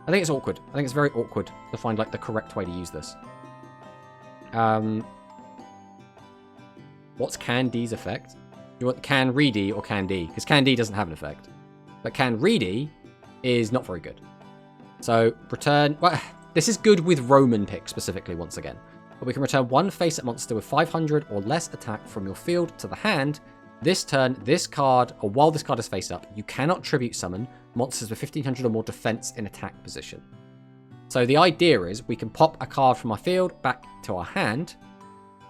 I think it's awkward. I think it's very awkward to find like the correct way to use this. What's Candy's effect? You want Canry D or Candy? Because Candy doesn't have an effect. But Canry D is not very good. So return... Well, this is good with Roman Pick specifically once again. But we can return 1 face-up monster with 500 or less attack from your field to the hand. This turn, this card, or while this card is face-up, you cannot tribute summon monsters with 1500 or more defense in attack position. So the idea is we can pop a card from our field back to our hand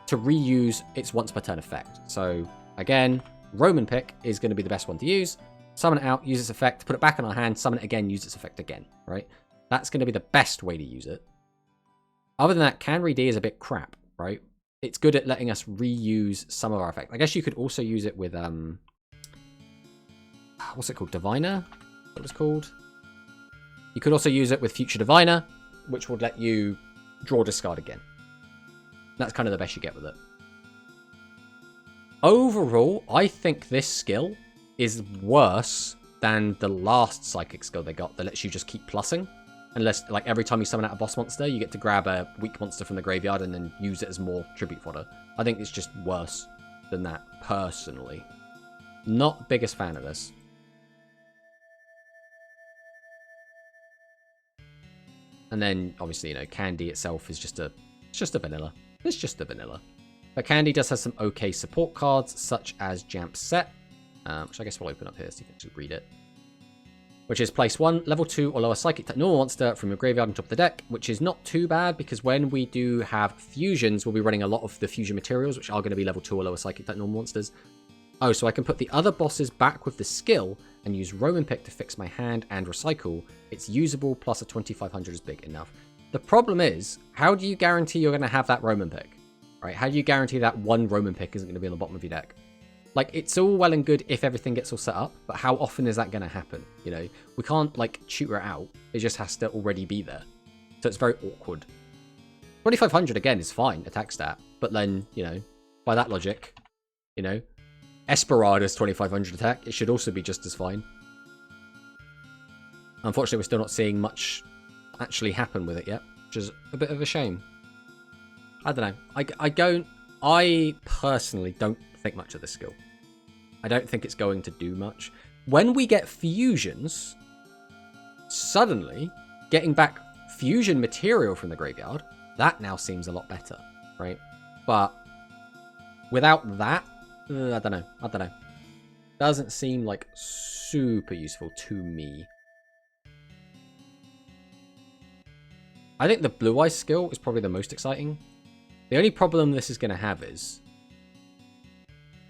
to reuse its once per turn effect. So again, Roman Pick is going to be the best one to use. Summon it out, use its effect, put it back in our hand, summon it again, use its effect again, right? That's going to be the best way to use it. Other than that, Can Re-D is a bit crap, right? It's good at letting us reuse some of our effects. I guess you could also use it with, what's it called? Diviner? What was called? You could also use it with Future Diviner, which would let you draw discard again. That's kind of the best you get with it. Overall, I think this skill is worse than the last psychic skill they got that lets you just keep plussing. Unless, like, every time you summon out a boss monster, you get to grab a weak monster from the graveyard and then use it as more tribute fodder. I think it's just worse than that, personally. Not biggest fan of this. And then, obviously, you know, Candy itself is just a vanilla. It's just a vanilla. But Candy does have some okay support cards, such as Jamp Set, which I guess we'll open up here so you can just read it. Which is place 1, level 2 or lower psychic type normal monster from your graveyard on top of the deck, which is not too bad because when we do have fusions, we'll be running a lot of the fusion materials, which are going to be level 2 or lower psychic type normal monsters. Oh, so I can put the other bosses back with the skill and use Roman Pick to fix my hand and recycle. It's usable, plus a 2500 is big enough. The problem is, how do you guarantee you're going to have that Roman Pick? Right? How do you guarantee that one Roman Pick isn't going to be on the bottom of your deck? Like, it's all well and good if everything gets all set up, but how often is that going to happen? You know, we can't, like, tutor it out. It just has to already be there. So it's very awkward. 2500, again, is fine, attack stat. But then, you know, by that logic, you know, Esperada's 2500 attack, it should also be just as fine. Unfortunately, we're still not seeing much actually happen with it yet, which is a bit of a shame. I don't know. I personally don't think much of this skill. I don't think it's going to do much. When we get fusions, suddenly getting back fusion material from the graveyard, that now seems a lot better, right? But without that, I don't know. Doesn't seem like super useful to me. I think the Blue Eye skill is probably the most exciting. The only problem this is going to have is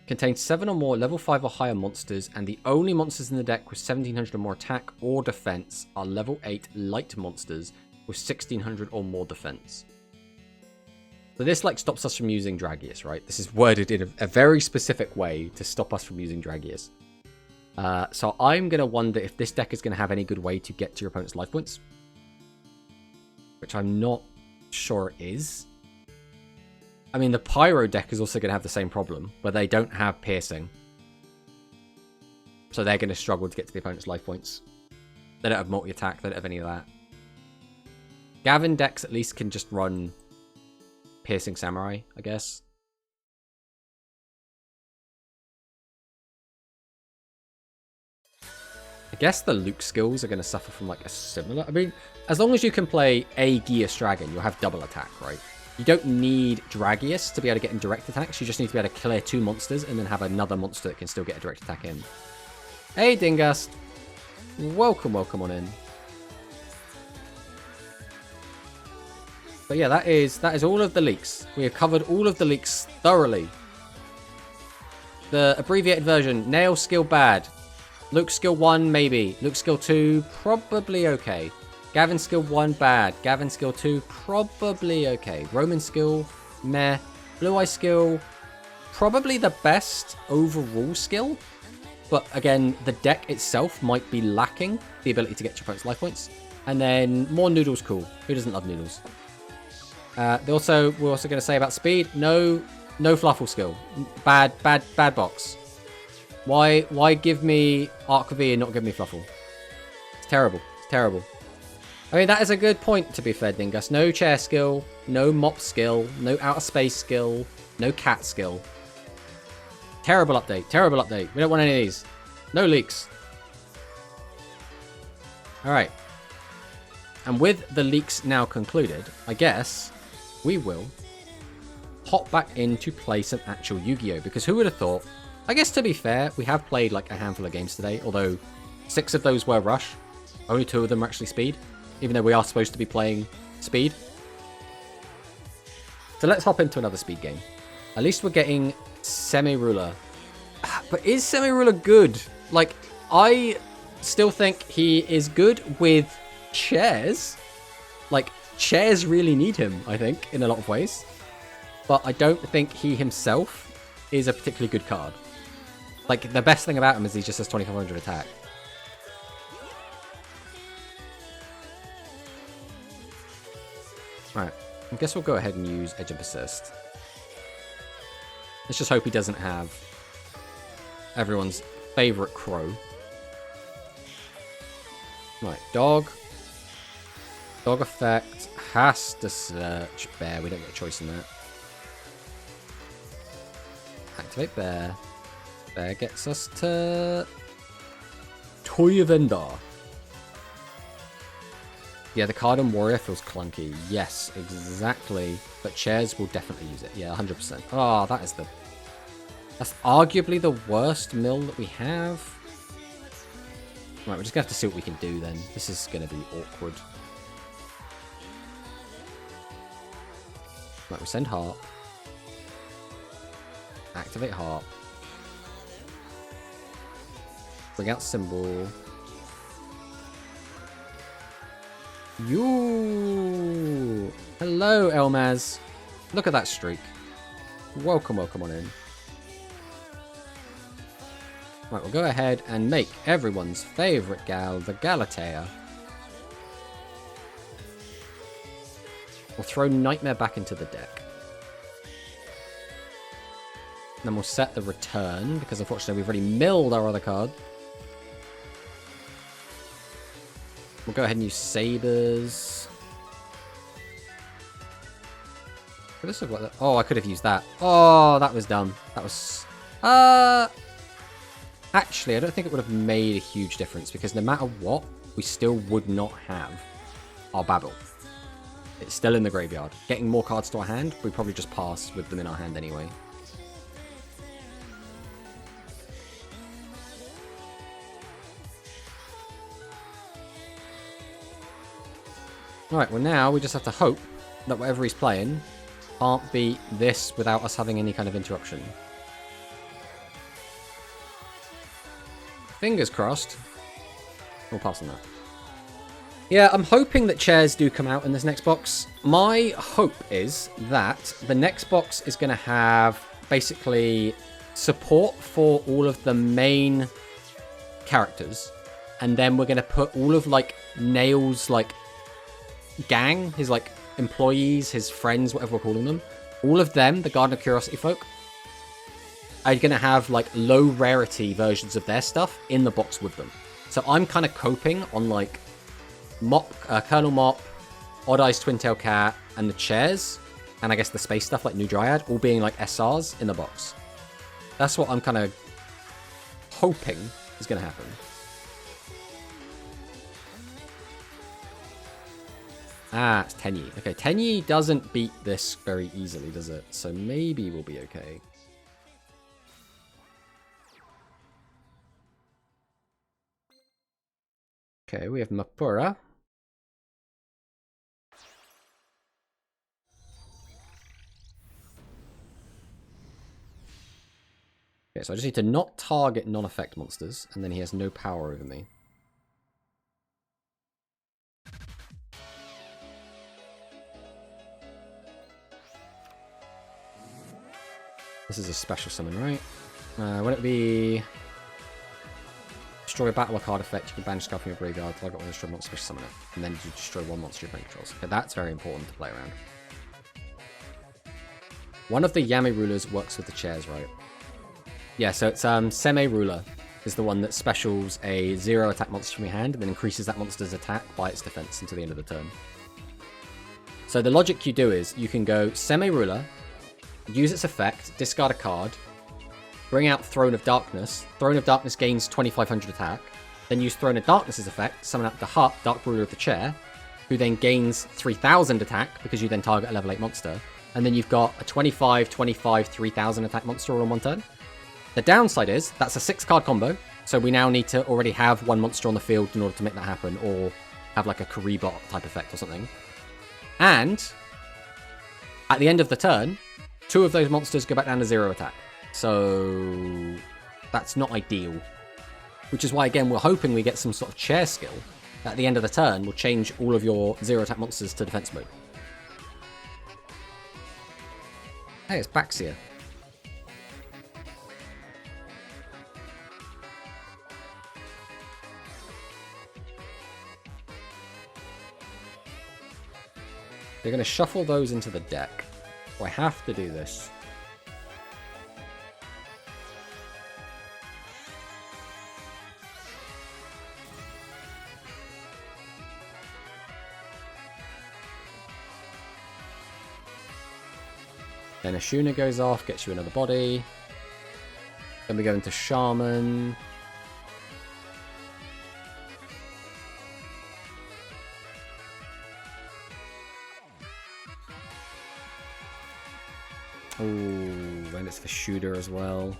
contains 7 or more level 5 or higher monsters, and the only monsters in the deck with 1700 or more attack or defense are level 8 light monsters with 1600 or more defense. So this, like, stops us from using Dragius, right? This is worded in a very specific way to stop us from using Dragius. So I'm going to wonder if this deck is going to have any good way to get to your opponent's life points. Which I'm not sure it is. I mean, the Pyro deck is also going to have the same problem, where they don't have piercing. So they're going to struggle to get to the opponent's life points. They don't have multi-attack, they don't have any of that. Gavin decks at least can just run Piercing Samurai, I guess. I guess the Luke skills are going to suffer from, like, a similar... I mean, as long as you can play a Geas Dragon, you'll have double attack, right? You don't need Dragius to be able to get in direct attacks. You just need to be able to clear 2 monsters and then have another monster that can still get a direct attack in. Hey, Dingus. Welcome on in. But yeah, that is all of the leaks. We have covered all of the leaks thoroughly. The abbreviated version, Nail skill bad. Luke skill 1, maybe. Luke skill 2, probably okay. Gavin skill 1, bad. Gavin skill 2, probably okay. Roman skill, meh. Blue Eye skill, probably the best overall skill. But again, the deck itself might be lacking the ability to get your opponent's life points. And then more noodles cool. Who doesn't love noodles? We're also going to say about speed, no Fluffal skill. Bad box. Why give me Arc V and not give me Fluffal? It's terrible. It's terrible. I mean, that is a good point, to be fair, Dingus. No chair skill, no mop skill, no outer space skill, no cat skill. Terrible update. Terrible update. We don't want any of these. No leaks. Alright. And with the leaks now concluded, I guess we will hop back in to play some actual Yu-Gi-Oh! Because who would have thought... I guess, to be fair, we have played like a handful of games today, although 6 of those were Rush. Only 2 of them are actually Speed, even though we are supposed to be playing Speed. So let's hop into another Speed game. At least we're getting Semi-Ruler. But is Semi-Ruler good? Like, I still think he is good with chairs. Like, chairs really need him, I think, in a lot of ways. But I don't think he himself is a particularly good card. Like, the best thing about him is he just has 2500 attack. Right, I guess we'll go ahead and use Edge of Persist. Let's just hope he doesn't have everyone's favourite crow. Right, dog. Dog effect has to search bear. We don't get a choice in that. Activate bear. Bear gets us to Toy Vendor. Yeah, the card on Warrior feels clunky. Yes, exactly. But chairs will definitely use it. Yeah, 100%. Oh, that's arguably the worst mill that we have. Right, we're just going to have to see what we can do then. This is going to be awkward. Right, we send Heart. Activate Heart. Bring out Symbol. You. Hello, Elmaz. Look at that streak. Welcome on in. Right, we'll go ahead and make everyone's favourite gal, the Galatea. We'll throw Nightmare back into the deck. Then we'll set the return, because unfortunately we've already milled our other card. We'll go ahead and use Sabers. Could this have got that? Oh, I could have used that. Oh, that was dumb. That was... Actually, I don't think it would have made a huge difference, because no matter what, we still would not have our Babel. It's still in the graveyard. Getting more cards to our hand, we probably just pass with them in our hand anyway. Alright, well now we just have to hope that whatever he's playing can't beat this without us having any kind of interruption. Fingers crossed. We'll pass on that. Yeah, I'm hoping that chairs do come out in this next box. My hope is that the next box is going to have basically support for all of the main characters. And then we're going to put all of like Nail's like gang, his like employees, his friends, whatever we're calling them. All of them, the Garden of Curiosity folk, are going to have like low rarity versions of their stuff in the box with them. So I'm kind of coping on like Mop, Colonel Mop, Odd Eyes Twin-Tail Cat, and the chairs, and I guess the space stuff like New Dryad, all being like SRs in the box. That's what I'm kind of hoping is going to happen. Ah, it's Tenyi. Okay, Tenyi doesn't beat this very easily, does it? So maybe we'll be okay. Okay, we have Mapura. Okay, so I just need to not target non-effect monsters, and then he has no power over me. This is a special summon, right? Would it be... Destroy a battle card effect, you can banish card from your graveyard, target one destroy monster, special summon it. And then you destroy one monster your opponent controls. Okay, that's very important to play around. One of the Yami rulers works with the chairs, right? Yeah, so it's Seme Ruler is the one that specials a 0 attack monster from your hand and then increases that monster's attack by its defense until the end of the turn. So the logic you do is you can go Seme Ruler, use its effect, discard a card, bring out Throne of Darkness. Throne of Darkness gains 2500 attack. Then use Throne of Darkness's effect, summon out the Hut, Dark Ruler of the Chair, who then gains 3000 attack because you then target a level 8 monster. And then you've got a 25, 25, 3000 attack monster all on one turn. The downside is that's a 6-card combo, so we now need to already have one monster on the field in order to make that happen, or have like a Karibot type effect or something. And at the end of the turn, 2 of those monsters go back down to 0 attack. So that's not ideal. Which is why, again, we're hoping we get some sort of chair skill at the end of the turn will change all of your zero attack monsters to defense mode. Hey, it's Baxia. They're going to shuffle those into the deck. Oh, I have to do this. Then Ashuna goes off, gets you another body. Then we go into Shaman. Ooh, and it's the shooter as well.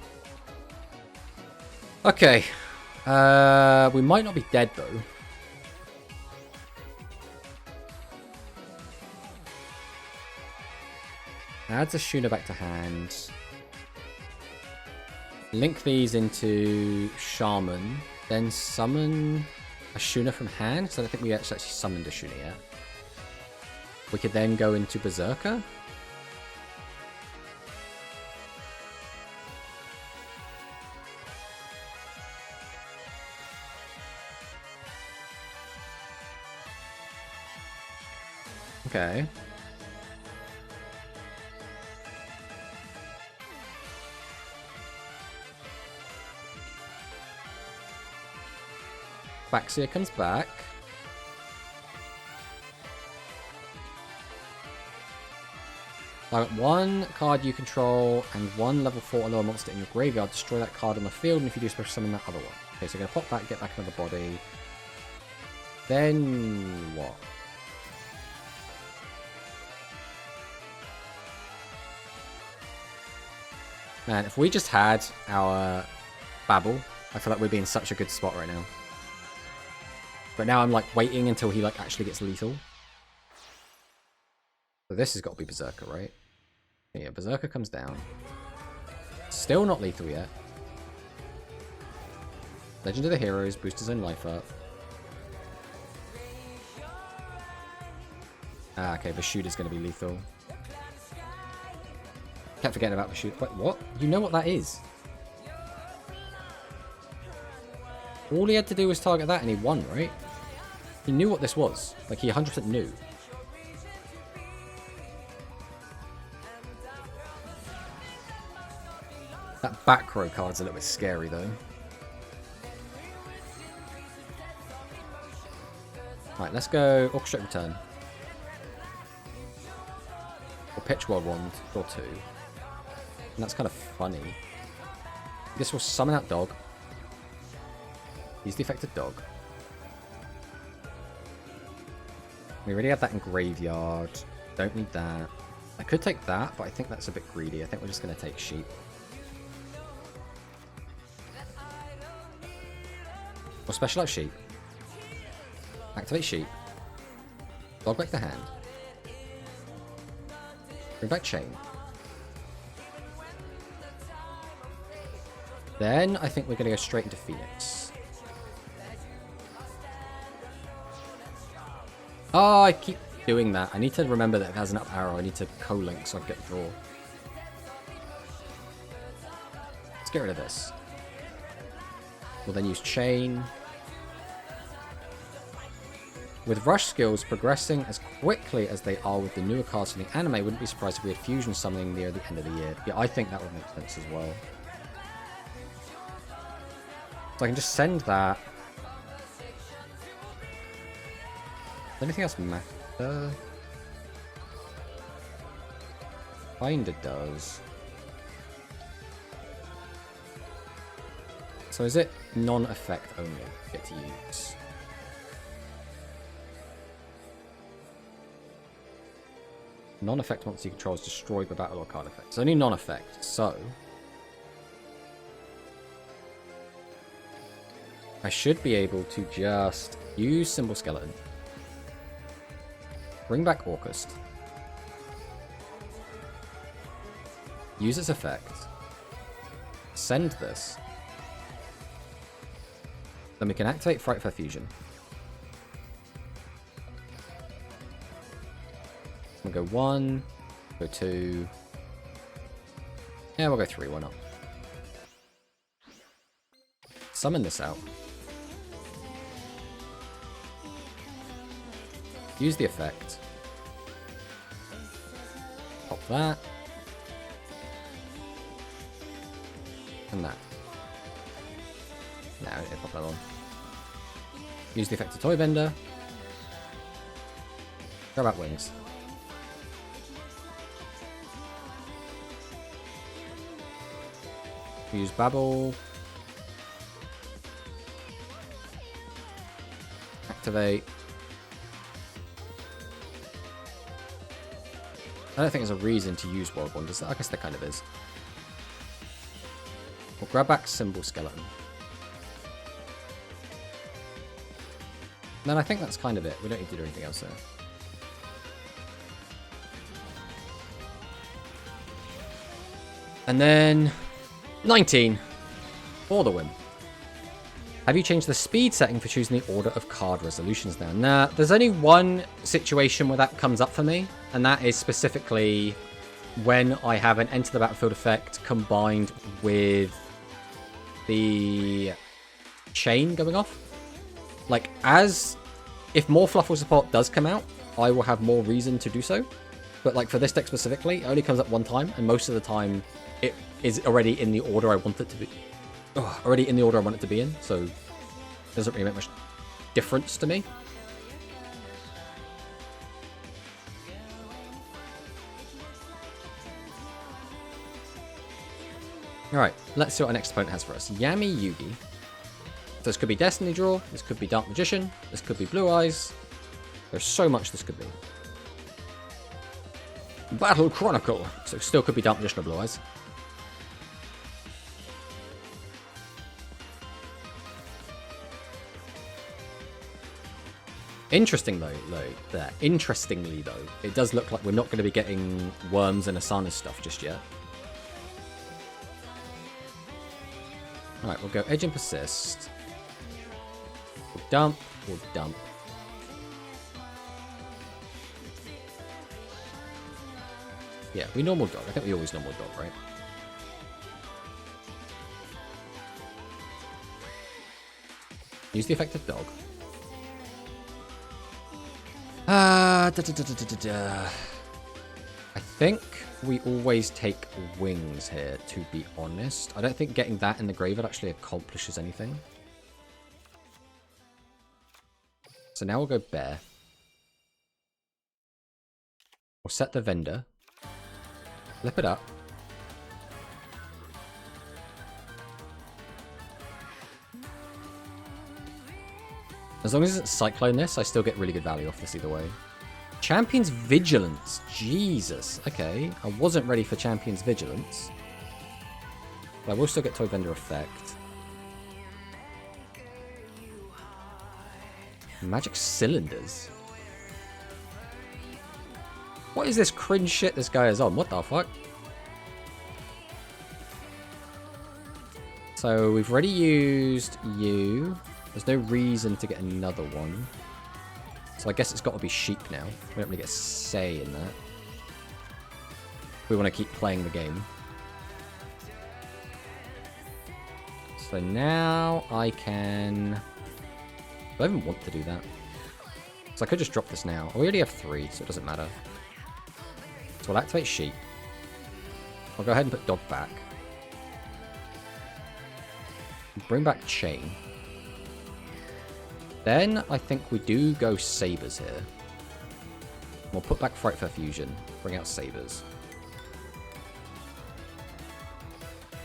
Okay. We might not be dead though. Adds a Shuna back to hand. Link these into Shaman. Then summon a Shuna from hand. Because I don't think we actually summoned a Shuna yet. We could then go into Berserker. Okay. Baxia comes back. I got one card you control and one level 4 or lower monster in your graveyard. Destroy that card on the field, and if you do, special summon that other one. Okay, so we're going to pop that, get back another body. Then what? Man, if we just had our Babble, I feel like we'd be in such a good spot right now. But now I'm like waiting until he like actually gets lethal. So this has got to be Berserker, right? Yeah, Berserker comes down. Still not lethal yet. Legend of the Heroes, boost his own life up. Ah, okay, the shooter's going to be lethal. Kept forgetting about the shoot. Wait, what? You know what that is? All he had to do was target that and he won, right? He knew what this was. Like, he 100% knew. That back row card's a little bit scary, though. Right, let's go Orchestrate Return. Or Pitch World Wand, or 2. And that's kind of funny. This will summon out Dog. Use the affected Dog. We already have that in Graveyard. Don't need that. I could take that, but I think that's a bit greedy. I think we're just going to take Sheep. Or Specialize Sheep. Activate Sheep. Dog back the hand. Bring back Chain. Then I think we're going to go straight into Phoenix. Oh, I keep doing that. I need to remember that if it has an up arrow, I need to co-link so I can get the draw. Let's get rid of this. We'll then use Chain. With Rush skills progressing as quickly as they are with the newer cards from the anime, wouldn't be surprised if we had Fusion summoning near the end of the year. Yeah, I think that would make sense as well. So I can just send that. Does anything else matter? Kinda does. So is it non-effect only you get to use? Non-effect monster you control is destroyed by battle or card effect. It's only non-effect, so I should be able to just use Symbol Skeleton. Bring back Orcust. Use its effect. Send this. Then we can activate Frightful Fusion. We'll go 1, go 2. Yeah, we'll go 3, why not? Summon this out. Use the effect. Pop that. And that. No, I didn't pop that on. Use the effect of Toy Bender. Grab out wings. Use Babble. Activate. I don't think there's a reason to use World Wonders. I guess there kind of is. We'll grab back Symbol Skeleton. And then I think that's kind of it. We don't need to do anything else there. And then 19 for the win. Have you changed the speed setting for choosing the order of card resolutions now? Nah, there's only one situation where that comes up for me, and that is specifically when I have an Enter the Battlefield effect combined with the chain going off. Like, if more Fluffal support does come out, I will have more reason to do so. But like for this deck specifically, it only comes up one time, and most of the time it is already in the order I want it to be. Already in the order I want it to be in, so it doesn't really make much difference to me. Alright, let's see what our next opponent has for us. Yami Yugi. So this could be Destiny Draw, this could be Dark Magician, this could be Blue Eyes. There's so much this could be. Battle Chronicle. So it still could be Dark Magician or Blue Eyes. Interestingly though, it does look like we're not going to be getting Worms and Asana's stuff just yet. Alright, we'll go Edge and Persist. We'll dump, we'll dump. Yeah, we normal dog. I think we always normal dog, right? Use the effect of dog. I think we always take wings here, to be honest. I don't think getting that in the graveyard actually accomplishes anything. So now we'll go bear. We'll set the vendor. Flip it up. As long as it's Cyclone this, I still get really good value off this either way. Champion's Vigilance. Jesus. Okay. I wasn't ready for Champion's Vigilance. But I will still get Toy Vendor effect. Magic Cylinders. What is this cringe shit this guy is on? What the fuck? So we've already used you. There's no reason to get another one. So I guess it's got to be sheep now. We don't really get a say in that. We want to keep playing the game. So now I can... Do I even want to do that? So I could just drop this now. We already have 3, so it doesn't matter. So we'll activate sheep. I'll go ahead and put dog back. Bring back chain. Then I think we do go sabers here. We'll put back Frightful Fusion. Bring out sabers.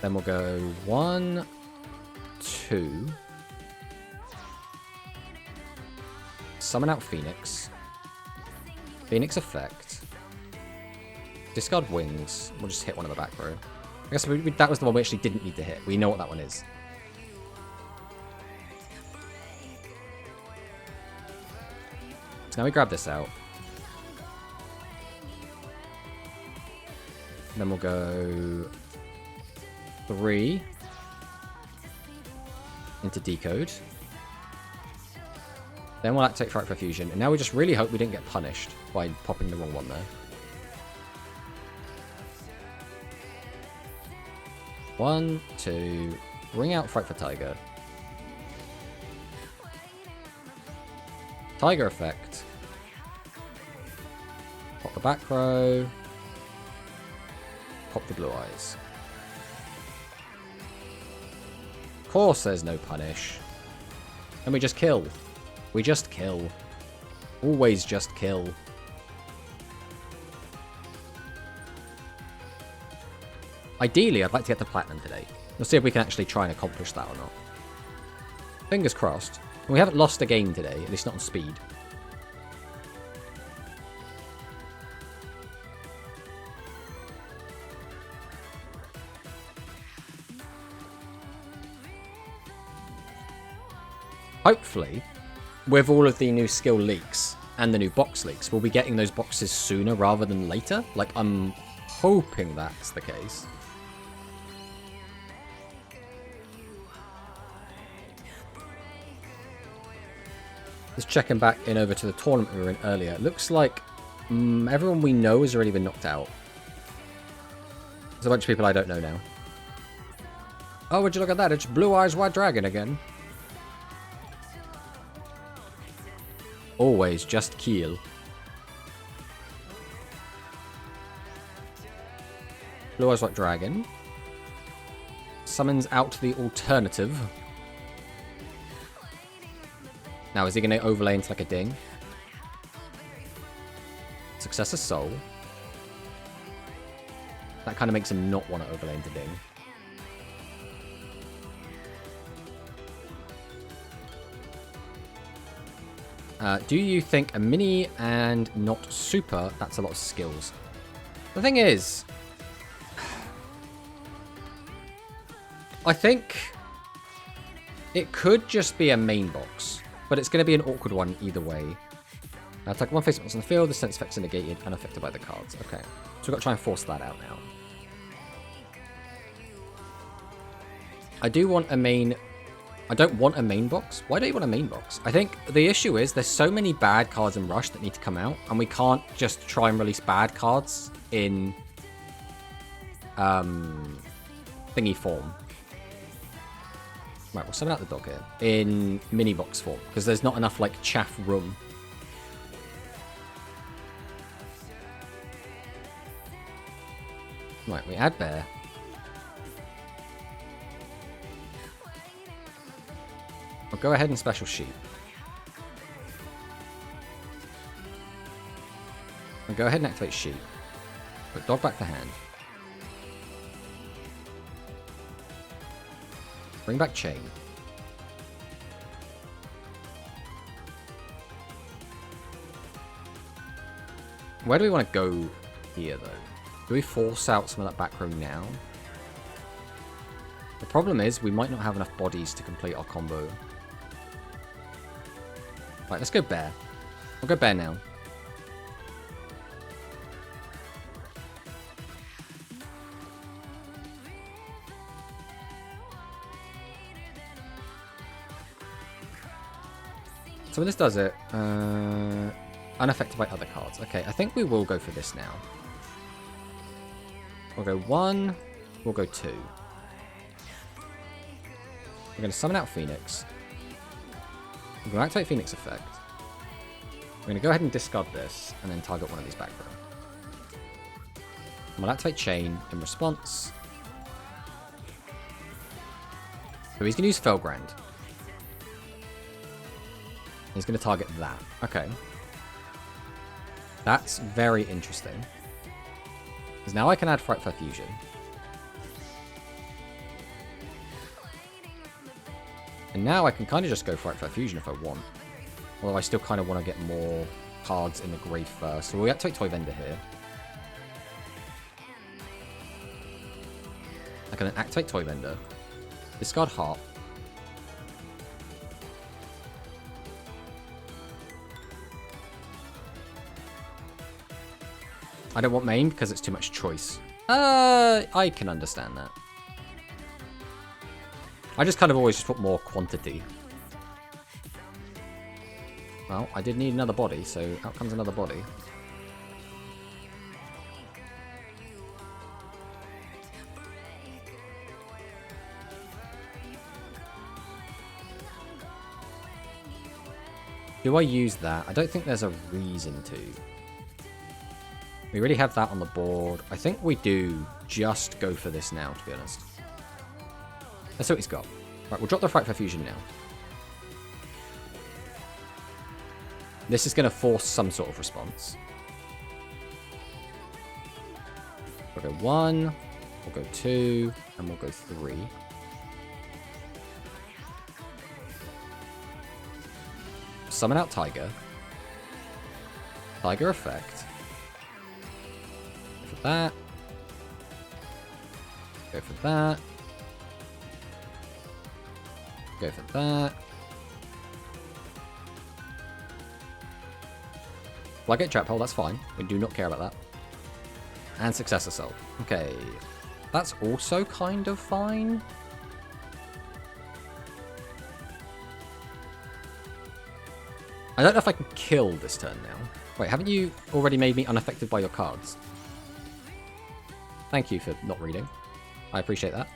Then we'll go 1, 2. Summon out Phoenix. Phoenix effect. Discard wings. We'll just hit one in the back row. I guess that was the one we actually didn't need to hit. We know what that one is. So now we grab this out. Then we'll go 3 into Decode. Then we'll activate Frightful Fusion. And now we just really hope we didn't get punished by popping the wrong one there. 1, 2. Bring out Fright for Tiger. Tiger effect. Pop the back row. Pop the blue eyes. Of course there's no punish. And we just kill. We just kill. Always just kill. Ideally, I'd like to get the platinum today. We'll see if we can actually try and accomplish that or not. Fingers crossed. We haven't lost a game today, at least not on speed. Hopefully, with all of the new skill leaks and the new box leaks, we'll be getting those boxes sooner rather than later. Like, I'm hoping that's the case. Just checking back in over to the tournament we were in earlier. It looks like everyone we know has already been knocked out. There's a bunch of people I don't know now. Oh, would you look at that? It's Blue Eyes White Dragon again. Always just kill. Blue Eyes White Dragon. Summons out the alternative. Now, is he going to overlay into like a ding? Successor Soul. That kind of makes him not want to overlay into ding. Do you think a mini and not super, that's a lot of skills? The thing is, I think it could just be a main box, but it's going to be an awkward one either way. Attack one face once on the field, the sense effects are negated, unaffected by the cards. Okay, so we've got to try and force that out now. I do want a main... I don't want a main box. Why don't you want a main box? I think the issue is there's so many bad cards in Rush that need to come out, and we can't just try and release bad cards in thingy form. Right, we'll summon out the dog here in mini box form because there's not enough like chaff room. Right, we add bear. I'll go ahead and special sheep. I'll go ahead and activate sheep. Put dog back to hand. Bring back chain. Where do we want to go here, though? Do we force out some of that back row now? The problem is we might not have enough bodies to complete our combo. Right, let's go bear. We'll go bear now. So when this does it, unaffected by other cards. Okay, I think we will go for this now. We'll go 1, we'll go 2. We're going to summon out Phoenix. We're going to activate Phoenix effect. We're going to go ahead and discard this, and then target one of these back row. And we'll activate Chain in response. So he's going to use Felgrand. He's going to target that. Okay. That's very interesting. Because now I can add Frightful Fusion. And now I can kind of just go Frightful Fusion if I want. Although I still kind of want to get more cards in the grave first. So we'll activate Toy Vendor here. I can then activate Toy Vendor. Discard Heart. I don't want main because it's too much choice. I can understand that. I just kind of always just put more quantity. Well, I did need another body, so out comes another body. Do I use that? I don't think there's a reason to. We already have that on the board. I think we do just go for this now, to be honest. Let's see what he's got. Right, we'll drop the Fractal Fusion now. This is going to force some sort of response. We'll go 1, we'll go 2, and we'll go 3. Summon out Tiger. Tiger effect. Go for that. Go for that. Go for that. Well, I get Trap Hole, that's fine. We do not care about that. And Success Assault. Okay. That's also kind of fine. I don't know if I can kill this turn now. Wait, haven't you already made me unaffected by your cards? Thank you for not reading. I appreciate that.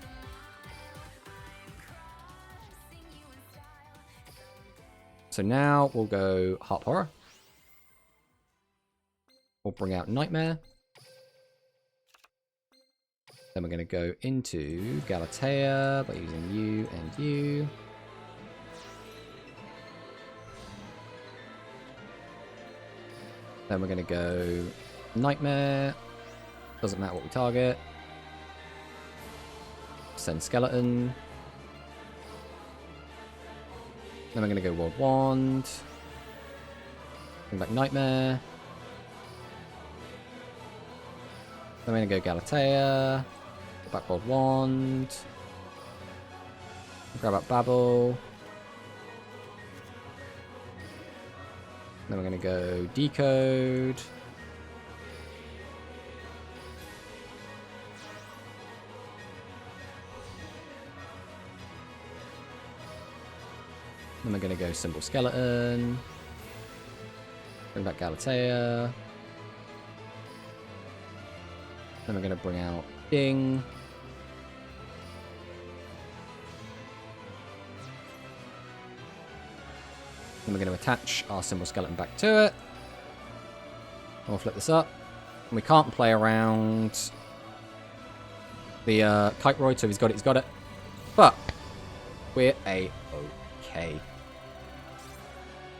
So now we'll go Harp Horror. We'll bring out Nightmare. Then we're going to go into Galatea by using you and you. Then we're going to go Nightmare. Doesn't matter what we target. Send Skeleton. Then we're going to go World Wand. Bring back Nightmare. Then we're going to go Galatea. Back World Wand. Grab out Babel. Then we're going to go Decode. Then we're going to go Symbol Skeleton. Bring back Galatea. Then we're going to bring out Ding. Then we're going to attach our Symbol Skeleton back to it. And we'll flip this up. And we can't play around the Kite Roid, so he's got it, he's got it. But we're a-okay.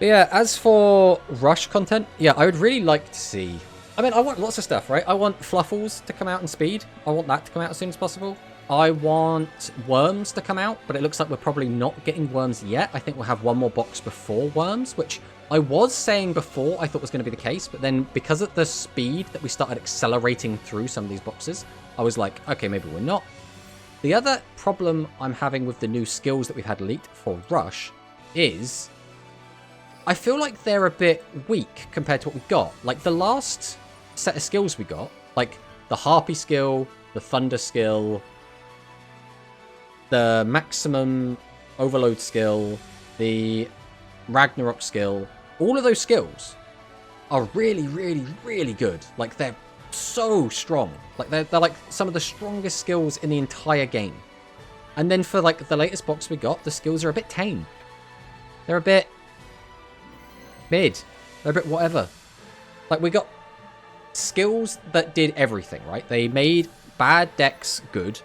But yeah, as for Rush content, yeah, I would really like to see... I mean, I want lots of stuff, right? I want Fluffals to come out in speed. I want that to come out as soon as possible. I want Worms to come out, but it looks like we're probably not getting Worms yet. I think we'll have one more box before Worms, which I was saying before I thought was going to be the case, but then because of the speed that we started accelerating through some of these boxes, I was like, okay, maybe we're not. The other problem I'm having with the new skills that we've had leaked for Rush is I feel like they're a bit weak compared to what we got. Like the last set of skills we got, like the Harpy skill, the Thunder skill, the Maximum Overload skill, the Ragnarok skill, all of those skills are really, really, really good. Like they're so strong. Like they're like some of the strongest skills in the entire game. And then for like the latest box we got, the skills are a bit tame. They're a bit mid. They're a bit whatever. Like we got skills that did everything, right? They made bad decks good.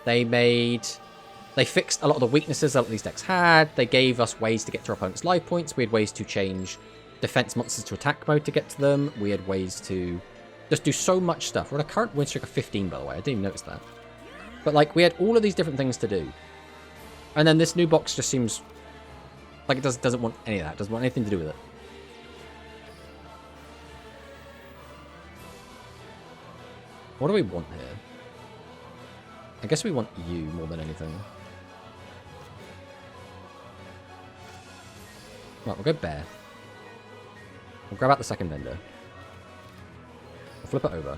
They fixed a lot of the weaknesses that these decks had. They gave us ways to get to our opponent's life points. We had ways to change defense monsters to attack mode to get to them. We had ways to just do so much stuff. We're on a current win streak of 15, by the way. I didn't even notice that. But like, we had all of these different things to do. And then this new box just seems like it doesn't want any of that. It doesn't want anything to do with it. What do we want here? I guess we want you more than anything. Right, we'll go Bear. We'll grab out the second vendor. We'll flip it over.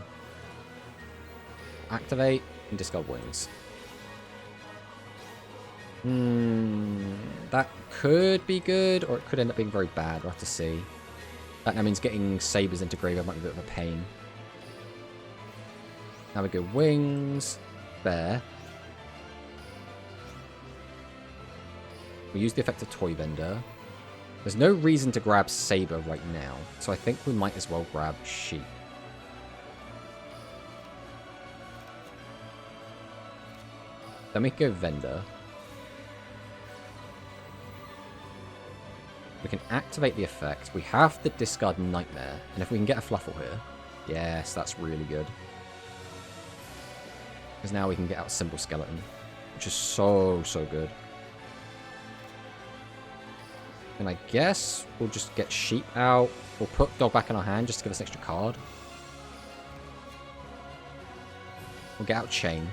Activate and discard Wings. That could be good, or it could end up being very bad. We'll have to see. That now means getting Sabers into graveyard might be a bit of a pain. Now we go Wings, Bear. We use the effect of Toy Vendor. There's no reason to grab Saber right now, so I think we might as well grab Sheep. Then we go Vendor. We can activate the effect. We have to discard Nightmare, and if we can get a Fluffal here, yes, that's really good. Because now we can get out Simple Skeleton, which is so good. And I guess we'll just get Sheep out. We'll put Dog back in our hand just to give us an extra card. We'll get out Chain.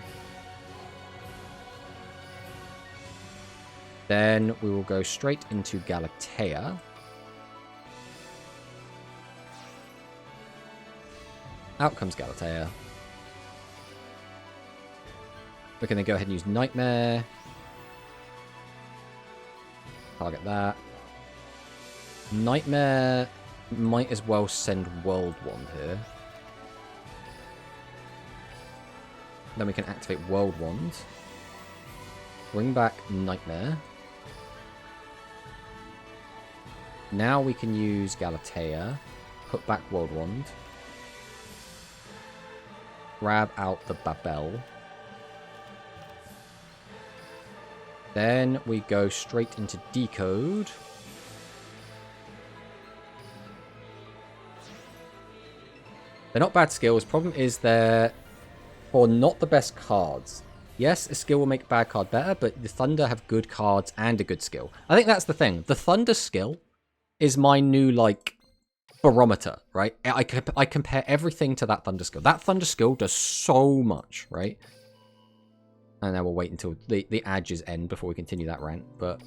Then we will go straight into Galatea. Out comes Galatea. We're going to go ahead and use Nightmare. Target that. Nightmare might as well send World Wand here. Then we can activate World Wand. Bring back Nightmare. Now we can use Galatea. Put back World Wand. Grab out the Babel. Then we go straight into Decode. They're not bad skills. Problem is they're for not the best cards. Yes, a skill will make a bad card better, but the Thunder have good cards and a good skill. I think that's the thing. The Thunder skill is my new, like, barometer, right? I compare everything to that Thunder skill. That Thunder skill does so much, right? And then we'll wait until the edges end before we continue that rant, but...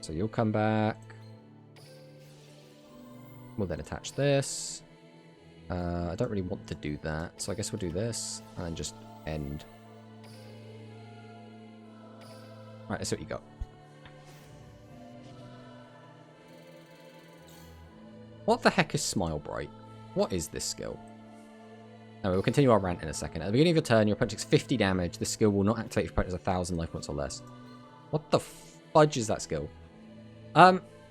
So you'll come back. We'll then attach this. I don't really want to do that, so I guess we'll do this and then just end. Right, let's see what you got. What the heck is Smile Bright? What is this skill? No, we'll continue our rant in a second. At the beginning of your turn, your opponent takes 50 damage. This skill will not activate if your opponent has 1,000 life points or less. What the fudge is that skill?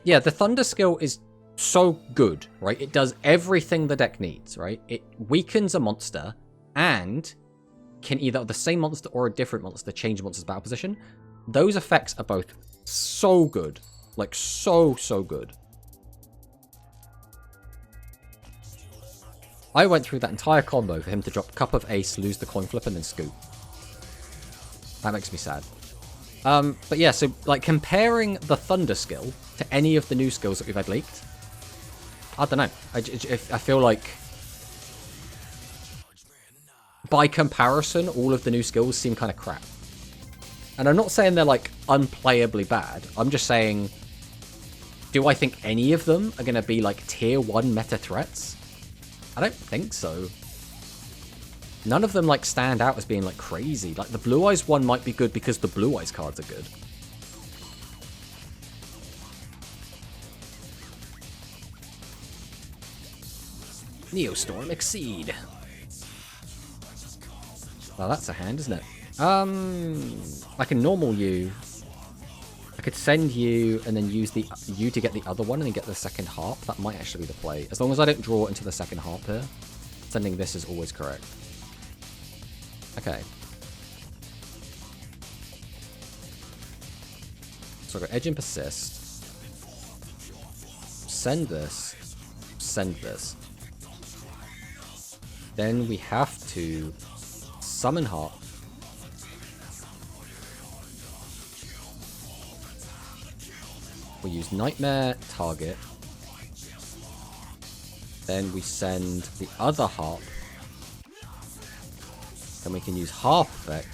Yeah, the Thunder skill is so good, right? It does everything the deck needs, right? It weakens a monster and can either the same monster or a different monster change a monster's battle position. Those effects are both so good. Like, so good. I went through that entire combo for him to drop Cup of Ace, lose the coin flip, and then scoop. That makes me sad. But yeah, so, like, comparing the Thunder skill to any of the new skills that we've had leaked, I don't know. I feel like, by comparison, all of the new skills seem kind of crap. And I'm not saying they're, like, unplayably bad. I'm just saying, do I think any of them are going to be, like, tier 1 meta threats? I don't think so. None of them, like, stand out as being, like, crazy. Like, the Blue Eyes one might be good because the Blue Eyes cards are good. Neostorm Exceed. Well, that's a hand, isn't it? I can normal you. I could send you and then use you to get the other one and then get the second harp. That might actually be the play. As long as I don't draw into the second harp here, sending this is always correct. Okay. So I've got Edge and Persist. Send this. Send this. Then we have to summon Harp. We use Nightmare, target. Then we send the other Harp. Then we can use Harp effect.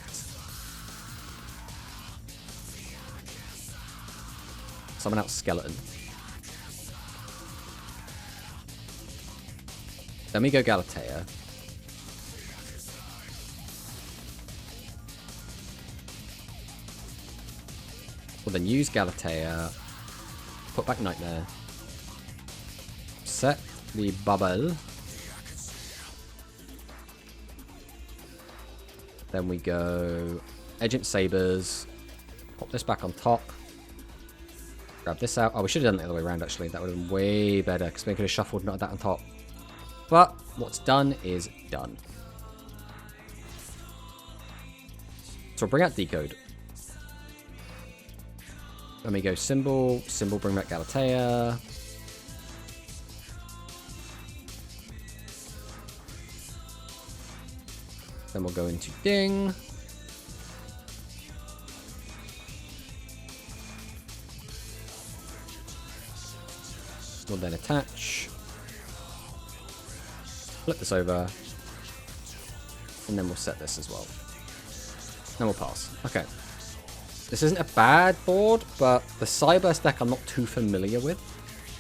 Summon out Skeleton. Then we go Galatea. We'll then use Galatea. Put back Nightmare. Set the bubble. Then we go Agent Sabers. Pop this back on top. Grab this out. Oh, we should have done it the other way around, actually. That would have been way better, because we could have shuffled not that on top. But what's done is done. So we'll bring out Decode. Then we go Symbol. Symbol, bring back Galatea. Then we'll go into Ding. We'll then attach. Flip this over. And then we'll set this as well. Then we'll pass. Okay. This isn't a bad board, but the Cyburst deck I'm not too familiar with.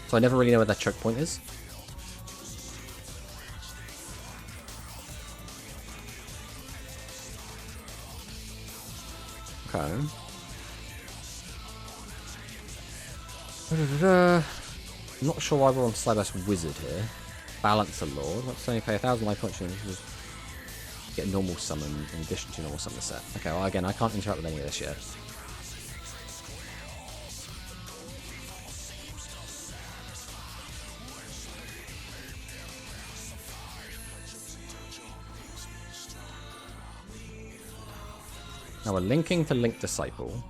So I never really know where that choke point is. Okay. I'm not sure why we're on Cyburst Wizard here. Balancer Lord. Let's only pay 1,000 life points and just get normal summon in addition to normal summon set. Okay, well again, I can't interact with any of this yet. Now we're linking to Link Disciple.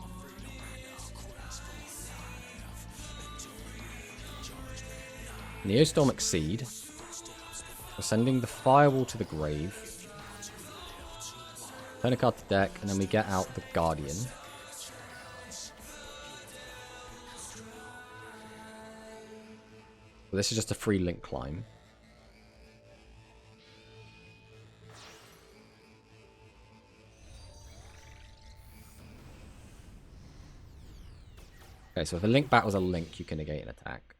Neostorm Exceed. We're sending the Firewall to the grave. Turn a card to deck, and then we get out the Guardian. Well, this is just a free Link climb. Okay, so if a Link battles a Link, you can negate an attack.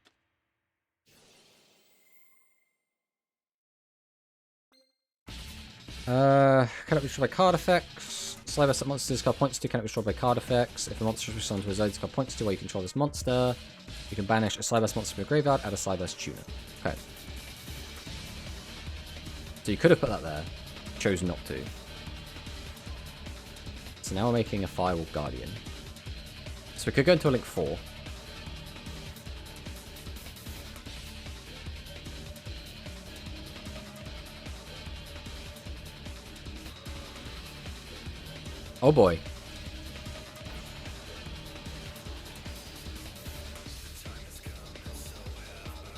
Cannot be destroyed by card effects. Cyber set monsters card points to cannot be destroyed by card effects. If a monster is responded to a zone, card points to while you control this monster. You can banish a Cyberse monster from your graveyard, add a Cyberse tuner. Okay. So you could have put that there. Chose not to. So now we're making a Firewall Guardian. So we could go into a Link 4. Oh boy.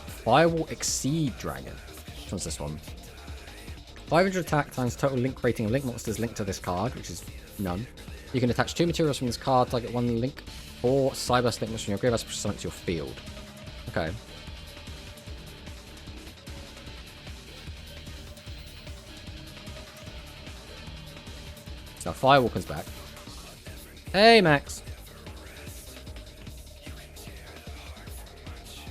Firewall Exceed Dragon. Which one's this one? 500 attack times total link rating of link monsters linked to this card, which is none. You can attach 2 materials from this card, target 1 link, or Cyberse link monster from your graveyard, summon to your field. Okay. So Firewall comes back. Hey, Max.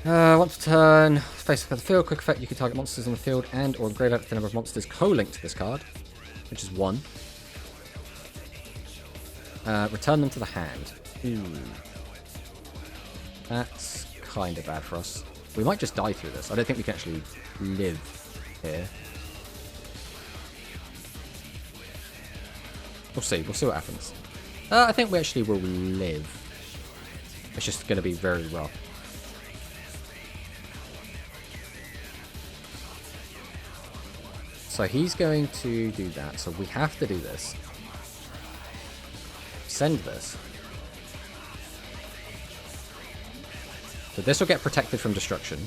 Once per turn, face the field, quick effect, you can target monsters on the field and or graveyard with the number of monsters co-linked to this card, which is 1. Return them to the hand. Ooh. That's kind of bad for us. We might just die through this. I don't think we can actually live here. We'll see. We'll see what happens. I think we actually will live. It's just going to be very rough. So he's going to do that. So we have to do this. Send this. So this will get protected from destruction.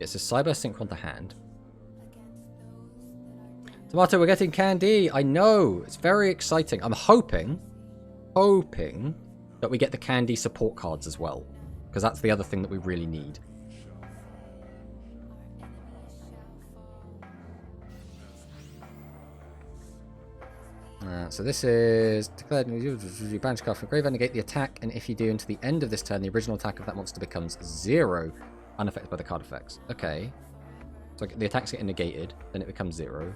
It's a Cyber Synchron to hand. Tomato, we're getting candy. I know. It's very exciting. I'm hoping that we get the candy support cards as well. Because that's the other thing that we really need. So this is declared. You banish card from graveyard, negate the attack, and if you do until the end of this turn, the original attack of that monster becomes 0, unaffected by the card effects. Okay. So the attacks get negated, then it becomes 0.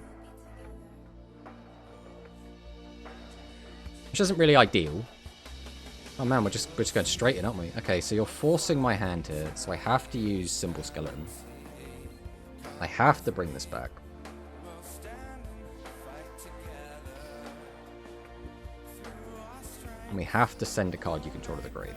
which isn't really ideal. Oh man, we're just going straight in, aren't we? Okay, so you're forcing my hand here, so I have to use Symbol Skeleton. I have to bring this back. And we have to send a card you control to the grave.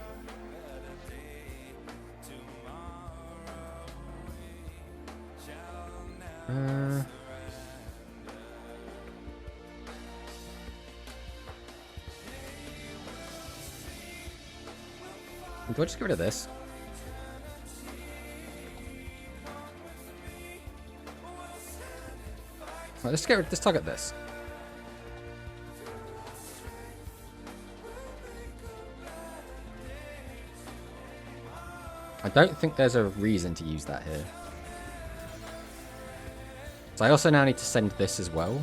Do I just get rid of this? Right, let's target this. I don't think there's a reason to use that here. So I also now need to send this as well.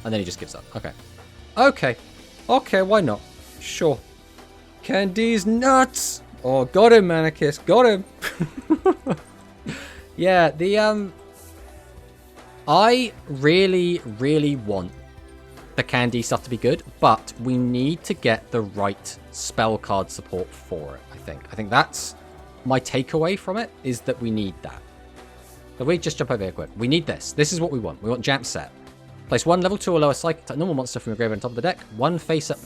And then he just gives up. Okay. Okay. Okay, why not? Sure. Candy's nuts! Oh, got him, Manicus. Got him. Yeah, I really, really want the Candy stuff to be good, but we need to get the right spell card support for it, I think. I think that's my takeaway from it, is that we need that. So we just jump over here quick. We need this. This is what we want. We want Jump Set. Place one level 2 or lower psychic type normal monster from your graveyard on top of the deck. One face-up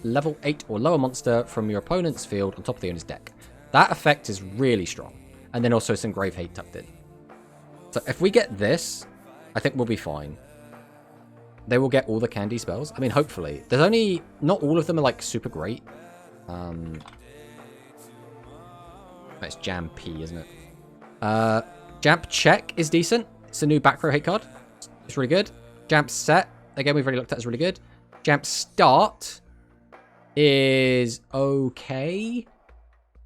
level 8 or lower monster from your opponent's field on top of the owner's deck. That effect is really strong. And then also some Grave Hate tucked in. So if we get this, I think we'll be fine. They will get all the Candy spells. I mean, hopefully. There's only... Not all of them are, like, super great. That's Jam P, isn't it? Jamp Check is decent. It's a new back row hate card. It's really good. Jamp Set, again, we've already looked at, is really good. Jamp Start is okay.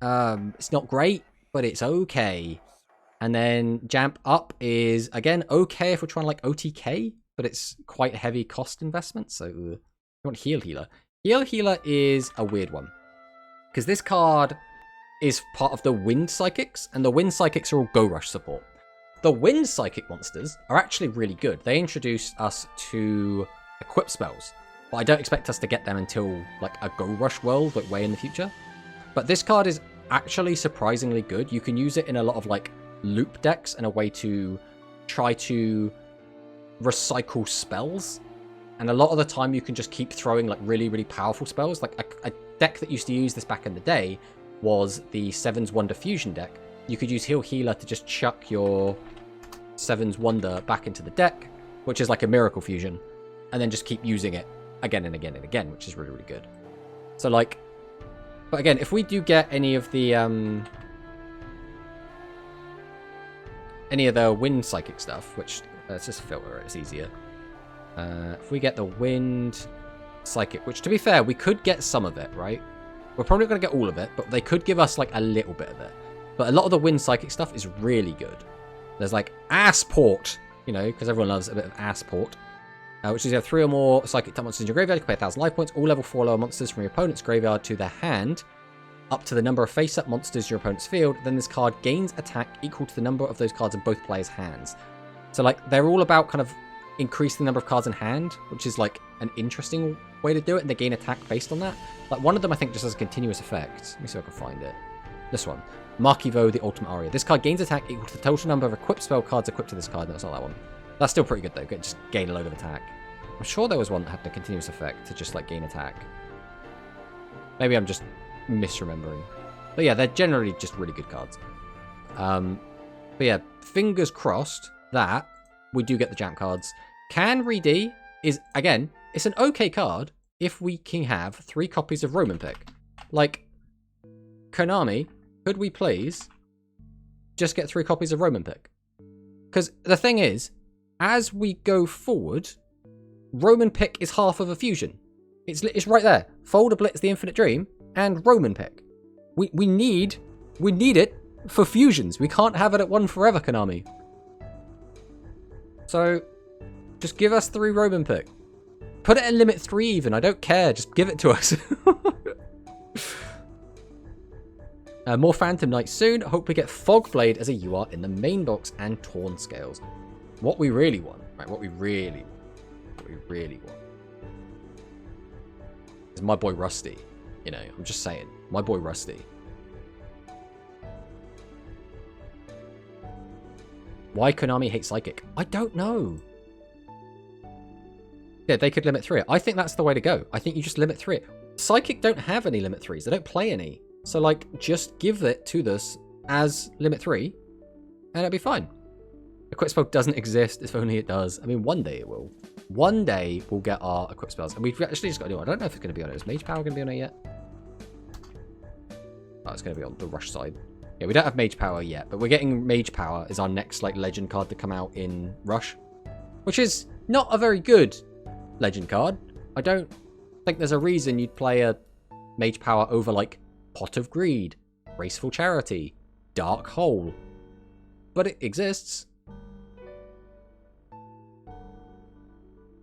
It's not great, but it's okay. And then Jamp Up is, again, okay if we're trying to, like, OTK, but it's quite a heavy cost investment, so you want Heal Healer. Heal Healer is a weird one, because this card is part of the Wind Psychics, and the Wind Psychics are all Go Rush support. The Wind Psychic monsters are actually really good. They introduce us to equip spells, but I don't expect us to get them until, like, a Go Rush world, like, way in the future. But this card is actually surprisingly good. You can use it in a lot of, like, loop decks and a way to try to recycle spells. And a lot of the time you can just keep throwing, like, really, really powerful spells. Like, a deck that used to use this back in the day was the Seven's Wonder Fusion deck. You could use Heal Healer to just chuck your Seven's Wonder back into the deck, which is like a Miracle Fusion, and then just keep using it again and again and again, which is really, really good. So, like... But again, if we do get any of the Wind Psychic stuff, which... let's just filter it, it's easier. If we get the Wind Psychic, which, to be fair, we could get some of it, right? We're probably not going to get all of it, but they could give us, like, a little bit of it. But a lot of the Wind Psychic stuff is really good. There's, like, Assport, you know, because everyone loves a bit of Assport. Which is you have 3 or more Psychic type monsters in your graveyard. You can pay 1,000 life points. All level 4 lower monsters from your opponent's graveyard to their hand, up to the number of face-up monsters in your opponent's field. Then this card gains attack equal to the number of those cards in both players' hands. So, like, they're all about kind of increasing the number of cards in hand, which is, like, an interesting way to do it, and they gain attack based on that. Like, one of them, I think, just has a continuous effect. Let me see if I can find it. This one. Markivo, the Ultimate Aria. This card gains attack equal to the total number of equipped spell cards equipped to this card. No, it's not that one. That's still pretty good, though. Just gain a load of attack. I'm sure there was one that had a continuous effect to just, like, gain attack. Maybe I'm just misremembering. But yeah, they're generally just really good cards. But yeah, fingers crossed that we do get the Jamp cards. Canry D is, again, it's an okay card if we can have 3 copies of Roman Pick. Like, Konami, could we please just get 3 copies of Roman Pick? Because the thing is, as we go forward, Roman Pick is half of a fusion. It's right there. Folder Blitz, the Infinite Dream, and Roman Pick. We need it for fusions. We can't have it at 1 forever, Konami. So, just give us 3 Roman Pick. Put it at limit 3 even. I don't care. Just give it to us. More Phantom Knights soon. Hope we get Fogblade as a UR in the main box and Torn Scales. What we really want, right? What we really want is to my boy Rusty. You know, I'm just saying. My boy Rusty. Why Konami hates Psychic? I don't know. Yeah, they could limit 3 it. I think that's the way to go. I think you just limit 3 it. Psychic don't have any limit 3s. They don't play any. So, like, just give it to this as limit 3, and it'll be fine. Equip spell doesn't exist, if only it does. I mean, one day it will. One day we'll get our equip spells. And we've actually just got to do it. I don't know if it's going to be on it. Is Mage Power going to be on it yet? Oh, it's going to be on the Rush side. Yeah, we don't have Mage Power yet, but we're getting Mage Power as our next, like, Legend card to come out in Rush. Which is not a very good Legend card. I don't think there's a reason you'd play a Mage Power over, like, Pot of Greed, Graceful Charity, Dark Hole. But it exists.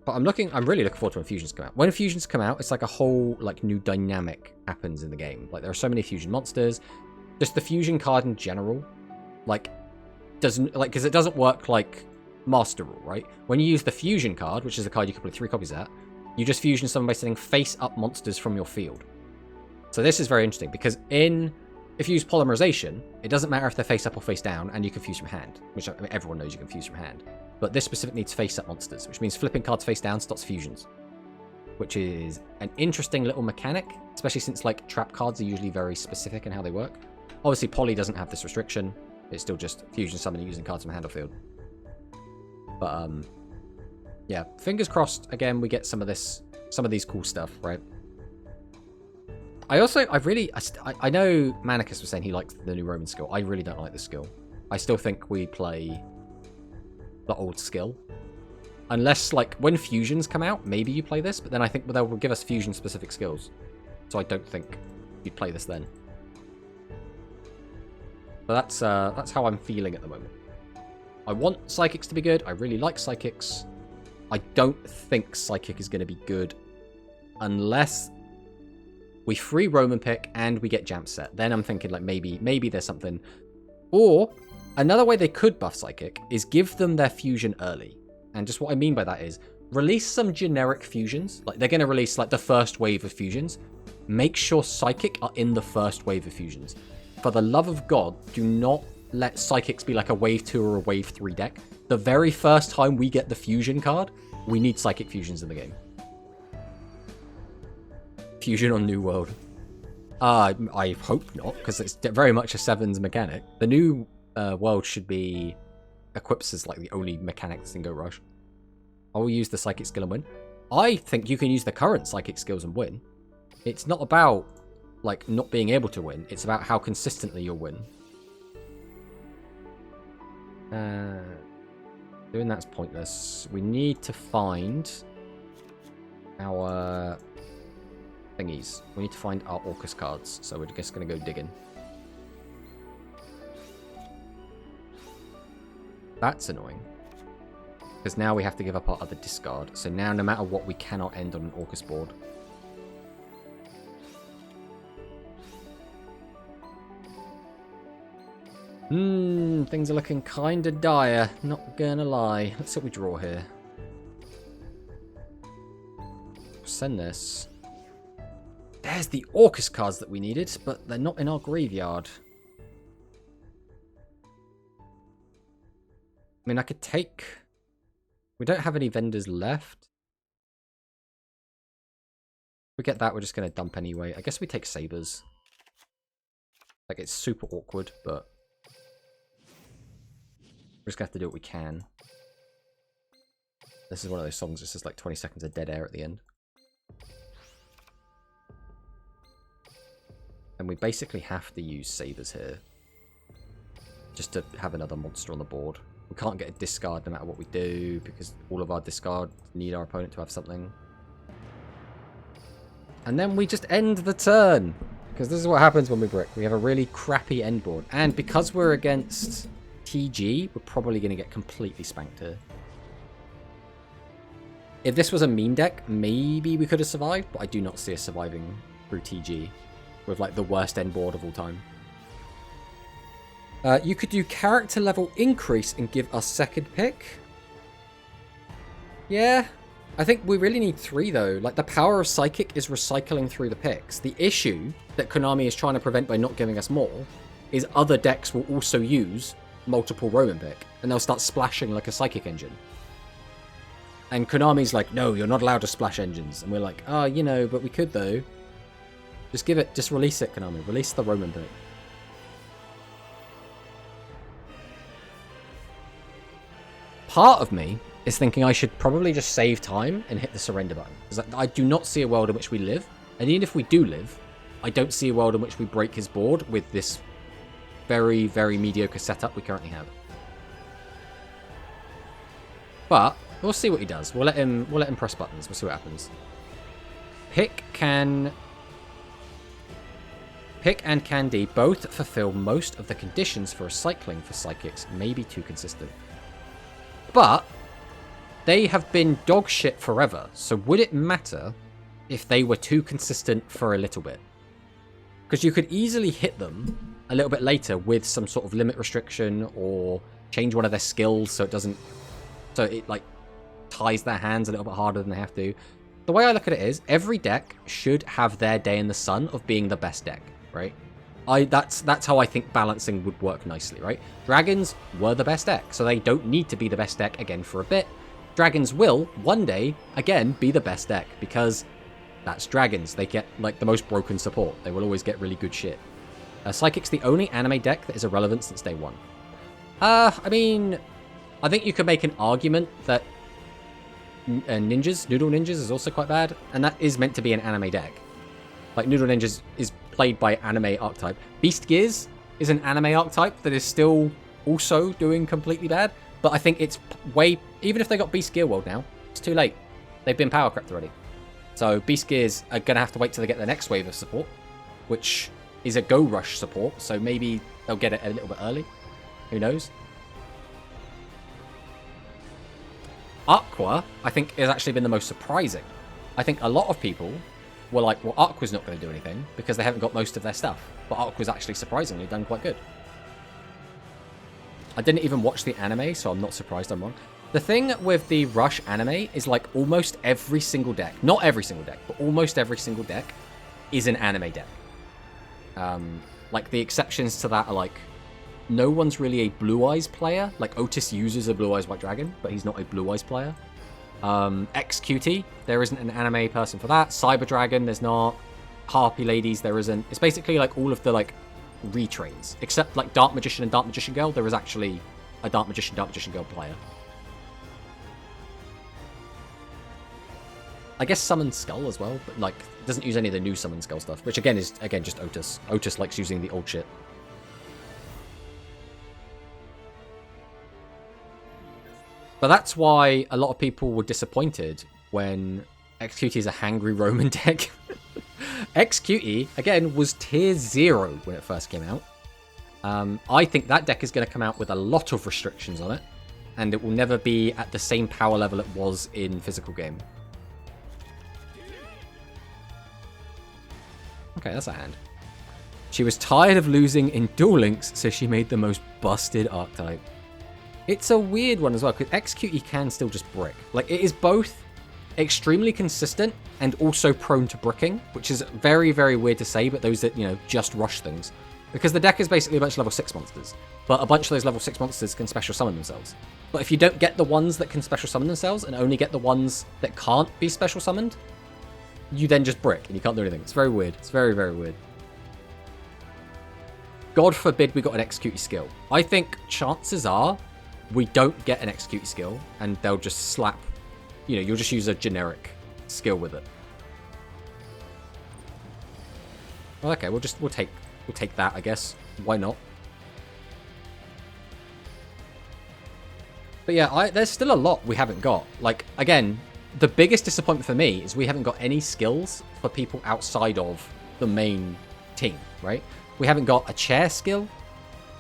But I'm really looking forward to when fusions come out. When fusions come out, it's like a whole, like, new dynamic happens in the game. Like, there are so many fusion monsters. Just the fusion card in general, like, doesn't, like, because it doesn't work like Master Rule, right? When you use the fusion card, which is a card you can play 3 copies at, you just fusion someone by sending face-up monsters from your field. So this is very interesting, because if you use polymerization, it doesn't matter if they're face-up or face-down, and you can fuse from hand, which, I mean, everyone knows you can fuse from hand. But this specifically needs face-up monsters, which means flipping cards face-down stops fusions. Which is an interesting little mechanic, especially since, like, trap cards are usually very specific in how they work. Obviously, Poly doesn't have this restriction. It's still just fusion summoning using cards from hand or field. But, yeah, fingers crossed, again, we get some of these cool stuff, right? I know Manicus was saying he likes the new Roman skill. I really don't like the skill. I still think we play the old skill. Unless, like, when fusions come out, maybe you play this, but then I think they'll give us fusion-specific skills. So I don't think you'd play this then. But that's how I'm feeling at the moment. I want Psychics to be good. I really like Psychics. I don't think Psychic is going to be good unless we free Roman pick and we get Jump Set. Then I'm thinking, like, maybe there's something. Or another way they could buff Psychic is give them their fusion early. And just what I mean by that is release some generic fusions. Like, they're going to release, like, the first wave of fusions. Make sure Psychic are in the first wave of fusions. For the love of God, do not let Psychics be like a wave 2 or a wave 3 deck. The very first time we get the fusion card, we need Psychic fusions in the game. Fusion on New World. I hope not, because it's very much a 7s mechanic. The new world should be equips as, like, the only mechanics in Go Rush. I will use the Psychic skill and win. I think you can use the current Psychic skills and win. It's not about, like, not being able to win. It's about how consistently you'll win. Doing that's pointless. We need to find our thingies. We need to find our Orcus cards. So we're just going to go digging. That's annoying. Because now we have to give up our other discard. So now, no matter what, we cannot end on an Orcus board. Things are looking kind of dire. Not gonna lie. Let's see what we draw here. Send this. There's the Orcus cards that we needed, but they're not in our graveyard. I mean, I could take... We don't have any vendors left. If we get that, we're just going to dump anyway. I guess we take Sabers. Like, it's super awkward, but... We're just going to have to do what we can. This is one of those songs that says, like, 20 seconds of dead air at the end. And we basically have to use Sabers here. Just to have another monster on the board. We can't get a discard no matter what we do, because all of our discards need our opponent to have something. And then we just end the turn. Because this is what happens when we brick. We have a really crappy end board. And because we're against TG, we're probably going to get completely spanked here. If this was a meme deck, maybe we could have survived, but I do not see us surviving through TG with, like, the worst end board of all time. You could do character level increase and give us second pick. Yeah, I think we really need 3, though. Like, the power of Psychic is recycling through the picks. The issue that Konami is trying to prevent by not giving us more is other decks will also use multiple Roman pick, and they'll start splashing like a Psychic engine. And Konami's like, no, you're not allowed to splash engines. And we're like, oh, you know, but we could, though. Just release it, Konami. Release the Roman pick. Part of me is thinking I should probably just save time and hit the surrender button. Because I do not see a world in which we live. And even if we do live, I don't see a world in which we break his board with this very, very mediocre setup we currently have. But we'll see what he does. We'll let him press buttons. We'll see what happens. Pick and Candy both fulfill most of the conditions for recycling for Psychics, maybe too consistent. But they have been dog shit forever, so would it matter if they were too consistent for a little bit? Because you could easily hit them a little bit later with some sort of limit restriction or change one of their skills so it like ties their hands a little bit harder than they have to. The way I look at it is every deck should have their day in the sun of being the best deck, right? That's how I think balancing would work nicely, right? Dragons were the best deck, so they don't need to be the best deck again for a bit. Dragons will, one day, again, be the best deck, because that's dragons. They get, like, the most broken support. They will always get really good shit. Psychic's the only anime deck that is irrelevant since day one. I mean, I think you could make an argument that Noodle Ninjas is also quite bad, and that is meant to be an anime deck. Like, Noodle Ninjas is played by anime archetype. Beast Gears is an anime archetype that is still also doing completely bad, but I think it's even if they got Beast Gear World now, it's too late. They've been power crept already. So Beast Gears are going to have to wait till they get their next wave of support, which is a Go Rush support, so maybe they'll get it a little bit early. Who knows? Aqua, I think, has actually been the most surprising. I think a lot of people were like, well, Aqua's not going to do anything because they haven't got most of their stuff. But Aqua's actually surprisingly done quite good. I didn't even watch the anime, so I'm not surprised I'm wrong. The thing with the Rush anime is like almost every single deck, not every single deck, but almost every single deck is an anime deck. Like the exceptions to that are like, no one's really a Blue Eyes player. Like Otis uses a Blue Eyes White Dragon, but he's not a Blue Eyes player. XQT, there isn't an anime person for that. Cyber Dragon, there's not. Harpy Ladies, there isn't. It's basically like all of the like retrains, except like Dark Magician and Dark Magician Girl. There is actually a Dark Magician Girl player. I guess Summon Skull as well, but like doesn't use any of the new Summon Skull stuff, which again is just Otis. Otis likes using the old shit. But that's why a lot of people were disappointed when XQT is a hangry Roman deck. XQT, again, was tier 0 when it first came out. I think that deck is going to come out with a lot of restrictions on it, and it will never be at the same power level it was in physical game. Okay, that's a hand. She was tired of losing in Duel Links, so she made the most busted archetype. It's a weird one as well, because XQT can still just brick. Like, it is both extremely consistent and also prone to bricking, which is very, very weird to say, but those that, you know, just rush things. Because the deck is basically a bunch of level 6 monsters, but a bunch of those level 6 monsters can special summon themselves. But if you don't get the ones that can special summon themselves and only get the ones that can't be special summoned, you then just brick and you can't do anything. It's very weird. It's very, very weird. God forbid we got an XQT skill. I think chances are we don't get an XQT skill and they'll just slap, you know, you'll just use a generic skill with it. Well, okay, we'll take that, I guess. Why not? But yeah, there's still a lot we haven't got. Like, again, the biggest disappointment for me is we haven't got any skills for people outside of the main team, right? We haven't got a chair skill.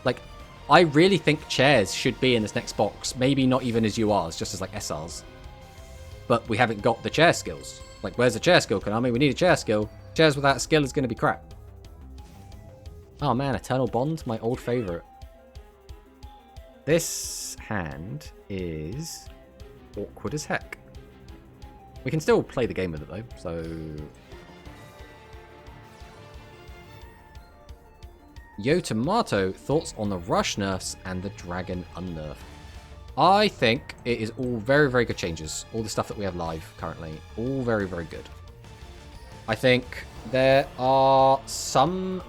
Like, I really think chairs should be in this next box. Maybe not even as URs, just as like SRs. But we haven't got the chair skills. Like, where's the chair skill, Konami? We need a chair skill. Chairs without a skill is going to be crap. Oh man, Eternal Bond, my old favorite. This hand is awkward as heck. We can still play the game with it, though, so... Yo Tomato, thoughts on the Rush nerfs and the Dragon unnerf? I think it is all very, very good changes. All the stuff that we have live currently. All very, very good. I think there are some...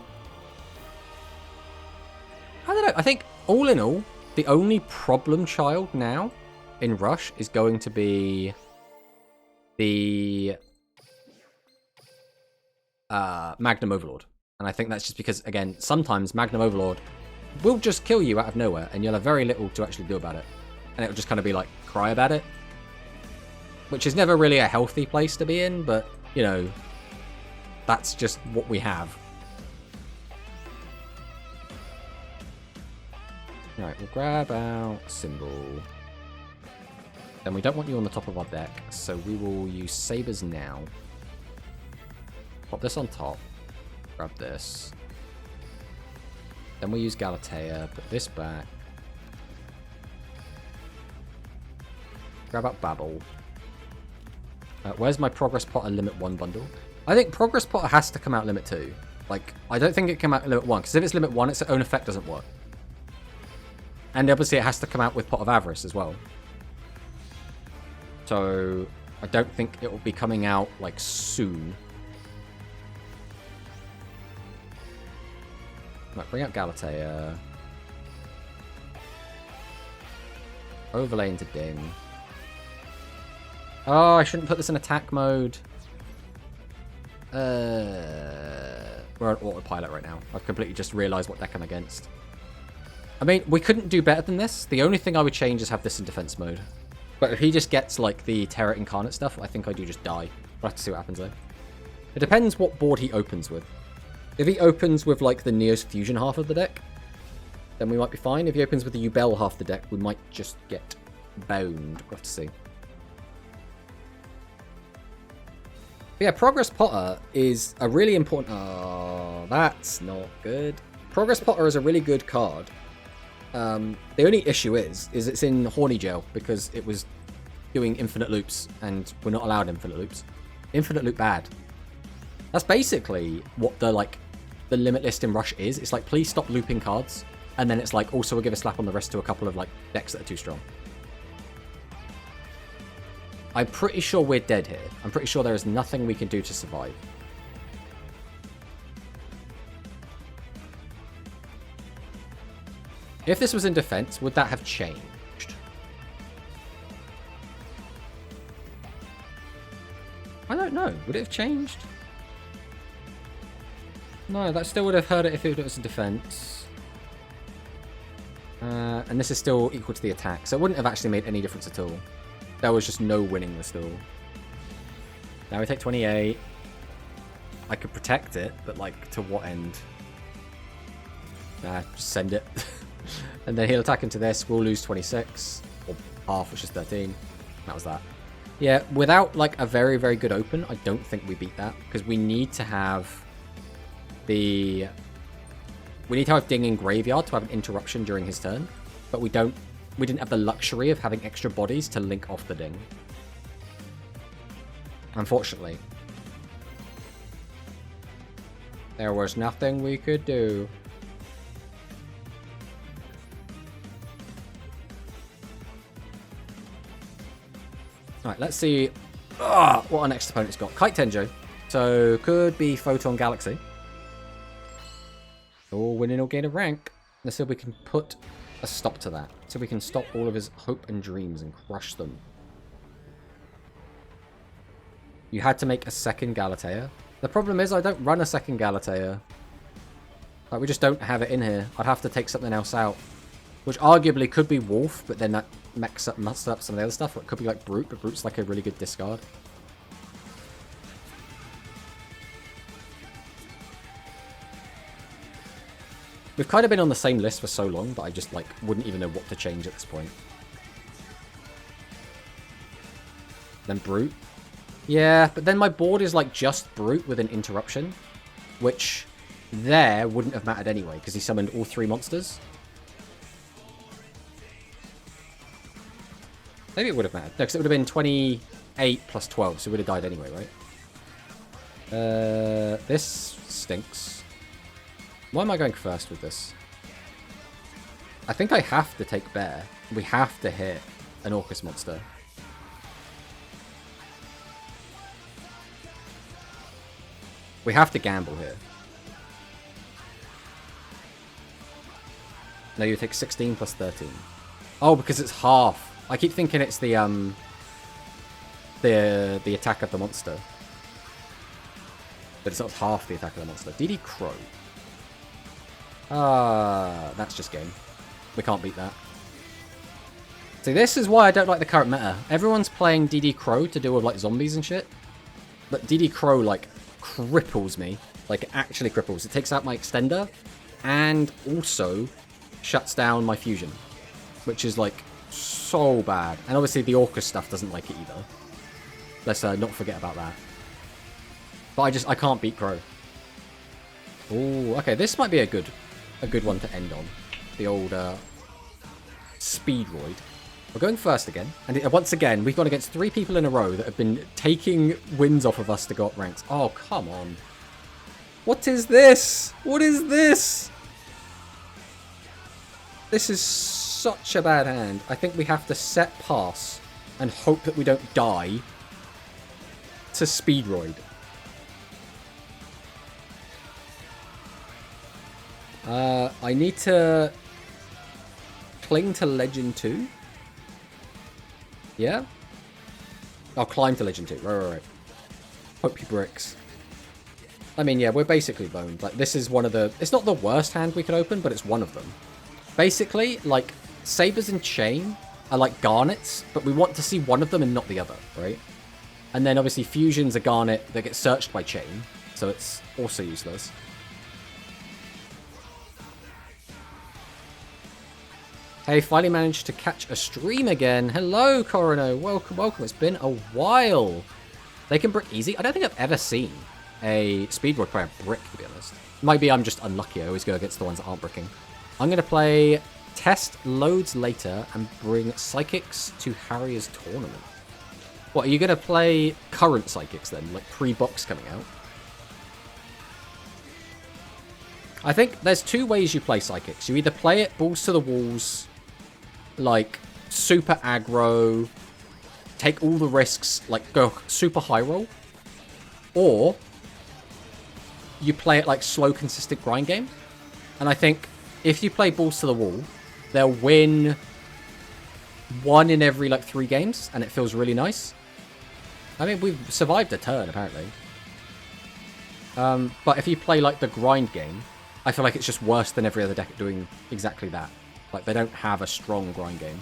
I don't know. I think, all in all, the only problem child now in Rush is going to be the Magnum Overlord. And I think that's just because, again, sometimes Magnum Overlord will just kill you out of nowhere, and you'll have very little to actually do about it. And it'll just kind of be like, cry about it. Which is never really a healthy place to be in, but, you know, that's just what we have. Right, we'll grab our symbol. Then we don't want you on the top of our deck, so we will use sabers now. Pop this on top. Grab this. Then we use Galatea, put this back. Grab up Babel. Where's my Progress Potter Limit 1 bundle? I think Progress Potter has to come out Limit 2. Like, I don't think it can come out Limit 1, because if it's Limit 1, its own effect doesn't work. And obviously it has to come out with Pot of Avarice as well. So, I don't think it will be coming out, like, soon. Right, bring out Galatea. Overlay into Din. Oh, I shouldn't put this in attack mode. We're on autopilot right now. I've completely just realised what deck I'm against. I mean, we couldn't do better than this. The only thing I would change is have this in defense mode. But if he just gets, like, the Terra Incarnate stuff, I think I do just die. We'll have to see what happens, though. It depends what board he opens with. If he opens with, like, the Neos Fusion half of the deck, then we might be fine. If he opens with the Ubel half the deck, we might just get boned. We'll have to see. But yeah, Progress Potter is a really important... Oh, that's not good. Progress Potter is a really good card. The only issue is it's in Horny Jail because it was doing infinite loops, and we're not allowed infinite loops. Infinite loop bad. That's basically what the limit list in Rush is. It's like, please stop looping cards, and then it's like, also we'll give a slap on the wrist to a couple of like decks that are too strong. I'm pretty sure we're dead here. I'm pretty sure there is nothing we can do to survive. If this was in defense, would that have changed? I don't know. Would it have changed? No, that still would have hurt it if it was in defense. And this is still equal to the attack, so it wouldn't have actually made any difference at all. There was just no winning this duel. Now we take 28. I could protect it, but like, to what end? Nah, just send it. And then he'll attack into this. We'll lose 26. Or half, which is 13. That was that. Yeah, without like a very, very good open, I don't think we beat that. Because we need to have the... We need to have Ding in Graveyard to have an interruption during his turn. But we didn't have the luxury of having extra bodies to link off the Ding. Unfortunately. There was nothing we could do. Alright, let's see what our next opponent's got. Kite Tenjo. So, could be Photon Galaxy. Or winning or gaining rank. Let's see if we can put a stop to that. So we can stop all of his hope and dreams and crush them. You had to make a second Galatea. The problem is I don't run a second Galatea. Like, we just don't have it in here. I'd have to take something else out. Which arguably could be Wolf, but then that messes up some of the other stuff. Or it could be like Brute, but Brute's like a really good discard. We've kind of been on the same list for so long that I just like wouldn't even know what to change at this point. Then Brute. Yeah, but then my board is like just Brute with an interruption, which there wouldn't have mattered anyway because he summoned all 3 monsters. Maybe it would have mattered. No, because it would have been 20... 8 plus 12, so we'd have died anyway, right? This stinks. Why am I going first with this? I think I have to take bear. We have to hit an Orcus monster. We have to gamble here. No, you take 16 plus 13. Oh, because it's half. I keep thinking it's the attack of the monster. But it's not half the attack of the monster. DD Crow. That's just game. We can't beat that. See, this is why I don't like the current meta. Everyone's playing DD Crow to deal with, like, zombies and shit. But DD Crow, like, cripples me. Like, it actually cripples. It takes out my extender and also shuts down my fusion. Which is, like, so bad. And obviously the Orcus stuff doesn't like it either. Let's not forget about that. But I can't beat Crow. Ooh, okay, this might be a good one to end on. The old Speedroid. We're going first again. And once again, we've gone against 3 people in a row that have been taking wins off of us to go up ranks. Oh, come on. What is this? What is this? This is such a bad hand. I think we have to set pass and hope that we don't die to Speedroid. I need to cling to Legend 2. Yeah? I'll climb to Legend 2. Right. Hope you bricks. I mean, yeah, we're basically boned. Like, this is one of the... It's not the worst hand we could open, but it's one of them. Basically, like, Sabers and Chain are like Garnets, but we want to see one of them and not the other, right? And then, obviously, Fusion's a Garnet that gets searched by Chain, so it's also useless. Hey, finally managed to catch a stream again. Hello, Corono. Welcome, welcome. It's been a while. They can brick easy. I don't think I've ever seen a Speedroid play a brick, to be honest. Maybe I'm just unlucky. I always go against the ones that aren't bricking. I'm going to play Test loads later and bring Psychics to Harrier's tournament. What, are you going to play current Psychics then? Like pre-box coming out? I think there's 2 ways you play Psychics. You either play it balls to the walls, like super aggro, take all the risks, like go super high roll, or you play it like slow, consistent grind game. And I think if you play balls to the wall, they'll win 1 in every like 3 games, and it feels really nice. I mean, we've survived a turn apparently. But if you play like the grind game, I feel like it's just worse than every other deck at doing exactly that. Like, they don't have a strong grind game.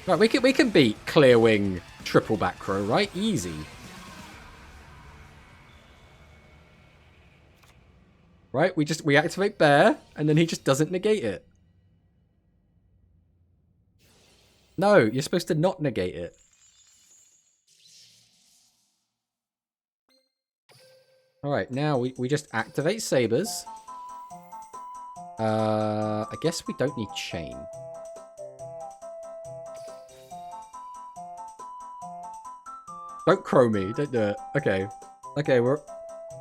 Right, we can beat Clearwing triple back row, right? Easy. Right, we activate Bear, and then he just doesn't negate it. No, you're supposed to not negate it. Alright, now we just activate Sabers. I guess we don't need Chain. Don't crow me, don't do it. Okay. Okay,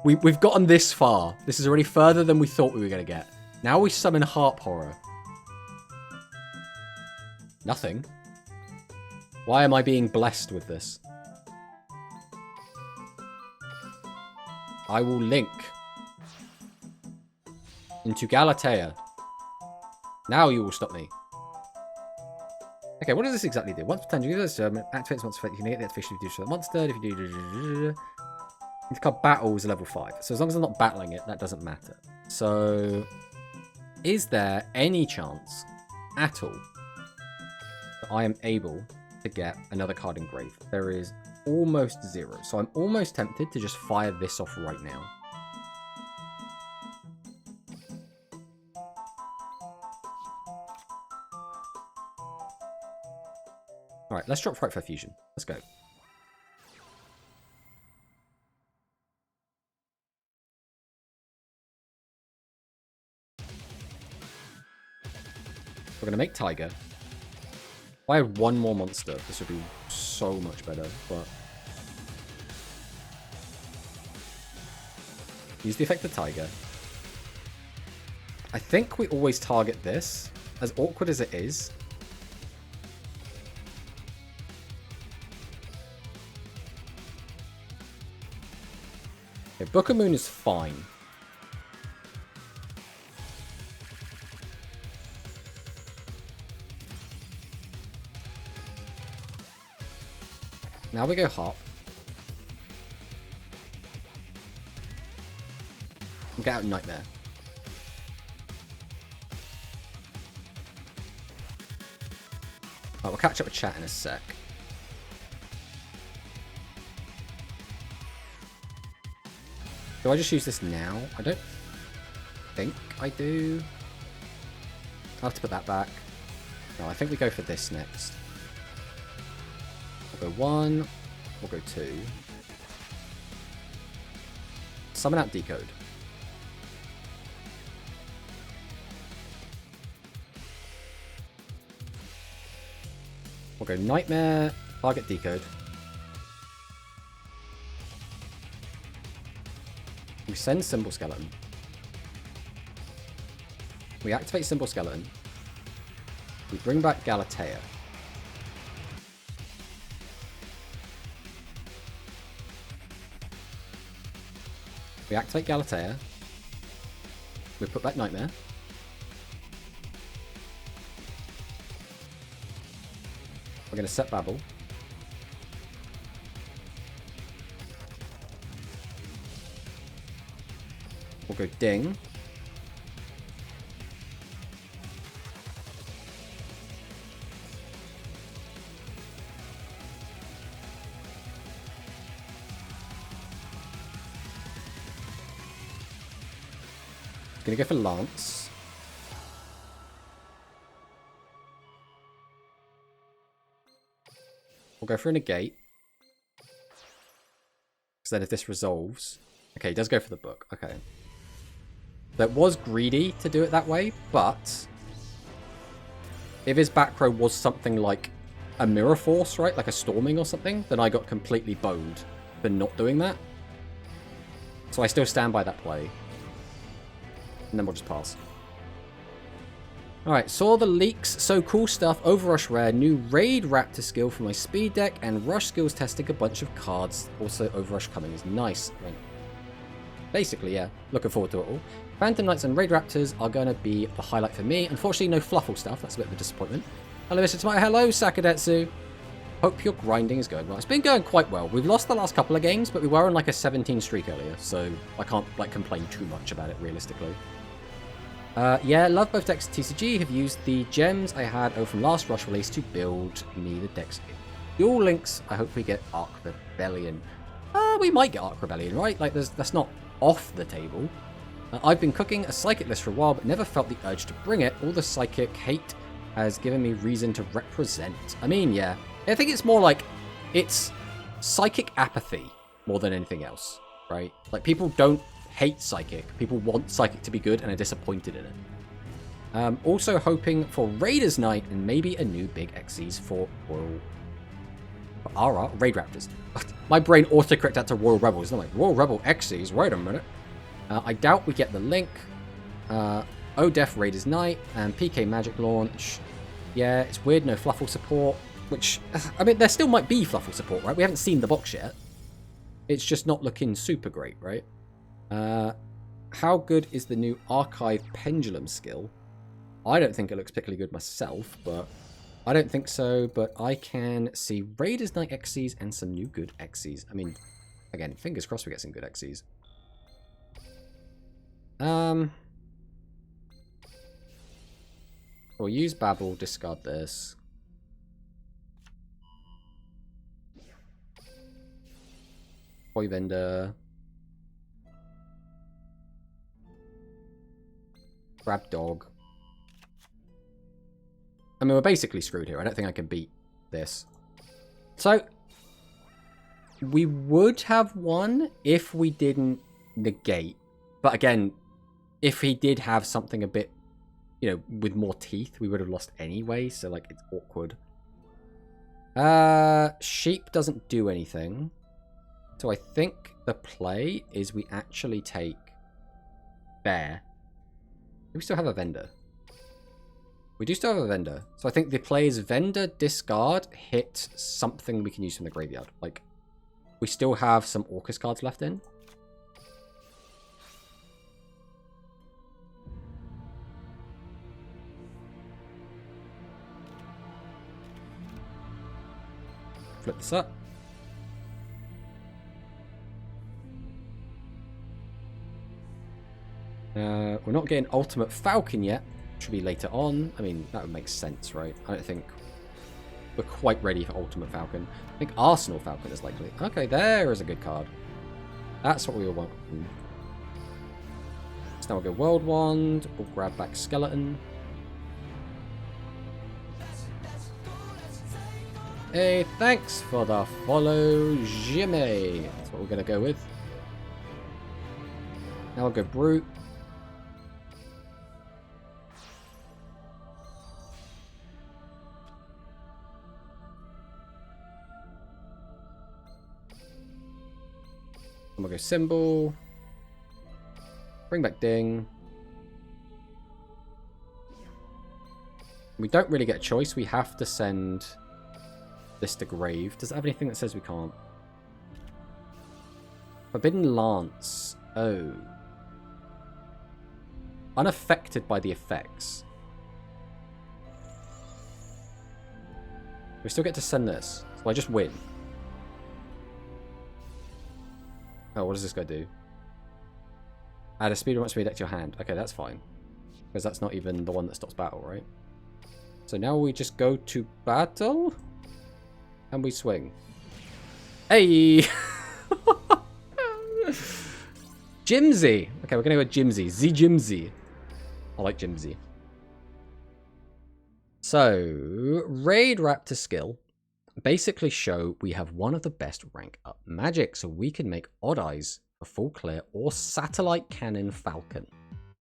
we've gotten this far. This is already further than we thought we were going to get. Now we summon Harp Horror. Nothing. Why am I being blessed with this? I will link into Galatea. Now you will stop me. Okay, what does this exactly do? Once per turn, you use this activates once effect. You can get the activation if you do for the monster. If you do... This card battles level 5. So as long as I'm not battling it, that doesn't matter. So, is there any chance at all that I am able to get another card engraved? There is almost 0. So I'm almost tempted to just fire this off right now. Alright, let's drop Frightful Fusion. Let's go. We're going to make Tiger. I had one more monster, this would be so much better, but... Use the effect of Tiger. I think we always target this, as awkward as it is. Okay, Book of Moon is fine. Now we go Hop. And get out Nightmare. We'll catch up with chat in a sec. Do I just use this now? I don't think I do. I'll have to put that back. No, I think we go for this next. We'll go 1. We'll go 2. Summon out Decode. We'll go Nightmare, target Decode. We send Symbol Skeleton. We activate Symbol Skeleton. We bring back Galatea. We activate Galatea. We put back Nightmare. We're going to set Babel. We'll go Ding. Gonna go for Lance. We'll go for a Negate. Because then if this resolves... Okay, he does go for the book. Okay. That was greedy to do it that way, but... If his back row was something like a Mirror Force, right? Like a Storming or something, then I got completely boned for not doing that. So I still stand by that play. And then we'll just pass. Alright, saw the leaks. So cool stuff. Overrush rare. New Raid Raptor skill for my speed deck. And Rush skills testing a bunch of cards. Also, Overrush coming is nice. Right. Basically, yeah. Looking forward to it all. Phantom Knights and Raid Raptors are going to be the highlight for me. Unfortunately, no Fluffal stuff. That's a bit of a disappointment. Hello, Mr. Tomato. Hello, Sakadetsu. Hope your grinding is going well. It's been going quite well. We've lost the last couple of games, but we were on like a 17 streak earlier. So I can't like complain too much about it, realistically. Yeah, love both decks. TCG have used the gems I had over from last Rush release to build me the decks. Dual links. I hope we get Arc Rebellion. We might get Arc Rebellion, right? Like, that's not off the table. I've been cooking a Psychic list for a while, but never felt the urge to bring it. All the Psychic hate has given me reason to represent. I mean, yeah. I think it's more like it's Psychic apathy more than anything else, right? Like, people don't hate Psychic. People want Psychic to be good and are disappointed in it. Also hoping for Raiders Night and maybe a new big Xyz for Raid Raptors. My brain autocorrected that to Royal Rebels. I'm like, Royal Rebel Xyz? Wait a minute. I doubt we get the link. ODEF Raiders Night and PK Magic launch. Yeah, it's weird, no Fluffal support. Which, I mean, there still might be Fluffal support, right? We haven't seen the box yet. It's just not looking super great, right? How good is the new Archive Pendulum skill? I don't think it looks particularly good myself, but I don't think so. But I can see Raiders Night Xyz and some new good Xyz. I mean, again, fingers crossed we get some good Xyz. We'll use Babel, discard this. Toy Vendor. Grab Dog. I mean, we're basically screwed here. I don't think I can beat this. So, we would have won if we didn't negate. But again, if he did have something a bit, you know, with more teeth, we would have lost anyway. So, like, it's awkward. Sheep doesn't do anything. So I think the play is we actually take bear. Do we still have a vendor? We do still have a vendor. So I think the play is vendor, discard, hit something we can use from the graveyard. Like, we still have some Orcus cards left in. Flip this up. We're not getting Ultimate Falcon yet. Should be later on. I mean, that would make sense, right? I don't think we're quite ready for Ultimate Falcon. I think Arsenal Falcon is likely. Okay, there is a good card. That's what we all want. So now we'll go World Wand. We'll grab back Skeleton. Hey, thanks for the follow, Jimmy. That's what we're going to go with. Now I'll go Brute. I'm going to go Symbol. Bring back Ding. We don't really get a choice. We have to send this to Grave. Does it have anything that says we can't? Forbidden Lance. Oh. Unaffected by the effects. We still get to send this. So I just win. Oh, what does this guy do? Add a speed or speed deck to your hand. Okay, that's fine. Because that's not even the one that stops battle, right? So now we just go to battle. And we swing. Hey! Jimsy! Okay, we're going to go with Jimsy. Jimsy. I like Jimsy. So, Raid Raptor skill basically show we have one of the best rank up magic, so we can make Odd Eyes for full clear or Satellite Cannon Falcon.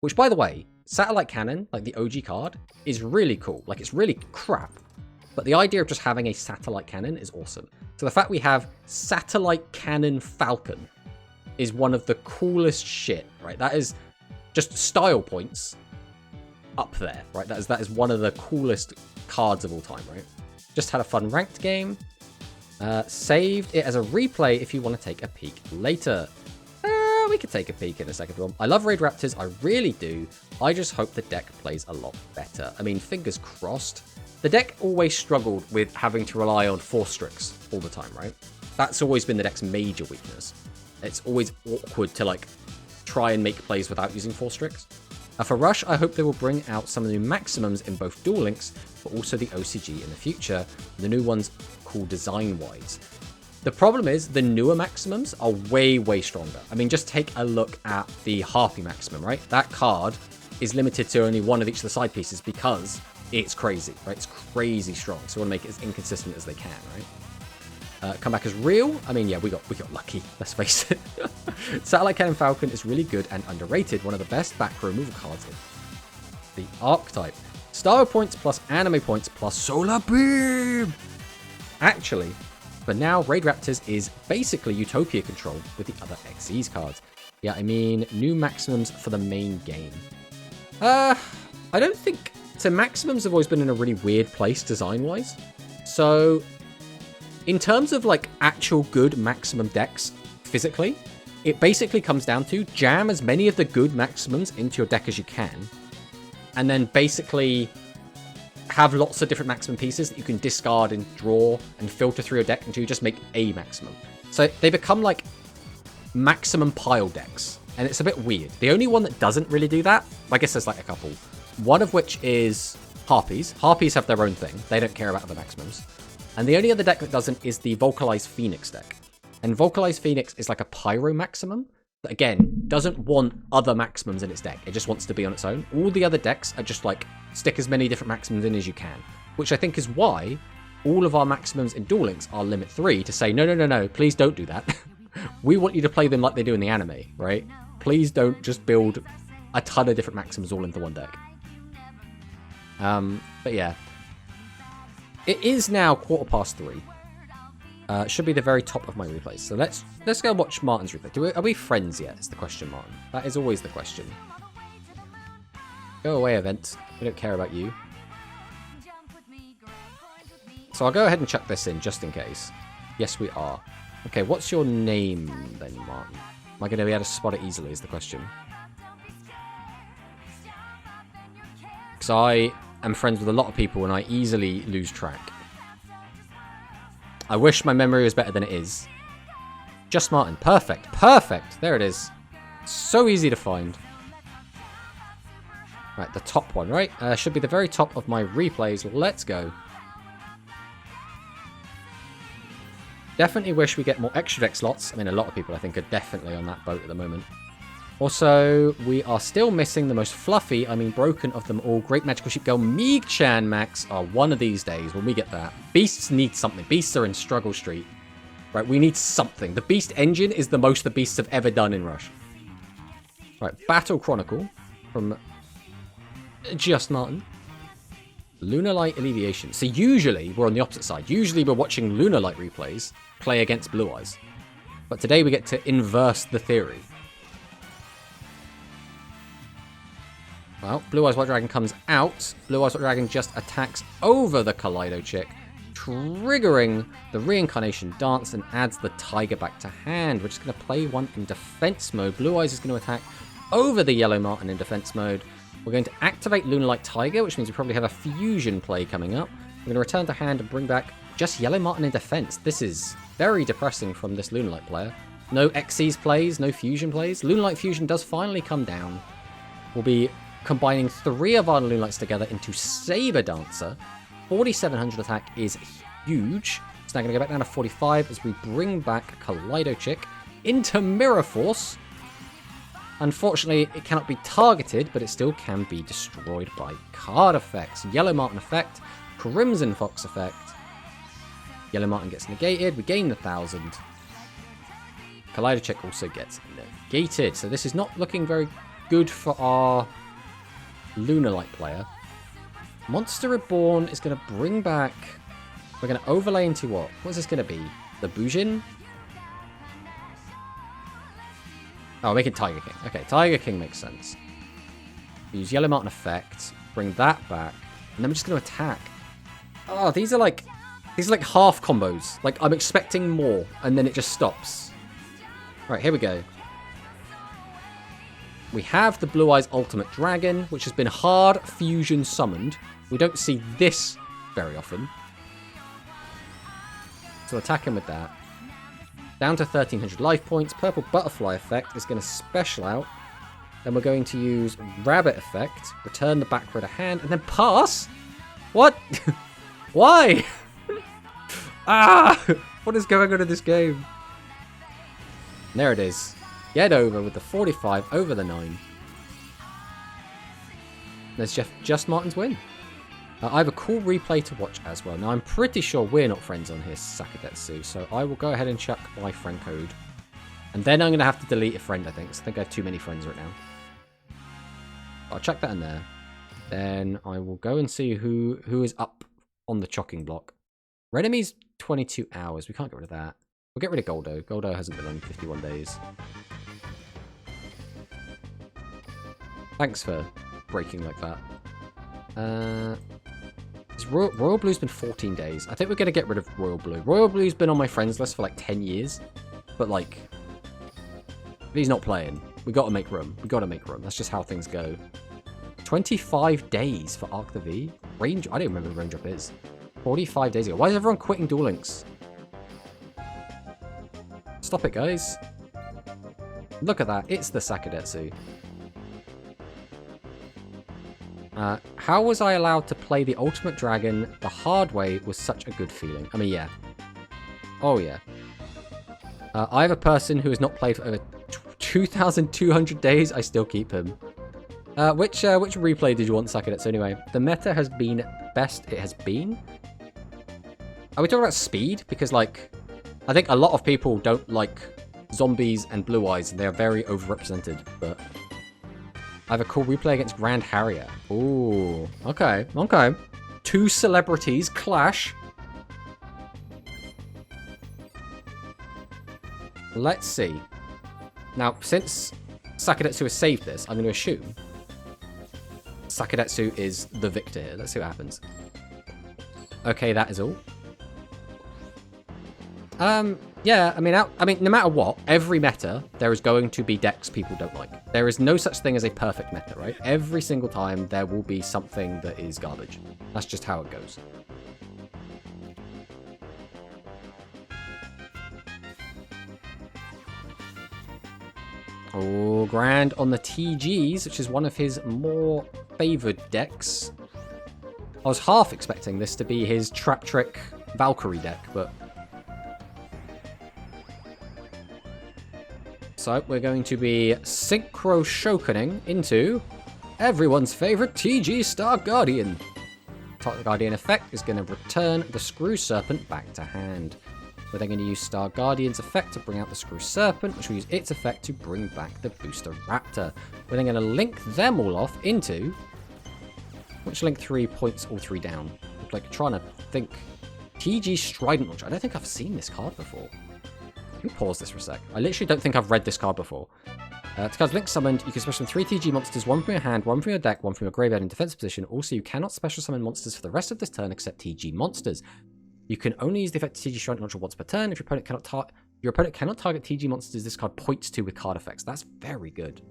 Which, by the way, Satellite Cannon, like the OG card, is really cool. Like, it's really crap. But the idea of just having a satellite cannon is awesome. So the fact we have Satellite Cannon Falcon is one of the coolest shit, right? That is just style points up there, right? That is one of the coolest cards of all time, right? Just had a fun ranked game. Saved it as a replay if you want to take a peek later. We could take a peek in a second one. I love Raid Raptors, I really do. I just hope the deck plays a lot better. I mean, fingers crossed. The deck always struggled with having to rely on Force Strix all the time, right? That's always been the deck's major weakness. It's always awkward to, like, try and make plays without using Force Strix. For Rush, I hope they will bring out some of the new maximums in both Duel Links, but also the OCG in the future. The new ones called Design-wise. The problem is, the newer maximums are way, way stronger. I mean, just take a look at the Harpy maximum, right? That card is limited to only one of each of the side pieces because it's crazy, right? It's crazy strong. So we want to make it as inconsistent as they can, right? Come back as real. I mean, yeah, we got lucky. Let's face it. Satellite Cannon Falcon is really good and underrated. One of the best back row removal cards. The Archetype. Star points plus anime points plus Solar Beam. Actually, for now, Raid Raptors is basically Utopia control with the other XEs cards. Yeah, I mean, new maximums for the main game. I don't think... So maximums have always been in a really weird place design-wise. So, in terms of, like, actual good maximum decks, physically, it basically comes down to jam as many of the good maximums into your deck as you can. And then basically have lots of different maximum pieces that you can discard and draw and filter through your deck until you just make a maximum. So they become, like, maximum pile decks. And it's a bit weird. The only one that doesn't really do that, I guess there's, like, a couple. One of which is Harpies. Harpies have their own thing. They don't care about other maximums. And the only other deck that doesn't is the Vocalized Phoenix deck. And Vocalized Phoenix is like a Pyro maximum that, again, doesn't want other maximums in its deck. It just wants to be on its own. All the other decks are just like, stick as many different maximums in as you can. Which I think is why all of our maximums in Duel Links are limit 3 to say, no, please don't do that. We want you to play them like they do in the anime, right? Please don't just build a ton of different maximums all into one deck. But yeah. It is now 3:15. Should be the very top of my replays. So let's go watch Martin's replay. Are we friends yet? Is the question, Martin. That is always the question. Go away, event. We don't care about you. So I'll go ahead and chuck this in just in case. Yes, we are. Okay, what's your name then, Martin? Am I going to be able to spot it easily is the question. Because I am friends with a lot of people and I easily lose track. I wish my memory was better than it is. Just Martin. Perfect. Perfect. There it is. So easy to find. Right, the top one, right? Should be the very top of my replays. Let's go. Definitely wish we get more extra deck slots. I mean, a lot of people, I think, are definitely on that boat at the moment. Also, we are still missing the most fluffy, I mean broken of them all. Great Magical Sheep Girl, Meeg-chan, Max. Oh, one of these days when we get that. Beasts need something. Beasts are in struggle street. Right, we need something. The Beast engine is the most the Beasts have ever done in Rush. Right, Battle Chronicle from Just Martin. Lunar Light Alleviation. So usually we're on the opposite side. Usually we're watching Lunar Light replays play against Blue Eyes. But today we get to inverse the theory. Well, Blue Eyes White Dragon comes out. Blue Eyes White Dragon just attacks over the Kaleido Chick, triggering the Reincarnation Dance and adds the Tiger back to hand. We're just going to play one in defense mode. Blue Eyes is going to attack over the Yellow Martin in defense mode. We're going to activate Lunalight Tiger, which means we probably have a fusion play coming up. We're going to return to hand and bring back just Yellow Martin in defense. This is very depressing from this Lunalight player. No Xyz plays, no fusion plays. Lunalight Fusion does finally come down. We'll be combining 3 of our Lunalights together into Saber Dancer. 4,700 attack is huge. It's now going to go back down to 45 as we bring back Kaleido Chick into Mirror Force. Unfortunately, it cannot be targeted, but it still can be destroyed by card effects. Yellow Martin effect, Crimson Fox effect. Yellow Martin gets negated. We gain the 1,000. Kaleido Chick also gets negated. So this is not looking very good for our Lunalight player. Monster Reborn is going to bring back... We're going to overlay into what? What's this going to be? The Bujin? Oh, make it Tiger King. Okay, Tiger King makes sense. Use Yellow Martin effect, bring that back, and then we're just going to attack. Oh, these are like half combos. Like, I'm expecting more, and then it just stops. Right, here we go. We have the Blue Eyes Ultimate Dragon, which has been hard fusion summoned. We don't see this very often. So attack him with that. Down to 1,300 life points. Purple Butterfly effect is going to special out. Then we're going to use Rabbit effect. Return the back row to hand. And then pass? What? Why? What is going on in this game? And there it is. Get over with the 45 over the 9. There's just Martin's win. I have a cool replay to watch as well. Now, I'm pretty sure we're not friends on here, Sakadetsu, so I will go ahead and chuck my friend code. And then I'm going to have to delete a friend, I think, because I think I have too many friends right now. I'll chuck that in there. Then I will go and see who is up on the chocking block. Red Enemy's 22 hours. We can't get rid of that. We'll get rid of Goldo. Goldo hasn't been on 51 days. Thanks for breaking like that. Royal Blue's been 14 days. I think we're going to get rid of Royal Blue. Royal Blue's been on my friends list for like 10 years. But like, if he's not playing, we got to make room. We got to make room. That's just how things go. 25 days for Arc the V. Range, I don't remember what range up is. 45 days ago. Why is everyone quitting Duel Links? Stop it, guys. Look at that. It's the Sakadetsu. How was I allowed to play the Ultimate Dragon the hard way with such a good feeling? I mean, yeah. Oh, yeah. I have a person who has not played for over 2,200 days. I still keep him. Which replay did you want, Sakadetsu? Anyway, the meta has been best it has been. Are we talking about speed? Because, like, I think a lot of people don't like zombies and blue eyes. They are very overrepresented, but... I have a cool replay against Grand Harrier. Ooh, okay, okay. two celebrities clash. Let's see. Now, since Sakadetsu has saved this, I'm going to assume Sakadetsu is the victor here. Let's see what happens. Okay, that is all. Yeah, I mean, no matter what, every meta, there is going to be decks people don't like. There is no such thing as a perfect meta, right? Every single time, there will be something that is garbage. That's just how it goes. Oh, Grand on the TGs, which is one of his more favoured decks. I was half expecting this to be his Trap Trick Valkyrie deck, but... So, we're going to be Synchro Shokuning into everyone's favourite TG Star Guardian. Star Guardian effect is going to return the Screw Serpent back to hand. We're then going to use Star Guardian's effect to bring out the Screw Serpent, which will use its effect to bring back the Booster Raptor. We're then going to link them all off into... Which link 3 points all 3 down? I'm like trying to think. TG Strident Launcher. I don't think I've seen this card before. Let me pause this for a sec. I literally don't think I've read this card before. To card Link Summoned, you can special summon 3 TG monsters, 1 from your hand, 1 from your deck, 1 from your graveyard in defense position. Also, you cannot special summon monsters for the rest of this turn except TG monsters. You can only use the effect TG Strident Launcher once per turn. If your opponent cannot target TG monsters, this card points to with card effects. That's very good.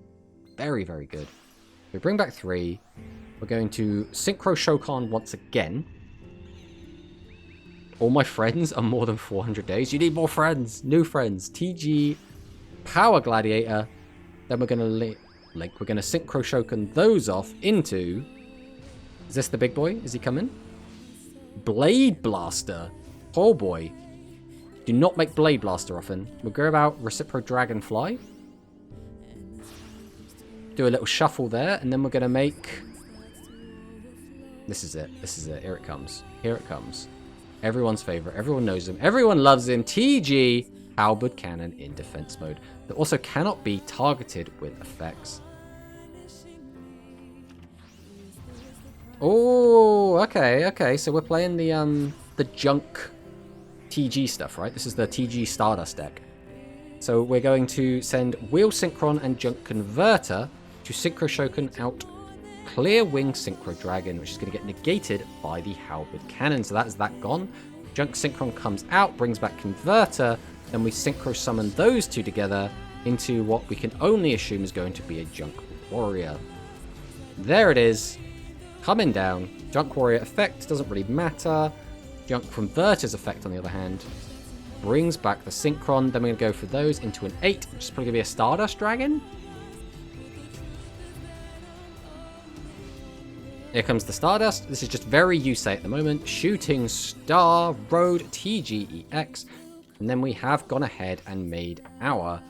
Very, very good. We bring back 3. We're going to Synchro Shokan once again. All my friends are more than 400 days. You need more friends. New friends. TG Power Gladiator. Then we're going to link. We're going to Synchro Shokan those off into... Is this the big boy? Is he coming? Blade Blaster. Oh boy. Do not make Blade Blaster often. We'll go about Recipro Dragonfly. Do a little shuffle there. And then we're going to make... This is it. This is it. Here it comes. Here it comes. Everyone's favorite. Everyone knows him. Everyone loves him. TG Halberd Cannon in defense mode. That also cannot be targeted with effects. Oh, okay, okay. So we're playing the junk TG stuff, right? This is the TG Stardust deck. So we're going to send Wheel Synchron and Junk Converter to Synchro Shokan out Clear Wing Synchro Dragon, which is going to get negated by the Halberd Cannon. So that's that gone. Junk Synchron comes out, brings back Converter, then we Synchro Summon those two together into what we can only assume is going to be a Junk Warrior. There it is. Coming down. Junk Warrior effect doesn't really matter. Junk Converter's effect, on the other hand, brings back the Synchron. Then we're going to go for those into an 8, which is probably going to be a Stardust Dragon. Here comes the Stardust. This is just very Yusei at the moment. Shooting Star Road TGEX. And then we have gone ahead and made our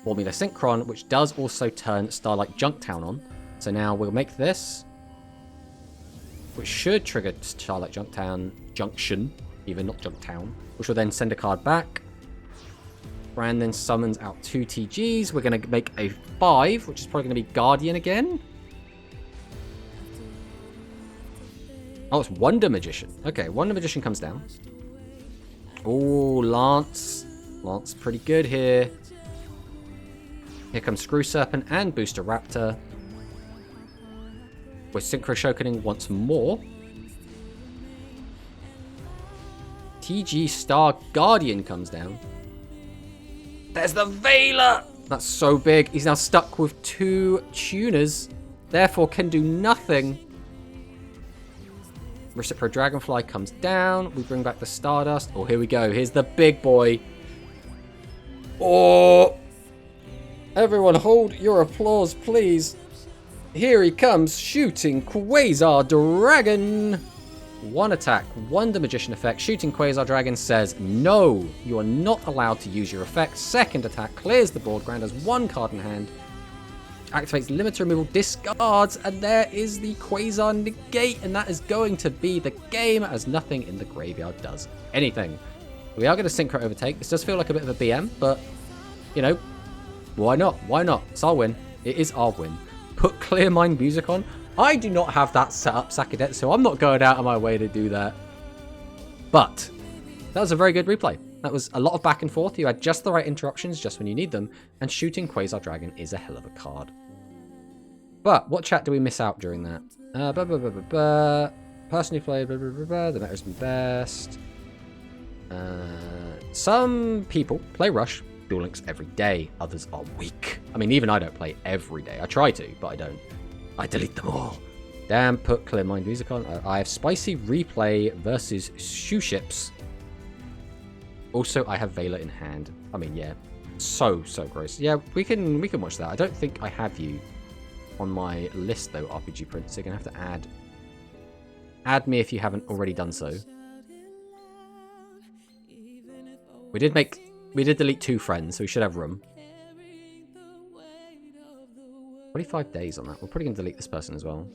Formula Synchron, which does also turn Starlight Junktown on. So now we'll make this, which should trigger Starlight Junktown Junction, even not Junktown, which will then send a card back. Brandon summons out 2 TGs. We're going to make a 5, which is probably going to be Guardian again. Oh, it's Wonder Magician. Okay, Wonder Magician comes down. Oh, Lance. Lance pretty good here. Here comes Screw Serpent and Booster Raptor. We're Synchro Shokuning once more. TG Star Guardian comes down. There's the Veiler! That's so big. He's now stuck with 2 tuners. Therefore can do nothing. Recipro Dragonfly comes down. We bring back the Stardust. Oh, here we go. Here's the big boy. Oh! Everyone hold your applause, please. Here he comes, shooting Quasar Dragon. 1 attack, Wonder Magician effect. Shooting Quasar Dragon says, no, you are not allowed to use your effect. Second attack, clears the board. Grand has 1 card in hand. Activates limit removal, discards, and there is the Quasar Negate, and that is going to be the game, as nothing in the graveyard does anything. We are going to Synchro Overtake. This does feel like a bit of a BM, but, you know, why not? Why not? It's our win. It is our win. Put Clear Mind music on. I do not have that set up, Sakadet, so I'm not going out of my way to do that. But that was a very good replay. That was a lot of back and forth. You had just the right interruptions just when you need them, and shooting Quasar Dragon is a hell of a card. But what chat do we miss out during that? Personally played, the meta's been best. Some people play Rush, Duel Links every day. Others are weak. I mean, even I don't play every day. I try to, but I don't. I delete them all. Damn, put Clear Mind music on. I have Spicy Replay versus Shoe Ships. Also, I have Vela in hand. I mean, yeah. So gross. Yeah, we can watch that. I don't think I have you on my list, though, RPG Prince. So you're going to have to add me if you haven't already done so. We did delete 2 friends, so we should have room. 25 days on that. We're probably going to delete this person as well.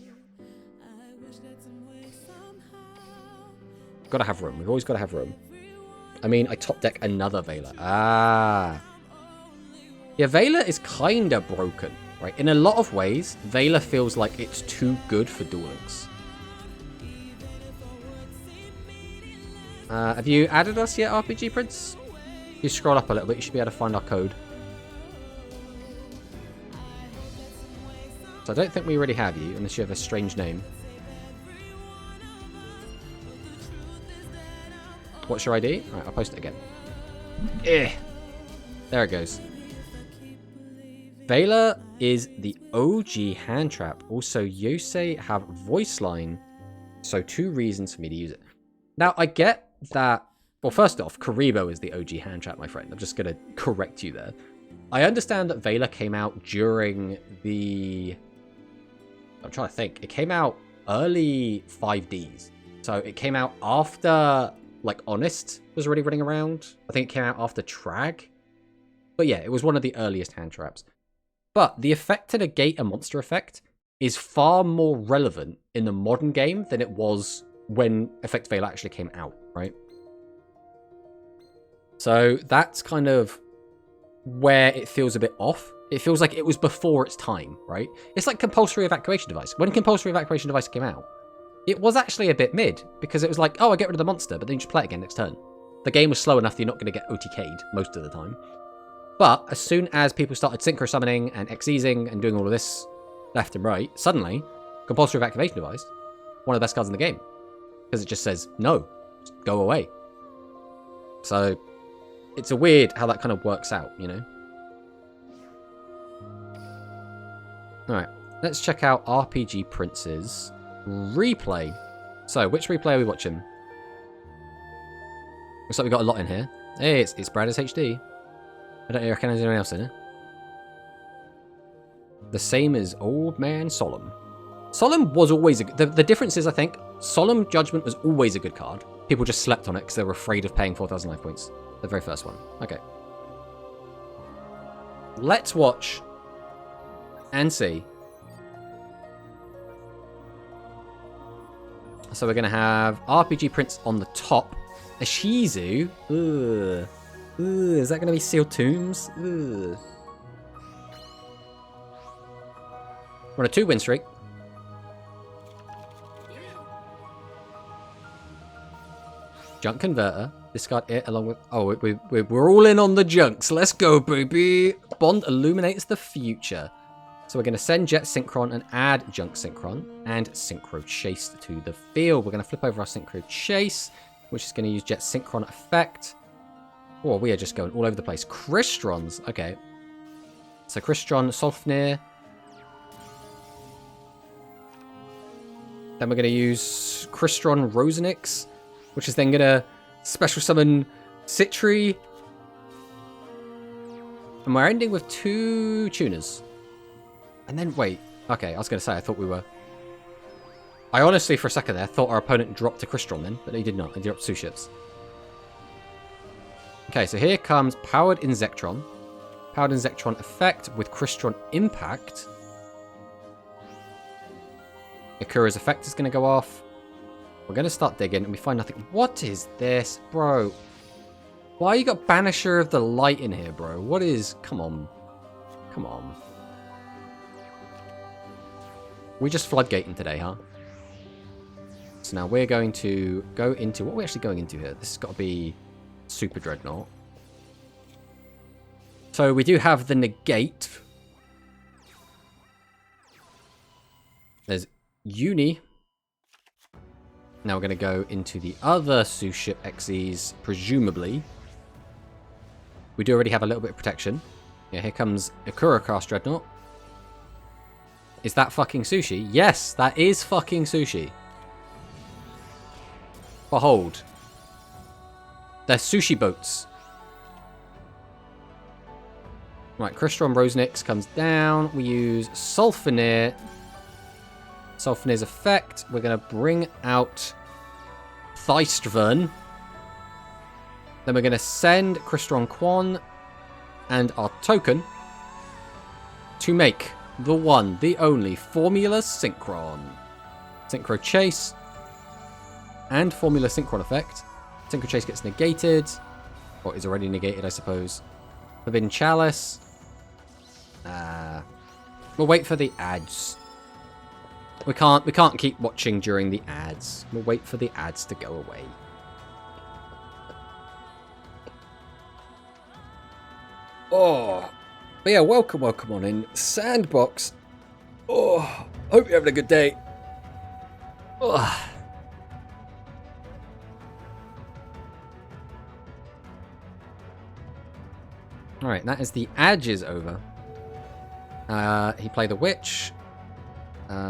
Got to have room. We've always got to have room. I mean, I top deck another Vela. Ah. Yeah, Vela is kind of broken, right? In a lot of ways, Vela feels like it's too good for Duel Links. Have you added us yet, RPG Prince? If you scroll up a little bit, you should be able to find our code. So I don't think we already have you, unless you have a strange name. What's your ID? Alright, I'll post it again. There it goes. Vela is the OG hand trap. Also, Yosei have voice line. So 2 reasons for me to use it. Now, I get that... Well, first off, Karibo is the OG hand trap, my friend. I'm just going to correct you there. I understand that Vela came out during the... I'm trying to think. It came out early 5Ds. So it came out after, like, Honest was already running around. I think it came out after Trag. But yeah, it was one of the earliest hand traps. But the effect to negate a monster effect is far more relevant in the modern game than it was when Effect Vela actually came out, right? So that's kind of where it feels a bit off. It feels like it was before its time, right? It's like Compulsory Evacuation Device. When Compulsory Evacuation Device came out, it was actually a bit mid, because it was like, oh, I get rid of the monster, but then you just play it again next turn. The game was slow enough that you're not going to get OTK'd most of the time. But as soon as people started Synchro Summoning and Xyzing and doing all of this left and right, suddenly, Compulsory Evacuation Device, one of the best cards in the game. Because it just says, no, just go away. So, it's a weird how that kind of works out, you know? Alright, let's check out RPG Prince's replay. So, which replay are we watching? Looks like we got a lot in here. Hey, it's Brad's HD. I don't recognize anyone else in it. The same as Old Man Solemn. Solemn was always the difference is, I think, Solemn Judgment was always a good card. People just slept on it because they were afraid of paying 4,000 life points. The very first one. Okay. Let's watch and see. So we're going to have RPG Prince on the top. A Shizu. Ugh. Ugh. Is that going to be Sealed Tombs? Ugh. We're on a 2-win streak. Junk Converter. Discard it along with... Oh, we're all in on the junks. Let's go, baby. Bond illuminates the future. So we're going to send Jet Synchron and add Junk Synchron and Synchro Chase to the field. We're going to flip over our Synchro Chase, which is going to use Jet Synchron effect. Oh, we are just going all over the place. Kristrons. Okay. So Crystron, Solfnir. Then we're going to use Crystron Rosenix, which is then going to special summon Citri. And we're ending with 2 tuners. And then, wait. Okay, I was going to say, I thought we were... I honestly, for a second there, thought our opponent dropped a Crystron then, but he did not. He dropped 2 ships. Okay, so here comes Powered Insectron. Powered Insectron effect with Crystron Impact. Akura's effect is going to go off. We're going to start digging and we find nothing. What is this, bro? Why you got Banisher of the Light in here, bro? What is... Come on. Come on. We just floodgating today, huh? So now we're going to go into... What are we actually going into here? This has got to be Super Dreadnought. So we do have the negate. There's Uni. Now we're going to go into the other Sue ship XEs, presumably. We do already have a little bit of protection. Yeah, here comes Ikura class Dreadnought. Is that fucking sushi? Yes, that is fucking sushi. Behold. They're sushi boats. Right, Crystron Rosenix comes down. We use Sulfenir. Sulfenir's effect. We're going to bring out Thystravern. Then we're going to send Crystron Quan and our token to make the one, the only Formula Synchron. Synchro Chase and Formula Synchron effect. Synchro Chase gets negated, or is already negated, I suppose. Forbidden Chalice. We'll wait for the ads. We can't keep watching during the ads. We'll wait for the ads to go away. Oh, but yeah, welcome on in. Sandbox. Oh, hope you're having a good day. Oh. Alright, that is the edges over. He played the Witch.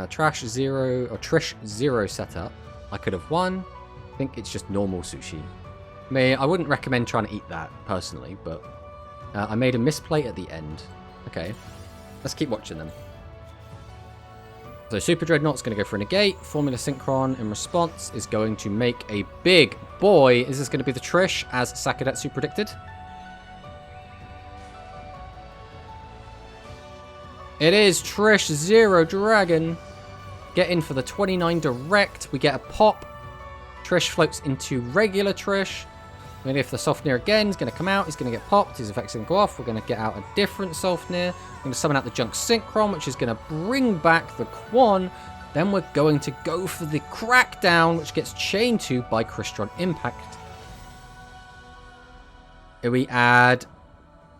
Trash 0, or Trish 0 setup. I could have won. I think it's just normal sushi. I wouldn't recommend trying to eat that, personally, but... I made a misplay at the end. Okay. Let's keep watching them. So Super Dreadnought's going to go for a negate. Formula Synchron in response is going to make a big boy. Is this going to be the Trish, as Sakadetsu predicted? It is Trish 0 Dragon. Get in for the 29 direct. We get a pop. Trish floats into regular Trish. We're going to go for the Sulfenir again. He's going to come out. He's going to get popped. His effect's going to go off. We're going to get out a different Sulfenir. We're going to summon out the Junk Synchron, which is going to bring back the Quan. Then we're going to go for the Crackdown, which gets chained to by Crystron Impact. Here we add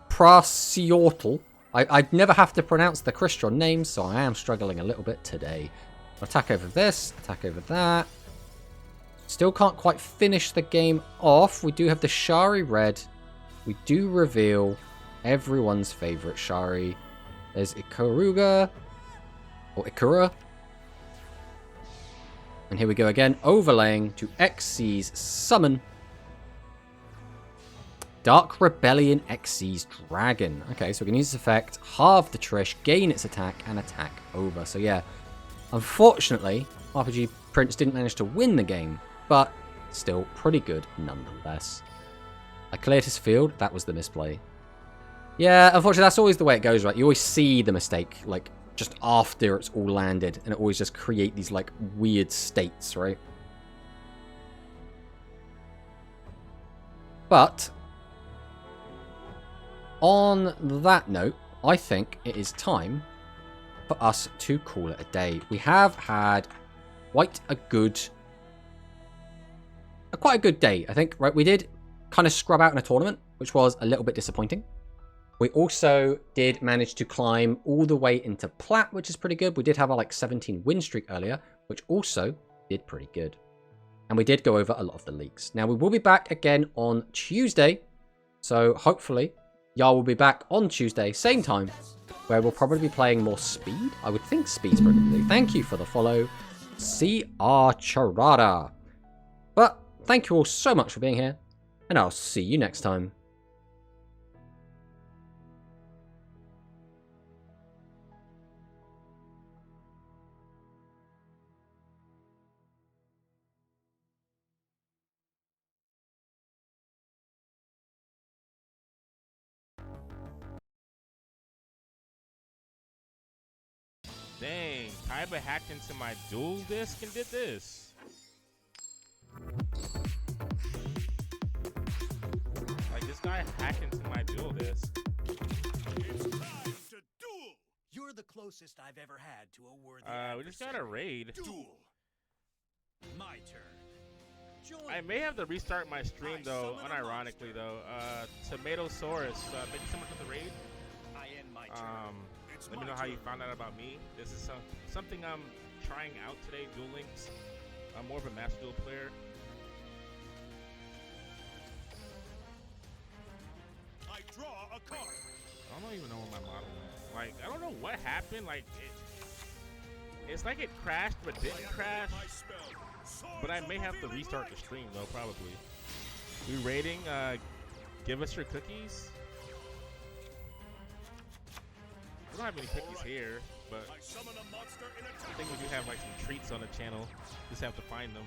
Prasiortal. I'd never have to pronounce the Crystron names, so I am struggling a little bit today. Attack over this. Attack over that. Still can't quite finish the game off. We do have the Shari Red. We do reveal everyone's favorite Shari. There's Ikaruga. Or Ikura. And here we go again. Overlaying to Xyz's summon. Dark Rebellion Xyz Dragon. Okay, so we can use this effect. Halve the Trish. Gain its attack. And attack over. So yeah. Unfortunately, RPG Prince didn't manage to win the game. But still pretty good nonetheless. I cleared his field. That was the misplay. Yeah, unfortunately, that's always the way it goes, right? You always see the mistake, like, just after it's all landed. And it always just create these, like, weird states, right? But on that note, I think it is time for us to call it a day. We have had quite a good day, I think, right? We did kind of scrub out in a tournament, which was a little bit disappointing. We also did manage to climb all the way into Plat, which is pretty good. We did have a like 17 win streak earlier, which also did pretty good. And we did go over a lot of the leaks. Now, we will be back again on Tuesday. So hopefully, y'all will be back on Tuesday, same time, where we'll probably be playing more Speed. I would think Speed's probably. Thank you for the follow. CR Charada. But thank you all so much for being here, and I'll see you next time. Dang, Kaiba hacked into my dual disk and did this. Like, this guy hacked into my dual disk. It's time to duel! You're the closest. closest I've ever had to a worthy We just got a raid. Duel. My turn. Join I may have to restart my stream though, unironically though. Tomatosaurus, thank you so much for the raid. I end my turn. Let me know how you found out about me. This is something I'm trying out today, Duel Links. I'm more of a Master Duel player. I draw a card. I don't even know where my model went. Like, I don't know what happened. Like, it's like it crashed but didn't crash. But I may have to restart the stream though, probably. We raiding, give us your cookies. We don't have any cookies here, but I think we do have like some treats on the channel. Just have to find them.